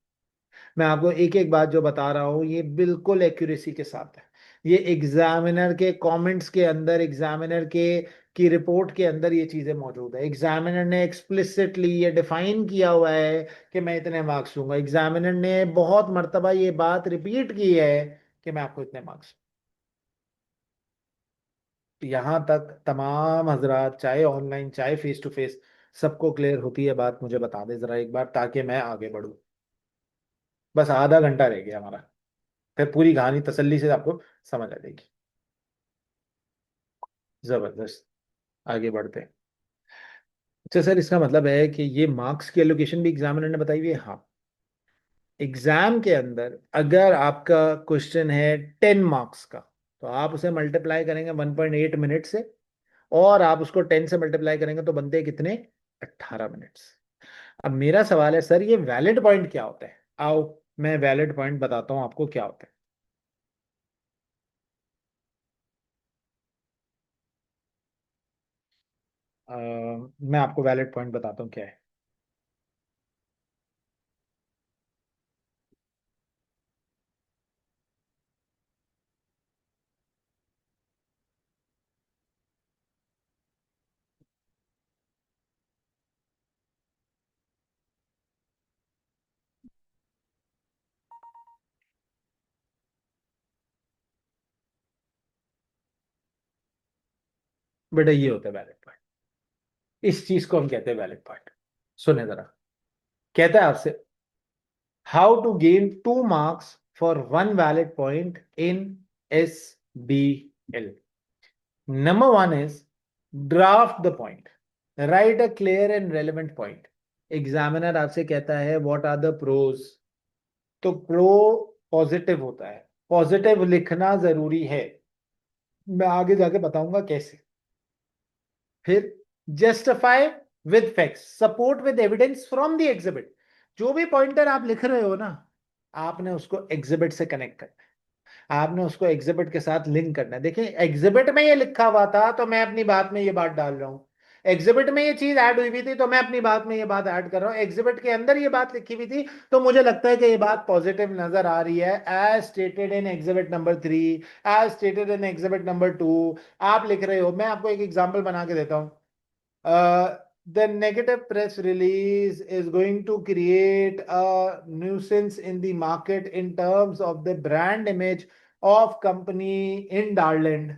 मैं आपको एक एक बात जो बता रहा हूँ ये बिल्कुल एक्यूरेसी के साथ है। ये एग्जामिनर के कमेंट्स के अंदर, एग्जामिनर के की रिपोर्ट के अंदर ये चीजें मौजूद है। एग्जामिनर ने एक्सप्लिसिटली ये डिफाइन किया हुआ है कि मैं इतने मार्क्स दूंगा। एग्जामिनर ने बहुत मर्तबा ये बात रिपीट की है कि मैं आपको इतने मार्क्स। यहां तक तमाम हजरात, चाहे ऑनलाइन चाहे फेस टू फेस, सबको क्लियर होती है बात? मुझे बता दे जरा एक बार ताकि मैं आगे बढ़ूं। बस आधा घंटा रह गया हमारा, फिर पूरी कहानी तसल्ली से आपको समझ आ जाएगी। जबरदस्त, आगे बढ़ते हैं। अच्छा सर इसका मतलब है कि ये मार्क्स की एलोकेशन भी एग्जामिनर ने बताई हुई है? हाँ। एग्जाम के अंदर अगर आपका क्वेश्चन है 10 मार्क्स का तो आप उसे मल्टीप्लाई करेंगे 1.8 मिनट से, और आप उसको 10 से मल्टीप्लाई करेंगे तो बनते हैं कितने? 18 मिनट्स। अब मेरा सवाल है सर ये वैलिड पॉइंट क्या होता है? आओ मैं वैलिड पॉइंट बताता हूँ आपको क्या होता है। मैं आपको वैलिड पॉइंट बताता हूँ क्या है। बेटा ये होता है वैलिड पॉइंट, इस चीज को हम कहते हैं वैलिड पॉइंट। सुने जरा, कहता है आपसे, how to gain 2 marks for 1 valid point in SBL. Number 1 is draft the point. Write a clear and relevant point. Examiner आपसे कहता है व्हाट आर द प्रोज, तो प्रो पॉजिटिव होता है, पॉजिटिव लिखना जरूरी है। मैं आगे जाके बताऊंगा कैसे। फिर justify with facts, support with evidence from the exhibit. जो भी पॉइंटर आप लिख रहे हो ना, आपने उसको एग्जिबिट से कनेक्ट करना है, आपने उसको एग्जिबिट के साथ लिंक करना है। देखिए एग्जिबिट में ये लिखा हुआ था तो मैं अपनी बात में ये बात डाल रहा हूं, एग्जिबिट में ये चीज ऐड हुई हुई थी तो मैं अपनी बात में ये बात ऐड कर रहा हूं, एग्जिबिट के अंदर ये बात लिखी हुई थी तो मुझे लगता है कि ये बात पॉजिटिव नजर आ रही है। As stated in exhibit number 3, as stated in exhibit number 2। आप लिख रहे हो, मैं आपको एक एग्जाम्पल बना के देता हूँ। The negative press release is going to create a nuisance in the market in terms of the brand image of company in Darland.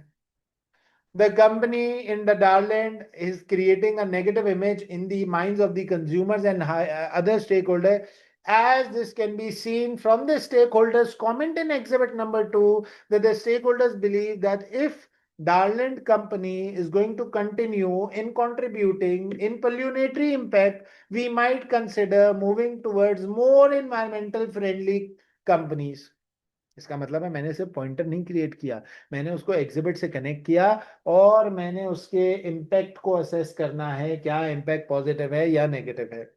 The company in the Darland is creating a negative image in the minds of the consumers and other stakeholders. As this can be seen from the stakeholders' comment in exhibit number 2, that the stakeholders believe that if Darland company is going to continue in contributing in pollinatory impact, we might consider moving towards more environmental friendly companies. इसका मतलब है मैंने सिर्फ pointer नहीं create किया, मैंने उसको exhibit से कनेक्ट किया और मैंने उसके इम्पैक्ट को असेस करना है, क्या इम्पैक्ट पॉजिटिव है या नेगेटिव है।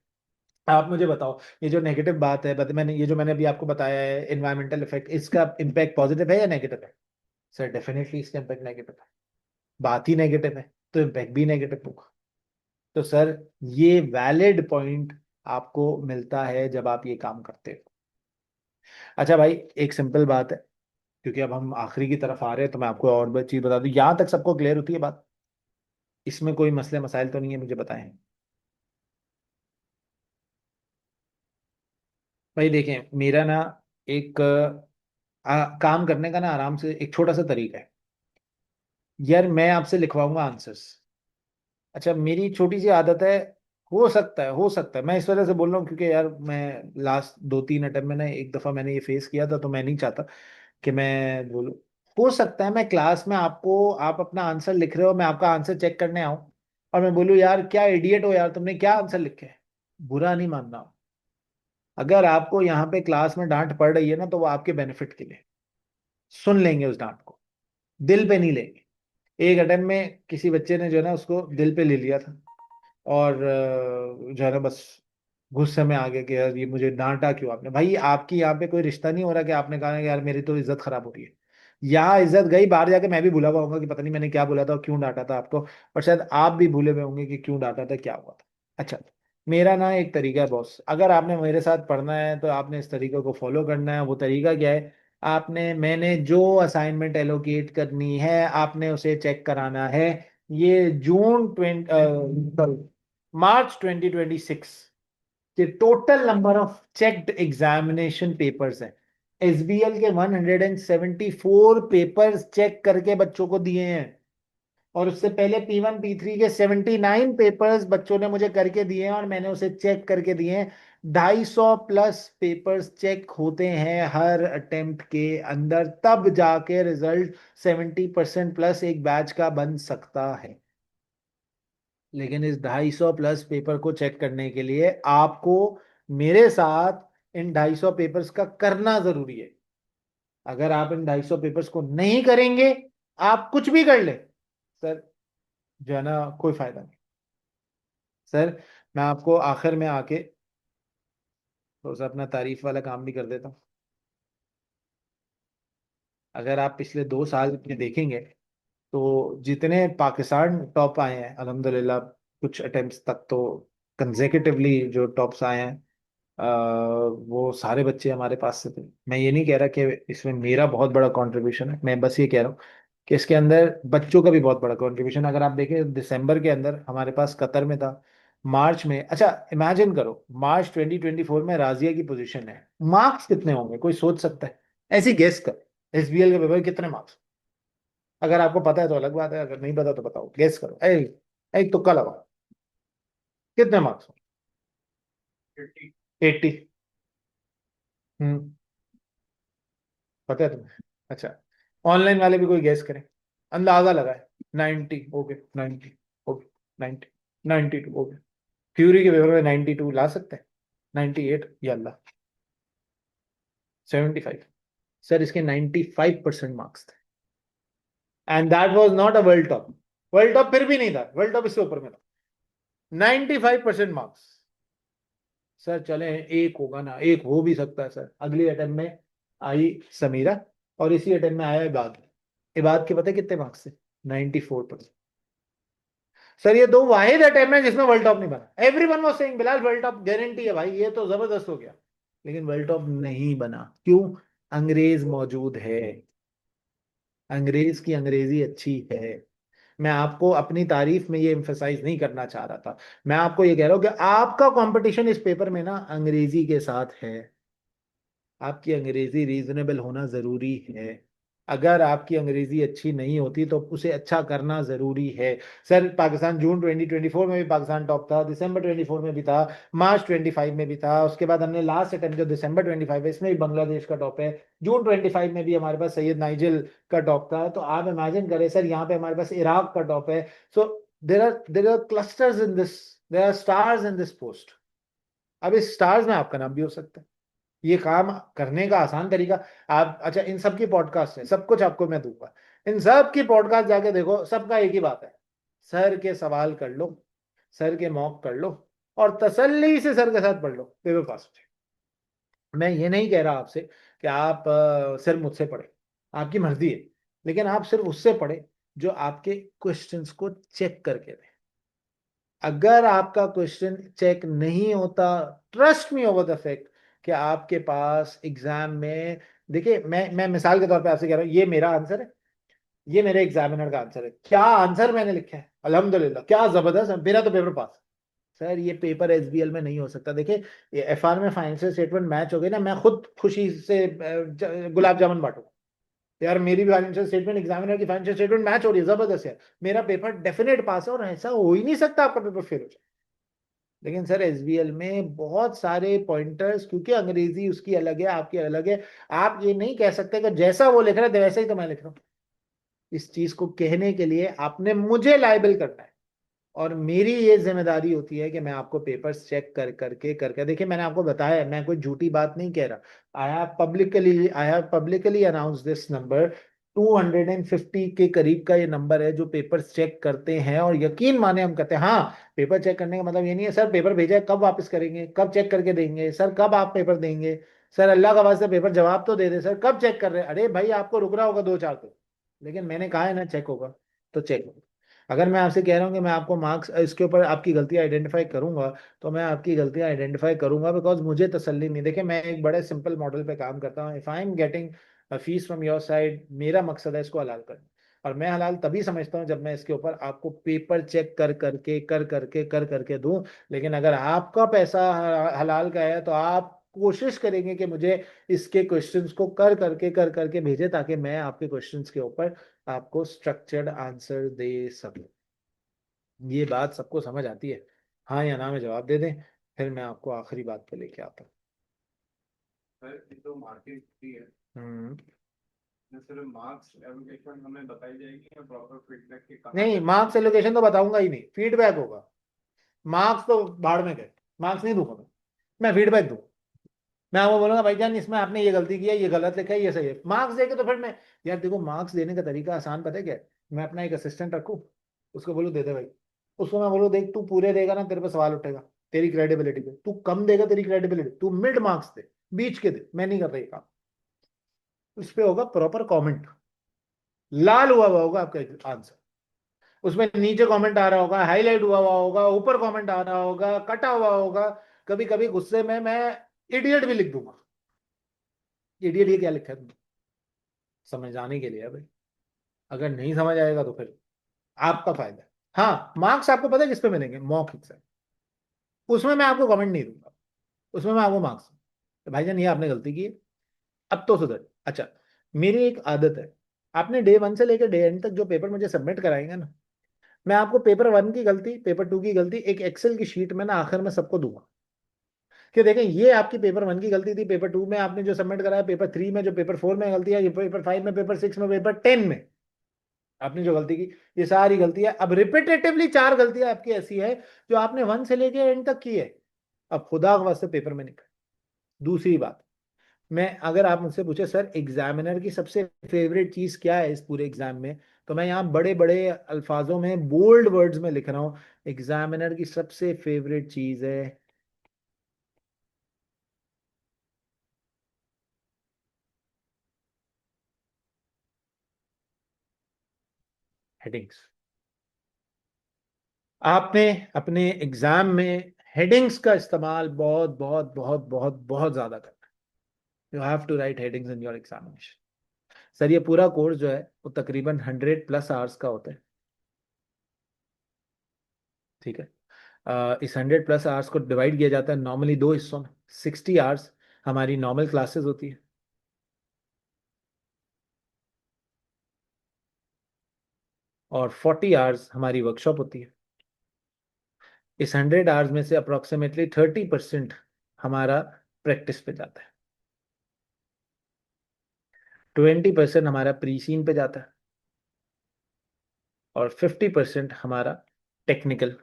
आप मुझे बताओ, ये जो नेगेटिव बात है मैंने ये जो मैंने अभी आपको बताया है इन्वायरमेंटल इफेक्ट, इसका इम्पैक्ट पॉजिटिव है या नेगेटिव है? सर डेफिनेटली इसका इम्पैक्ट नेगेटिव है। बात ही नेगेटिव है तो इम्पैक्ट भी नेगेटिव होगा। तो सर ये वैलिड पॉइंट आपको मिलता है जब आप ये काम करते हो। अच्छा भाई, एक सिंपल बात है, क्योंकि अब हम आखिरी की तरफ आ रहे हैं तो मैं आपको और चीज बता दूं, यहां तक सबको क्लियर होती है बात? इसमें कोई मसले मसाइल तो नहीं है, मुझे बताएं। भाई देखें, मेरा ना एक काम करने का ना आराम से एक छोटा सा तरीका है। यार मैं आपसे लिखवाऊंगा आंसर्स। अच्छा, मेरी छोटी सी आदत है, हो सकता है मैं इस वजह से बोल रहा हूँ क्योंकि यार मैं लास्ट 2-3 अटेम्प्ट में ना एक दफा मैंने ये फेस किया था, तो मैं नहीं चाहता कि मैं बोलूँ। हो सकता है मैं क्लास में आपको, आप अपना आंसर लिख रहे हो, मैं आपका आंसर चेक करने आऊं और मैं बोलूँ यार क्या इडियट हो यार, तुमने क्या आंसर लिखे है। बुरा नहीं मानना। अगर आपको यहाँ पे क्लास में डांट पड़ रही है ना, तो वो आपके बेनिफिट के लिए, सुन लेंगे उस डांट को, दिल पे नहीं लेंगे। एक अटेम्प्ट में किसी बच्चे ने जो है ना उसको दिल पे ले लिया था और जो है ना बस गुस्से में आ गया कि यार ये मुझे डांटा क्यों आपने। भाई आपकी यहाँ पे कोई रिश्ता नहीं हो रहा कि आपने कहा कि यार मेरी तो इज्जत खराब हो रही है। यहाँ इज्जत गई, बाहर जाके मैं भी भूला हुआ होऊंगा कि पता नहीं मैंने क्या बोला था और क्यों डांटा था आपको, और शायद आप भी भूले हुए होंगे कि क्यों डांटा था, क्या हुआ था। अच्छा, मेरा ना एक तरीका है बॉस, अगर आपने मेरे साथ पढ़ना है तो आपने इस तरीके को फॉलो करना है। वो तरीका क्या है? आपने, मैंने जो असाइनमेंट एलोकेट करनी है आपने उसे चेक कराना है। ये जून 20 मार्च 2026 के total number of checked examination papers हैं। एसबीएल के 174 पेपर्स चेक करके बच्चों को दिए हैं, और उससे पहले P1 P3 के 79 पेपर्स बच्चों ने मुझे करके दिए हैं और मैंने उसे चेक करके दिए हैं। 250 पेपर्स चेक होते हैं हर अटेम्प्ट के अंदर, तब जाके रिजल्ट 70% प्लस एक बैच का बन सकता है। लेकिन इस 250 पेपर को चेक करने के लिए आपको मेरे साथ इन 250 पेपर्स का करना जरूरी है। अगर आप इन 250 पेपर्स को नहीं करेंगे, आप कुछ भी कर ले सर, जो है ना कोई फायदा नहीं। सर मैं आपको आखिर में आके थोड़ा सा अपना तारीफ वाला काम भी कर देता हूँ। अगर आप पिछले 2 साल में देखेंगे तो जितने पाकिस्तान टॉप आए हैं अल्हम्दुलिल्लाह, कुछ अटेम्प्ट्स तक तो कंजेकेटिवली जो टॉप्स आए हैं, वो सारे बच्चे हमारे पास से थे। मैं ये नहीं कह रहा कि इसमें मेरा बहुत बड़ा कंट्रीब्यूशन है, मैं बस ये कह रहा हूँ कि इसके अंदर बच्चों का भी बहुत बड़ा कंट्रीब्यूशन। अगर आप देखें दिसंबर के अंदर हमारे पास कतर में था, मार्च में, अच्छा इमेजिन करो मार्च 2024 में राजिया की पोजीशन है, मार्क्स कितने होंगे कोई सोच सकता है? ऐसी गेस कर, एसबीएल के पेपर में कितने मार्क्स? अगर आपको पता है तो अलग बात है, अगर नहीं पता तो बताओ, गेस करो, एक तुक्का लगाओ, कितने मार्क्स? 50। 80। हम्म। पता है तुम्हें? अच्छा, ऑनलाइन वाले भी कोई गैस करें, अंदाजा लगाए। 90, ओके 90, ओके 90, 92, ओके। थ्योरी के पेपर में 92 ला सकते हैं? 98 या अल्लाह, 75। सर इसके 95% मार्क्स थे, and that was not a world top. World top फिर भी नहीं था, वर्ल्ड टॉप इससे ऊपर में था। 95% मार्क्स। सर चले, एक होगा ना, एक हो भी सकता है सर। अगली अटेम्प्ट में आई समीरा, और इसी अटेम्प्ट में आया इबाद। इबाद के पता है कितने मार्क्स थे? 94%। सर ये दो वाहिद अटेम्प्ट है जिसमें वर्ल्ड टॉप नहीं बना। Everyone was saying Bilal world top guarantee है भाई, ये तो जबरदस्त हो गया। लेकिन वर्ल्ड टॉप नहीं बना, क्यों? अंग्रेज मौजूद है। अंग्रेज की अंग्रेजी अच्छी है। मैं आपको अपनी तारीफ में ये एम्फेसाइज नहीं करना चाह रहा था। मैं आपको ये कह रहा हूं कि आपका कंपटीशन इस पेपर में ना अंग्रेजी के साथ है। आपकी अंग्रेजी रीजनेबल होना जरूरी है। अगर आपकी अंग्रेजी अच्छी नहीं होती तो उसे अच्छा करना जरूरी है। सर पाकिस्तान जून 2024 में भी पाकिस्तान टॉप था, दिसंबर 24 में भी था, मार्च 25 में भी था। उसके बाद हमने लास्ट अटेम्प्ट जो दिसंबर 25 है इसमें भी बांग्लादेश का टॉप है। जून 25 में भी हमारे पास सैयद नाइजिल का टॉप था। तो आप इमेजिन करें सर, यहाँ पे हमारे पास इराक का टॉप है। So there are clusters in this, there are stars in this post. अब इस स्टार्स में आपका नाम भी हो सकता है। ये काम करने का आसान तरीका, आप अच्छा इन सब की पॉडकास्ट है, सब कुछ आपको मैं दूंगा। इन सब की पॉडकास्ट जाके देखो, सबका एक ही बात है। सर के सवाल कर लो, सर के मॉक कर लो, और तसल्ली से सर के साथ पढ़ लो, पेपर पास हो जाए। मैं ये नहीं कह रहा आपसे कि आप सिर्फ मुझसे पढ़े, आपकी मर्जी है। लेकिन आप सिर्फ उससे पढ़े जो आपके क्वेश्चंस को चेक करके दे। अगर आपका क्वेश्चन चेक नहीं होता, trust me over the fact कि आपके पास एग्जाम में, देखिए मैं मिसाल के तौर पे आपसे कह रहा हूँ, ये मेरा आंसर है, ये मेरे एग्जामिनर का आंसर है। क्या आंसर मैंने लिखा है, अल्हम्दुलिल्लाह, क्या जबरदस्त है, मेरा तो पेपर पास। सर ये पेपर एसबीएल में नहीं हो सकता। देखिए, ये एफआर में फाइनेंशियल स्टेटमेंट मैच हो गई ना, मैं खुद खुशी से गुलाब जामुन बांटूंगा। यार मेरी भी फाइनेंशियल स्टेटमेंट, एग्जामिनर की फाइनेंशियल स्टेटमेंट मैच हो रही है, जबरदस्त है। मेरा पेपर डेफिनेट पास है, और ऐसा हो ही नहीं सकता आपका पेपर फेल हो जाए। लेकिन सर एसबीएल में बहुत सारे पॉइंटर्स, क्योंकि अंग्रेजी उसकी अलग है, आपकी अलग है। आप ये नहीं कह सकते कि जैसा वो लिख रहा है वैसा ही तो मैं लिख रहा हूँ। इस चीज को कहने के लिए आपने मुझे लायबल करना है, और मेरी ये जिम्मेदारी होती है कि मैं आपको पेपर्स चेक कर करके करके, देखिए मैंने आपको बताया है, मैं कोई झूठी बात नहीं कह रहा। I have publicly announce this number. 250 के करीब का ये नंबर है जो पेपर्स चेक करते हैं, और यकीन माने हम कहते हैं। हाँ, पेपर चेक करने का मतलब ये नहीं है सर पेपर भेजा है कब वापस करेंगे, कब चेक करके देंगे सर, कब आप पेपर देंगे सर, अल्लाह का वास्ते पेपर जवाब तो दे दे सर, कब चेक कर रहे हैं। अरे भाई आपको रुक रहा होगा 2-4 दिन, लेकिन मैंने कहा है ना चेक होगा, तो चेक होगा। अगर मैं आपसे कह रहा हूँ कि मैं आपको मार्क्स इसके ऊपर आपकी गलतियां आइडेंटिफाई करूंगा, तो मैं आपकी गलतियां आइडेंटिफाई करूंगा, बिकॉज मुझे तसल्ली नहीं। देखिए मैं एक बड़े सिंपल मॉडल पे काम करता हूँ। If I am getting fees from your side, मेरा मकसद है इसको हलाल करना। और मैं हलाल तभी समझता हूँ जब मैं इसके ऊपर आपको पेपर चेक कर करके दूं। लेकिन अगर आपका पैसा हलाल का है, तो आप कोशिश करेंगे कि मुझे इसके क्वेश्चंस को कर करके भेजे, ताकि मैं आपके क्वेश्चंस के ऊपर आपको स्ट्रक्चर्ड आंसर दे सकूं। ये बात सबको समझ आती है? हाँ या ना में जवाब दे दें, फिर मैं आपको आखिरी बात पे लेके आता सर ये तो मार्केट भी है। हूँ। मैं सिर्फ मार्क्स एलोकेशन हमें बताई जाएगी या प्रॉपर फीडबैक के कहाँ नहीं, तक मार्क्स एलोकेशन तो बताऊंगा ही नहीं, फीडबैक होगा। मार्क्स तो भाड़ में गए, मार्क्स नहीं दूंगा मैं फीडबैक दूंगा। मैं आपको बोलूंगा भाईजान इसमें आपने ये गलती की है, ये गलत लिखा है, ये सही है, मार्क्स देके तो फिर मैं, यार देखो मार्क्स देने का तरीका आसान पता है क्या है? मैं अपना एक असिस्टेंट रखूँ, उसको बोलूँ दे दे भाई, उसको मैं बोलूँ देख तू पूरे देगा ना तेरे पे सवाल उठेगा, तेरी क्रेडिबिलिटी पे, तू कम देगा तेरी क्रेडिबिलिटी, तू मिड मार्क्स दे, बीच के दे, मैं नहीं कर रही काम। उस पे होगा प्रॉपर कमेंट, लाल हुआ हुआ होगा आपका आंसर, उसमें नीचे कमेंट आ रहा होगा, हाईलाइट हुआ हुआ होगा, ऊपर कमेंट आ रहा होगा, कटा हुआ होगा। कभी कभी गुस्से में मैं इडियट भी लिख दूंगा। इडियट ये क्या लिखा है तुमने? समझाने के लिए है भाई। अगर नहीं समझ आएगा तो फिर आपका फायदा है। हाँ, मार्क्स आपको पता है किस पे मिलेंगे? Mock exam. उसमें मैं आपको कमेंट नहीं दूंगा, उसमें मैं आपको मार्क्स, तो भाईजान ये आपने गलती की है, अब तो सुधर। अच्छा, मेरी एक आदत है, आपने डे 1 से लेकर डे एंड तक जो पेपर मुझे सबमिट कराएंगे ना, मैं आपको पेपर 1 की गलती, पेपर 2 की गलती एक एक्सेल की शीट में ना आखिर में सबको दूंगा, कि देखें ये आपकी पेपर 1 की गलती थी, पेपर 2 में आपने जो सबमिट कराया, पेपर 3 में, जो पेपर 4 में गलती है, ये पेपर 5 में, पेपर 6 में, पेपर 10 में आपने जो गलती की, ये सारी गलती है। अब रिपीटेटिवली 4 गलतियां आपकी ऐसी है जो आपने 1 से लेके एंड तक की है। अब खुदा के वास्ते पेपर में निकल। दूसरी बात, मैं अगर आप मुझसे पूछे सर एग्जामिनर की सबसे फेवरेट चीज क्या है इस पूरे एग्जाम में, तो मैं यहाँ बड़े बड़े अल्फाजों में बोल्ड वर्ड्स में लिख रहा हूँ, एग्जामिनर की सबसे फेवरेट चीज है हेडिंग्स। आपने अपने एग्जाम में हेडिंग्स का इस्तेमाल बहुत बहुत बहुत बहुत बहुत ज्यादा करना है। You have to write headings in your examination. Sir ये पूरा कोर्स जो है वो तकरीबन 100+ आवर्स का होता है, ठीक है। इस 100+ आवर्स को डिवाइड किया जाता है नॉर्मली दो हिस्सों में। 60 आवर्स हमारी नॉर्मल क्लासेस होती है, और 40 आवर्स हमारी वर्कशॉप होती है। इस 100 आवर्स में से अप्रोक्सीमेटली 30% हमारा प्रैक्टिस पे जाता है, 20% हमारा प्री सीन पे जाता है, और 50% हमारा टेक्निकल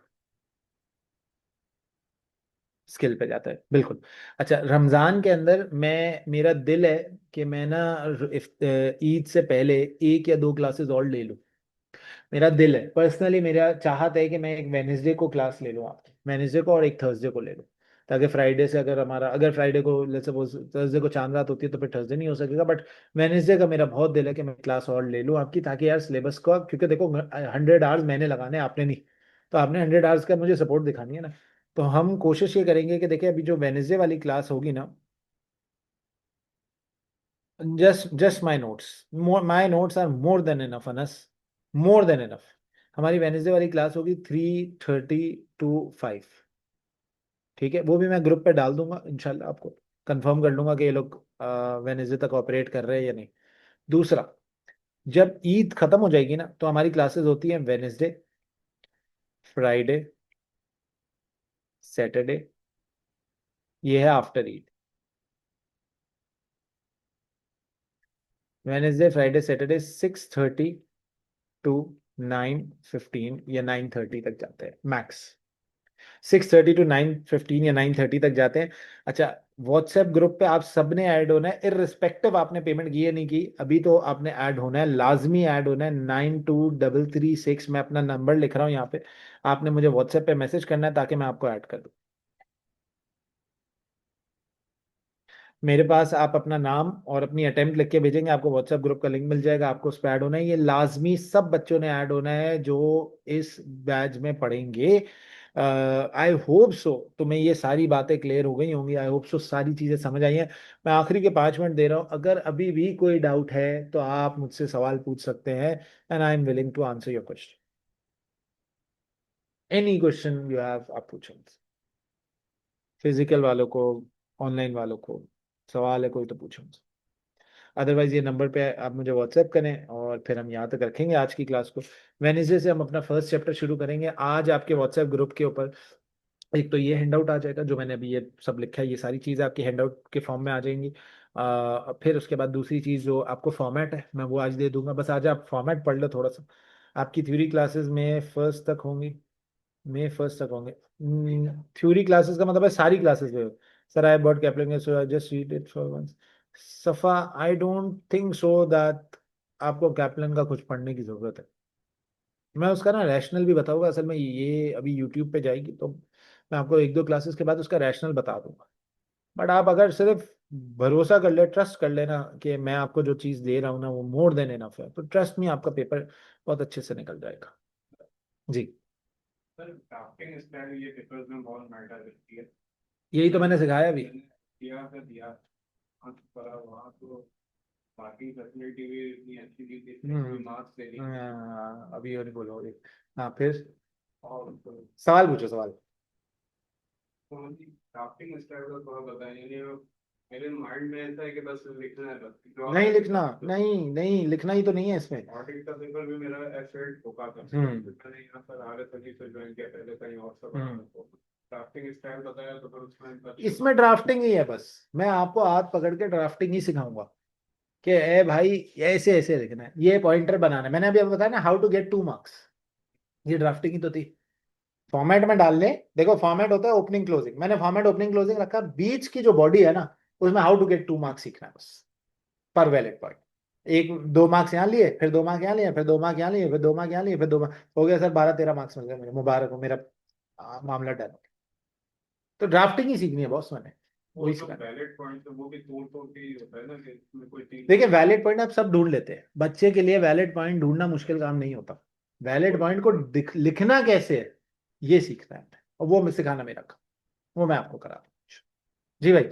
स्किल पे जाता है। बिल्कुल। अच्छा, रमजान के अंदर मैं, मेरा दिल है कि मैं ना ईद से पहले 1 या 2 क्लासेस और ले लूँ। मेरा दिल है, पर्सनली मेरा चाहत है कि मैं एक वेनेसडे को क्लास ले लूँ आपकी, वेनेसडे को और एक थर्सडे को ले लूँ, ताकि फ्राइडे से अगर हमारा, अगर फ्राइडे को लेट्स सपोज थर्सडे को चांद रात होती है तो फिर थर्सडे नहीं हो सकेगा, बट वेनेसडे का मेरा बहुत दिल है कि मैं क्लास और ले लूँ आपकी, ताकि यार सिलेबस का, क्योंकि देखो 100 आवर्स मैंने लगाने हैं, आपने नहीं, तो आपने 100 आवर्स का मुझे सपोर्ट दिखानी है ना। तो हम कोशिश ये करेंगे कि देखिए अभी जो वेनेसडे वाली क्लास होगी ना, just my notes, my notes are more than enough अनस, मोर देन इनफ। हमारी वेनेसडे वाली क्लास होगी 3:30 to 5, ठीक है। वो भी मैं ग्रुप पे डाल दूंगा इंशाल्लाह, आपको कंफर्म कर लूंगा कि ये लोग वेनेसडे तक ऑपरेट कर रहे हैं या नहीं। दूसरा, जब ईद खत्म हो जाएगी ना तो हमारी क्लासेस होती हैं वेनेसडे, फ्राइडे, सैटरडे, ये है after Eid. Wednesday, Friday, Saturday 6:30 to 9:15 या 9:30 तक जाते हैं मैक्स। 6:30 to 9:15 या 9:30 तक जाते हैं। अच्छा, व्हाट्सएप ग्रुप पे आप सब ने ऐड होना है, इररिस्पेक्टिव आपने पेमेंट की है नहीं की, अभी तो आपने ऐड होना है, लाजमी ऐड होना है। 92336, मैं अपना नंबर लिख रहा हूँ यहाँ पे, आपने मुझे व्हाट्सएप पे मैसेज करना है ताकि मैं आपको ऐड कर दूँ। मेरे पास आप अपना नाम और अपनी अटेम्प्ट लिख के भेजेंगे, आपको व्हाट्सएप ग्रुप का लिंक मिल जाएगा, आपको उस पर ऐड होना है। ये लाजमी सब बच्चों ने ऐड होना है जो इस बैच में पढ़ेंगे। आई होप सो तुम्हें ये सारी बातें क्लियर हो गई होंगी, आई होप सो सारी चीज़ें समझ आई हैं। मैं आखिरी के 5 मिनट दे रहा हूँ, अगर अभी भी कोई डाउट है तो आप मुझसे सवाल पूछ सकते हैं, and I am willing to answer your question. Any question you have आप पूछो मुझसे। फिजिकल वालों को, ऑनलाइन वालों को सवाल है कोई तो पूछो मुझसे। अदरवाइज ये नंबर पे आप मुझे व्हाट्सएप करें, और फिर हम यहाँ तक रखेंगे आज की क्लास को। वेनेसडे से हम अपना फर्स्ट चैप्टर शुरू करेंगे। आज आपके व्हाट्सएप ग्रुप के ऊपर एक तो ये हैंडआउट आ जाएगा, जो मैंने अभी ये सब लिखा है, ये सारी चीज़ें आपकी हैंडआउट के फॉर्म में आ जाएंगी। फिर उसके बाद दूसरी चीज़ जो आपको फॉर्मेट है मैं वो आज दे दूंगा, बस आज आप फॉर्मेट पढ़ लो थोड़ा सा। आपकी थ्योरी क्लासेस में फर्स्ट तक होंगी, मई फर्स्ट तक होंगे। थ्योरी क्लासेस का मतलब है सारी क्लासेस में। Sir I bought Kaplan so I just read it for once. सफा, I don't think so that आपको कैपलन का कुछ पढ़ने की जरूरत है। मैं उसका ना रैशनल भी बताऊंगा, असल में ये अभी यूट्यूब पे जाएगी तो मैं आपको 1-2 क्लासेस के बाद उसका रैशनल बता दूंगा। बट आप अगर सिर्फ भरोसा कर ले, ट्रस्ट कर लेना कि मैं आपको जो चीज़ दे रहा हूँ ना वो मोर देन इनफ है, तो ट्रस्ट में आपका पेपर बहुत अच्छे से निकल जाएगा। जी, सर ड्राफ्टिंग स्टाइल ये पेपर्स में बहुत मैटर करती है। यही तो मैंने सिखाया अभी। मैंने दिया था दिया, हाँ, पढ़ा वहाँ तो बाकी फैसिलिटी भी इतनी अच्छी थी कि इसमें कोई मार्क्स ले लिए। अभी और नहीं बोलो अभी। हाँ फिर और तो सवाल पूछो सवाल। मुझे ड्राफ्टिंग स्टाइल का थोड़ा बताएं, यानी मेरे माइंड में ऐसा है कि बस लिखना है, बस ड्रॉ नहीं करके लिखना, सब कुछ। नहीं नहीं लिखना ही तो नहीं है इसमें। ऑडिट का पेपर भी मेरा एफेड होगा था, हम्म। मैंने यहाँ पर आर एस अली से ज्वाइन किया, पहले कहीं और से पढ़ा हम्म। था तो ड्राफ्टिंग स्टाइल बताया तो फिर उसमें इसमें ड्राफ्टिंग ही है बस। मैं आपको हाथ पकड़ के ड्राफ्टिंग ही सिखाऊंगा कि ए भाई ऐसे ऐसे लिखना है, ये पॉइंटर बनाना है। मैंने अभी आपको बताया ना हाउ टू गेट 2 मार्क्स, ये ड्राफ्टिंग ही तो थी। फॉर्मेट में डालने, देखो फॉर्मेट होता है ओपनिंग क्लोजिंग, मैंने फॉर्मेट ओपनिंग क्लोजिंग रखा, बीच की जो बॉडी है ना उसमें हाउ टू गेट 2 मार्क्स सीखना है बस, पर वैलिड पॉइंट। एक 2 मार्क्स यहाँ लिए, फिर 2 मार्क यहाँ लिए, फिर 2 मार्क यहाँ लिए, फिर 2 मार्क यहाँ लिए, फिर 2 मार्क, हो गया सर 12-13 मार्क्स मिल गए मुझे, मुबारक हो, मेरा मामला डन। तो ड्राफ्टिंग ही सीखनी है बॉस मैंने, वो वही तो सिखाना। वैलिड पॉइंट तो वो भी तोड़ तोड़ के ही होता है ना, कि उसमें कोई तीन देखिए चार वैलिड पॉइंट आप सब ढूंढ लेते हैं, बच्चे के लिए वैलिड पॉइंट ढूंढना मुश्किल काम नहीं होता। वैलिड कोई पॉइंट को लिखना कैसे है ये सीखना है, और वो मैं सिखाना मेरा काम, वो मैं आपको करा दूँ। जी भाई,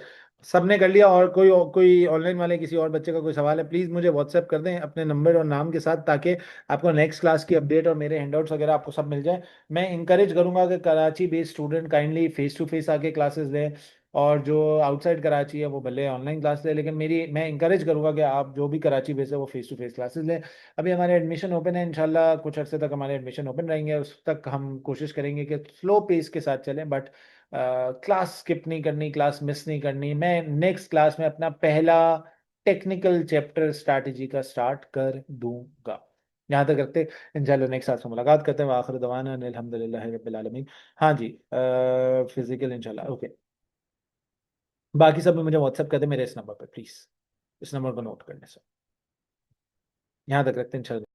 सबने कर लिया? और कोई ऑनलाइन वाले किसी और बच्चे का कोई सवाल है, प्लीज मुझे व्हाट्सएप कर दें अपने नंबर और नाम के साथ, ताकि आपको नेक्स्ट क्लास की अपडेट और मेरे हैंडआउट्स वगैरह आपको सब मिल जाए। मैं इंकरेज करूंगा कि Karachi based student kindly face to face आके क्लासेस लें, और जो आउटसाइड कराची है वो भले ऑनलाइन क्लास ले, लेकिन मैं इंकरेज करूंगा कि आप जो भी कराची बेस्ड है वो फेस टू फेस क्लासेस लें। अभी हमारे एडमिशन ओपन है, इंशाल्लाह कुछ अर्से तक हमारे एडमिशन ओपन रहेंगे, उस तक हम कोशिश करेंगे कि स्लो पेस के साथ चलें, बट क्लास स्किप नहीं करनी, क्लास मिस नहीं करनी। मैं नेक्स्ट क्लास में अपना पहला टेक्निकल चैप्टर स्ट्रैटेजी का स्टार्ट कर दूंगा। यहाँ तक रखते, इंशाल्लाह नेक्स्ट क्लास में मुलाकात करते हैं। आखिर दवाना अल्हम्दुलिल्लाह रब्बिल आलमीन। हाँ जी, फिजिकल इंशाल्लाह, ओके। बाकी सब में मुझे व्हाट्सएप कर दे मेरे इस नंबर पर प्लीज, इस नंबर को नोट करने से। यहाँ तक रखते हैं इंशाल्लाह।